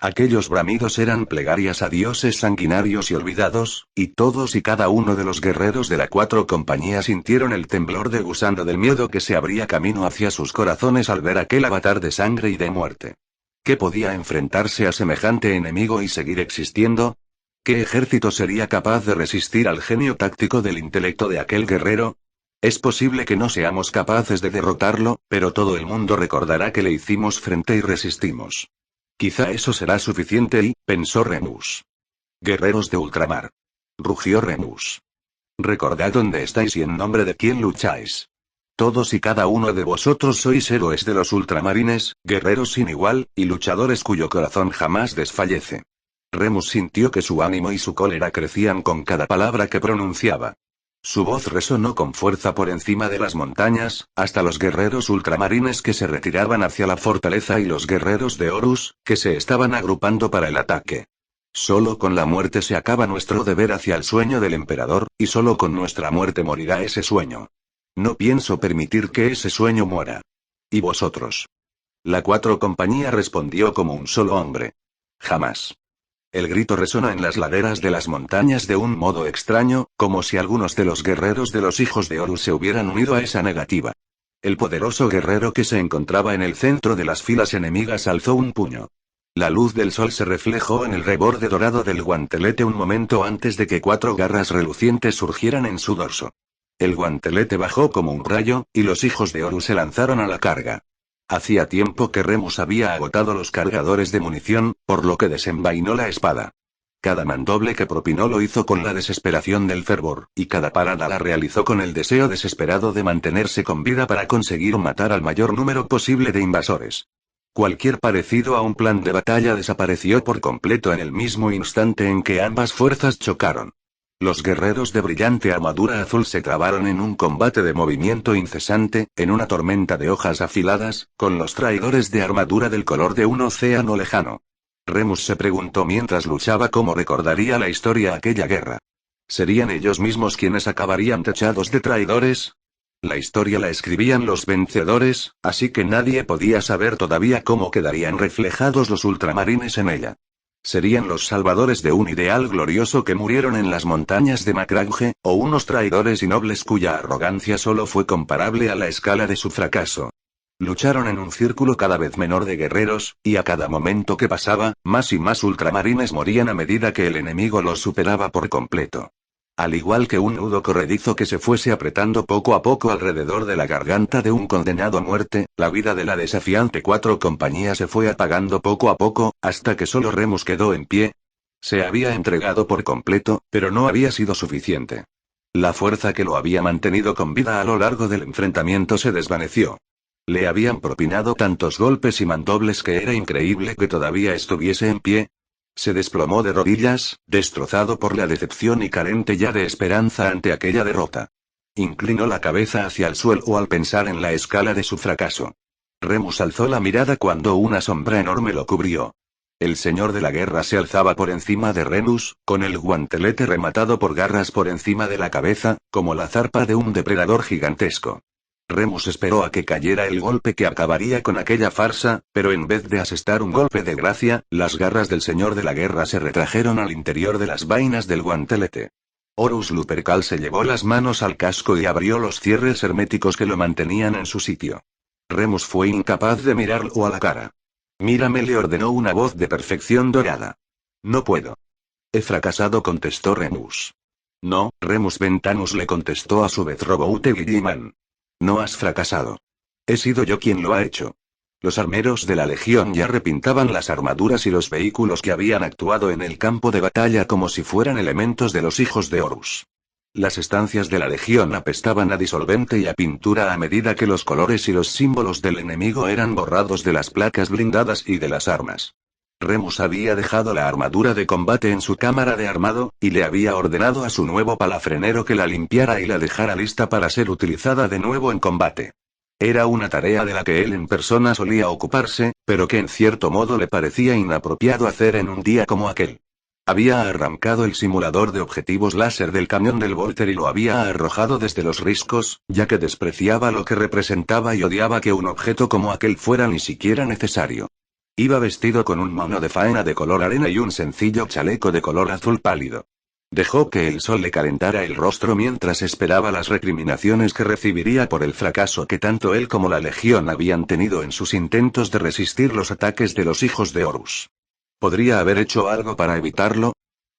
Aquellos bramidos eran plegarias a dioses sanguinarios y olvidados, y todos y cada uno de los guerreros de la 4 compañía sintieron el temblor de gusano del miedo que se abría camino hacia sus corazones al ver aquel avatar de sangre y de muerte. ¿Qué podía enfrentarse a semejante enemigo y seguir existiendo? ¿Qué ejército sería capaz de resistir al genio táctico del intelecto de aquel guerrero? Es posible que no seamos capaces de derrotarlo, pero todo el mundo recordará que le hicimos frente y resistimos. Quizá eso será suficiente y, pensó Remus. Guerreros de ultramar. Rugió Remus. Recordad dónde estáis y en nombre de quién lucháis. Todos y cada uno de vosotros sois héroes de los ultramarines, guerreros sin igual, y luchadores cuyo corazón jamás desfallece. Remus sintió que su ánimo y su cólera crecían con cada palabra que pronunciaba. Su voz resonó con fuerza por encima de las montañas, hasta los guerreros ultramarines que se retiraban hacia la fortaleza y los guerreros de Horus, que se estaban agrupando para el ataque. Solo con la muerte se acaba nuestro deber hacia el sueño del emperador, y solo con nuestra muerte morirá ese sueño. No pienso permitir que ese sueño muera. ¿Y vosotros? La 4 compañía respondió como un solo hombre. Jamás. El grito resonó en las laderas de las montañas de un modo extraño, como si algunos de los guerreros de los hijos de Horus se hubieran unido a esa negativa. El poderoso guerrero que se encontraba en el centro de las filas enemigas alzó un puño. La luz del sol se reflejó en el reborde dorado del guantelete un momento antes de que 4 garras relucientes surgieran en su dorso. El guantelete bajó como un rayo, y los hijos de Horus se lanzaron a la carga. Hacía tiempo que Remus había agotado los cargadores de munición, por lo que desenvainó la espada. Cada mandoble que propinó lo hizo con la desesperación del fervor, y cada parada la realizó con el deseo desesperado de mantenerse con vida para conseguir matar al mayor número posible de invasores. Cualquier parecido a un plan de batalla desapareció por completo en el mismo instante en que ambas fuerzas chocaron. Los guerreros de brillante armadura azul se trabaron en un combate de movimiento incesante, en una tormenta de hojas afiladas, con los traidores de armadura del color de un océano lejano. Remus se preguntó mientras luchaba cómo recordaría la historia aquella guerra. ¿Serían ellos mismos quienes acabarían tachados de traidores? La historia la escribían los vencedores, así que nadie podía saber todavía cómo quedarían reflejados los ultramarines en ella. ¿Serían los salvadores de un ideal glorioso que murieron en las montañas de Macragge, o unos traidores y nobles cuya arrogancia solo fue comparable a la escala de su fracaso? Lucharon en un círculo cada vez menor de guerreros, y a cada momento que pasaba, más y más ultramarines morían a medida que el enemigo los superaba por completo. Al igual que un nudo corredizo que se fuese apretando poco a poco alrededor de la garganta de un condenado a muerte, la vida de la desafiante 4 compañía se fue apagando poco a poco, hasta que solo Remus quedó en pie. Se había entregado por completo, pero no había sido suficiente. La fuerza que lo había mantenido con vida a lo largo del enfrentamiento se desvaneció. Le habían propinado tantos golpes y mandobles que era increíble que todavía estuviese en pie. Se desplomó de rodillas, destrozado por la decepción y carente ya de esperanza ante aquella derrota. Inclinó la cabeza hacia el suelo al pensar en la escala de su fracaso. Remus alzó la mirada cuando una sombra enorme lo cubrió. El señor de la guerra se alzaba por encima de Remus, con el guantelete rematado por garras por encima de la cabeza, como la zarpa de un depredador gigantesco. Remus esperó a que cayera el golpe que acabaría con aquella farsa, pero en vez de asestar un golpe de gracia, las garras del señor de la guerra se retrajeron al interior de las vainas del guantelete. Horus Lupercal se llevó las manos al casco y abrió los cierres herméticos que lo mantenían en su sitio. Remus fue incapaz de mirarlo a la cara. «Mírame», le ordenó una voz de perfección dorada. «No puedo». «He fracasado», contestó Remus. «No, Remus Ventanus», le contestó a su vez Roboute Guilliman. «No has fracasado. He sido yo quien lo ha hecho». Los armeros de la Legión ya repintaban las armaduras y los vehículos que habían actuado en el campo de batalla como si fueran elementos de los hijos de Horus. Las estancias de la Legión apestaban a disolvente y a pintura a medida que los colores y los símbolos del enemigo eran borrados de las placas blindadas y de las armas. Remus había dejado la armadura de combate en su cámara de armado, y le había ordenado a su nuevo palafrenero que la limpiara y la dejara lista para ser utilizada de nuevo en combate. Era una tarea de la que él en persona solía ocuparse, pero que en cierto modo le parecía inapropiado hacer en un día como aquel. Había arrancado el simulador de objetivos láser del camión del Volter y lo había arrojado desde los riscos, ya que despreciaba lo que representaba y odiaba que un objeto como aquel fuera ni siquiera necesario. Iba vestido con un mono de faena de color arena y un sencillo chaleco de color azul pálido. Dejó que el sol le calentara el rostro mientras esperaba las recriminaciones que recibiría por el fracaso que tanto él como la Legión habían tenido en sus intentos de resistir los ataques de los hijos de Horus. ¿Podría haber hecho algo para evitarlo?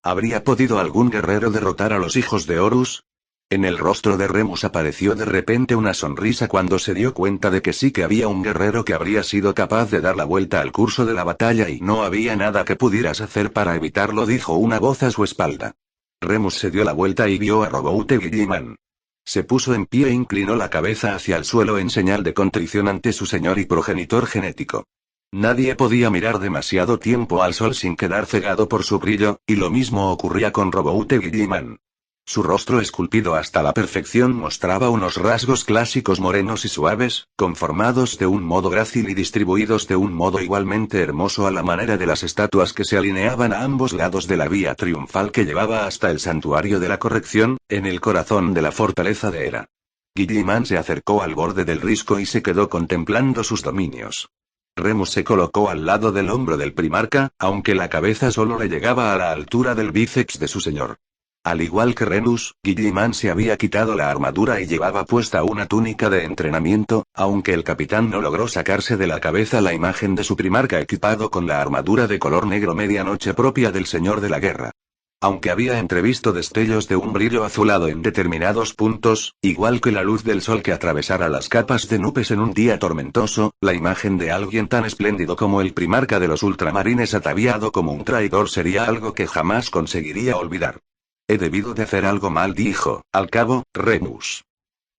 ¿Habría podido algún guerrero derrotar a los hijos de Horus? En el rostro de Remus apareció de repente una sonrisa cuando se dio cuenta de que sí que había un guerrero que habría sido capaz de dar la vuelta al curso de la batalla y no había nada que pudieras hacer para evitarlo, dijo una voz a su espalda. Remus se dio la vuelta y vio a Roboute Guilliman. Se puso en pie e inclinó la cabeza hacia el suelo en señal de contrición ante su señor y progenitor genético. Nadie podía mirar demasiado tiempo al sol sin quedar cegado por su brillo, y lo mismo ocurría con Roboute Guilliman. Su rostro esculpido hasta la perfección mostraba unos rasgos clásicos morenos y suaves, conformados de un modo grácil y distribuidos de un modo igualmente hermoso a la manera de las estatuas que se alineaban a ambos lados de la vía triunfal que llevaba hasta el santuario de la corrección, en el corazón de la fortaleza de Hera. Guilliman se acercó al borde del risco y se quedó contemplando sus dominios. Remus se colocó al lado del hombro del primarca, aunque la cabeza solo le llegaba a la altura del bíceps de su señor. Al igual que Remus, Guilliman se había quitado la armadura y llevaba puesta una túnica de entrenamiento, aunque el capitán no logró sacarse de la cabeza la imagen de su primarca equipado con la armadura de color negro medianoche propia del señor de la guerra. Aunque había entrevisto destellos de un brillo azulado en determinados puntos, igual que la luz del sol que atravesara las capas de nubes en un día tormentoso, la imagen de alguien tan espléndido como el primarca de los ultramarines ataviado como un traidor sería algo que jamás conseguiría olvidar. He debido de hacer algo mal, dijo, al cabo, Remus.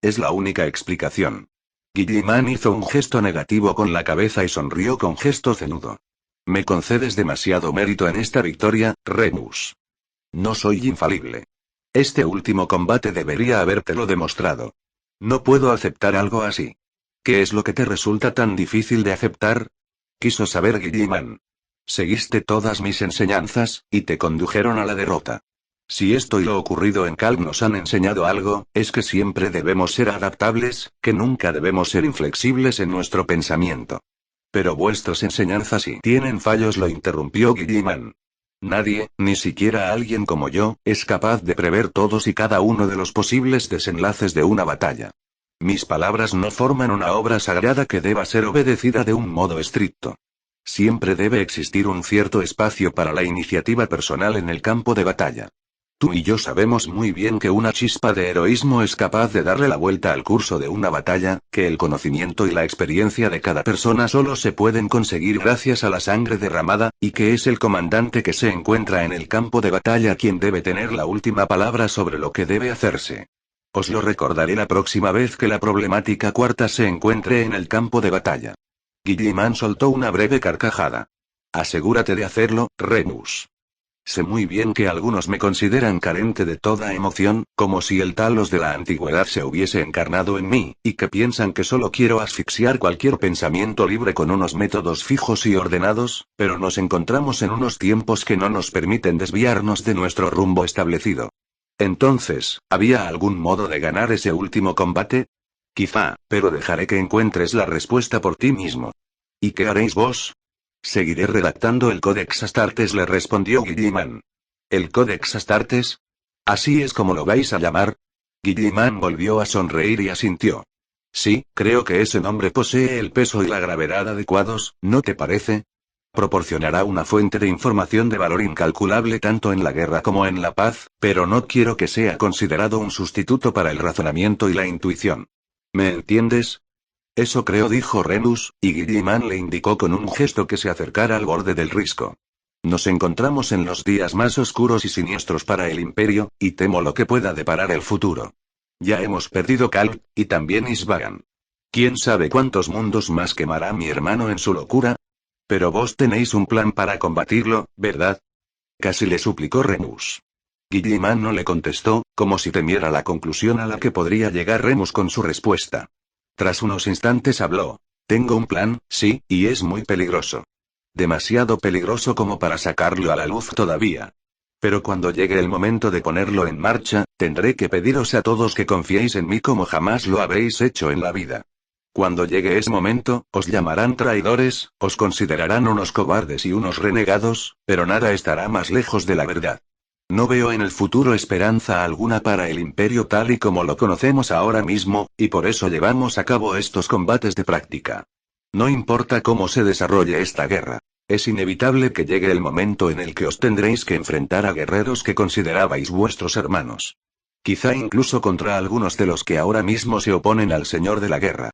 Es la única explicación. Guilliman hizo un gesto negativo con la cabeza y sonrió con gesto ceñudo. Me concedes demasiado mérito en esta victoria, Remus. No soy infalible. Este último combate debería habértelo demostrado. No puedo aceptar algo así. ¿Qué es lo que te resulta tan difícil de aceptar? Quiso saber Guilliman. Seguiste todas mis enseñanzas, y te condujeron a la derrota. Si esto y lo ocurrido en Kalb nos han enseñado algo, es que siempre debemos ser adaptables, que nunca debemos ser inflexibles en nuestro pensamiento. Pero vuestras enseñanzas sí tienen fallos, lo interrumpió Guilliman. Nadie, ni siquiera alguien como yo, es capaz de prever todos y cada uno de los posibles desenlaces de una batalla. Mis palabras no forman una obra sagrada que deba ser obedecida de un modo estricto. Siempre debe existir un cierto espacio para la iniciativa personal en el campo de batalla. Tú y yo sabemos muy bien que una chispa de heroísmo es capaz de darle la vuelta al curso de una batalla, que el conocimiento y la experiencia de cada persona solo se pueden conseguir gracias a la sangre derramada, y que es el comandante que se encuentra en el campo de batalla quien debe tener la última palabra sobre lo que debe hacerse. Os lo recordaré la próxima vez que la problemática cuarta se encuentre en el campo de batalla. Guilliman soltó una breve carcajada. Asegúrate de hacerlo, Remus. Sé muy bien que algunos me consideran carente de toda emoción, como si el Talos de la antigüedad se hubiese encarnado en mí, y que piensan que solo quiero asfixiar cualquier pensamiento libre con unos métodos fijos y ordenados, pero nos encontramos en unos tiempos que no nos permiten desviarnos de nuestro rumbo establecido. Entonces, ¿había algún modo de ganar ese último combate? Quizá, pero dejaré que encuentres la respuesta por ti mismo. ¿Y qué haréis vos? Seguiré redactando el Codex Astartes, le respondió Guilliman. ¿El Codex Astartes? ¿Así es como lo vais a llamar? Guilliman volvió a sonreír y asintió. Sí, creo que ese nombre posee el peso y la gravedad adecuados, ¿no te parece? Proporcionará una fuente de información de valor incalculable tanto en la guerra como en la paz, pero no quiero que sea considerado un sustituto para el razonamiento y la intuición. ¿Me entiendes? Eso creo, dijo Remus, y Guilliman le indicó con un gesto que se acercara al borde del risco. Nos encontramos en los días más oscuros y siniestros para el Imperio, y temo lo que pueda deparar el futuro. Ya hemos perdido Kalb, y también Isvagan. ¿Quién sabe cuántos mundos más quemará mi hermano en su locura? Pero vos tenéis un plan para combatirlo, ¿verdad? Casi le suplicó Remus. Guilliman no le contestó, como si temiera la conclusión a la que podría llegar Remus con su respuesta. Tras unos instantes habló. Tengo un plan, sí, y es muy peligroso. Demasiado peligroso como para sacarlo a la luz todavía. Pero cuando llegue el momento de ponerlo en marcha, tendré que pediros a todos que confiéis en mí como jamás lo habéis hecho en la vida. Cuando llegue ese momento, os llamarán traidores, os considerarán unos cobardes y unos renegados, pero nada estará más lejos de la verdad. No veo en el futuro esperanza alguna para el Imperio tal y como lo conocemos ahora mismo, y por eso llevamos a cabo estos combates de práctica. No importa cómo se desarrolle esta guerra. Es inevitable que llegue el momento en el que os tendréis que enfrentar a guerreros que considerabais vuestros hermanos. Quizá incluso contra algunos de los que ahora mismo se oponen al Señor de la Guerra.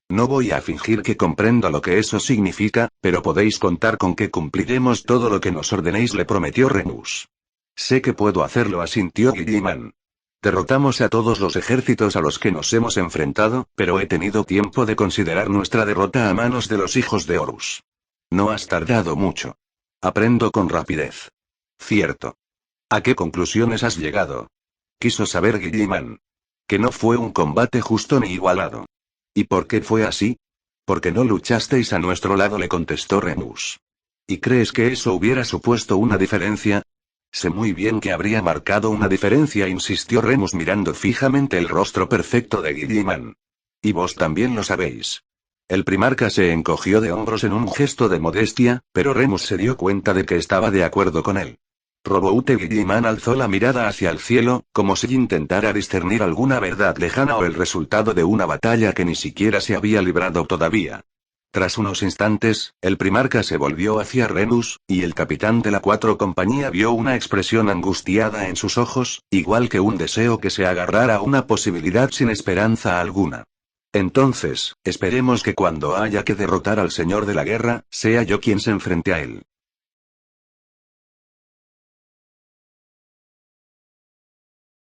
No voy a fingir que comprendo lo que eso significa, pero podéis contar con que cumpliremos todo lo que nos ordenéis, le prometió Remus. Sé que puedo hacerlo, asintió Guilliman. Derrotamos a todos los ejércitos a los que nos hemos enfrentado, pero he tenido tiempo de considerar nuestra derrota a manos de los hijos de Horus. No has tardado mucho. Aprendo con rapidez. Cierto. ¿A qué conclusiones has llegado? Quiso saber Guilliman. Que no fue un combate justo ni igualado. ¿Y por qué fue así? Porque no luchasteis a nuestro lado, le contestó Remus. ¿Y crees que eso hubiera supuesto una diferencia? Sé muy bien que habría marcado una diferencia, insistió Remus mirando fijamente el rostro perfecto de Guilliman. Y vos también lo sabéis. El primarca se encogió de hombros en un gesto de modestia, pero Remus se dio cuenta de que estaba de acuerdo con él. Roboute Guilliman alzó la mirada hacia el cielo, como si intentara discernir alguna verdad lejana o el resultado de una batalla que ni siquiera se había librado todavía. Tras unos instantes, el primarca se volvió hacia Remus, y el capitán de la 4 compañía vio una expresión angustiada en sus ojos, igual que un deseo que se agarrara a una posibilidad sin esperanza alguna. Entonces, esperemos que cuando haya que derrotar al Señor de la Guerra, sea yo quien se enfrente a él.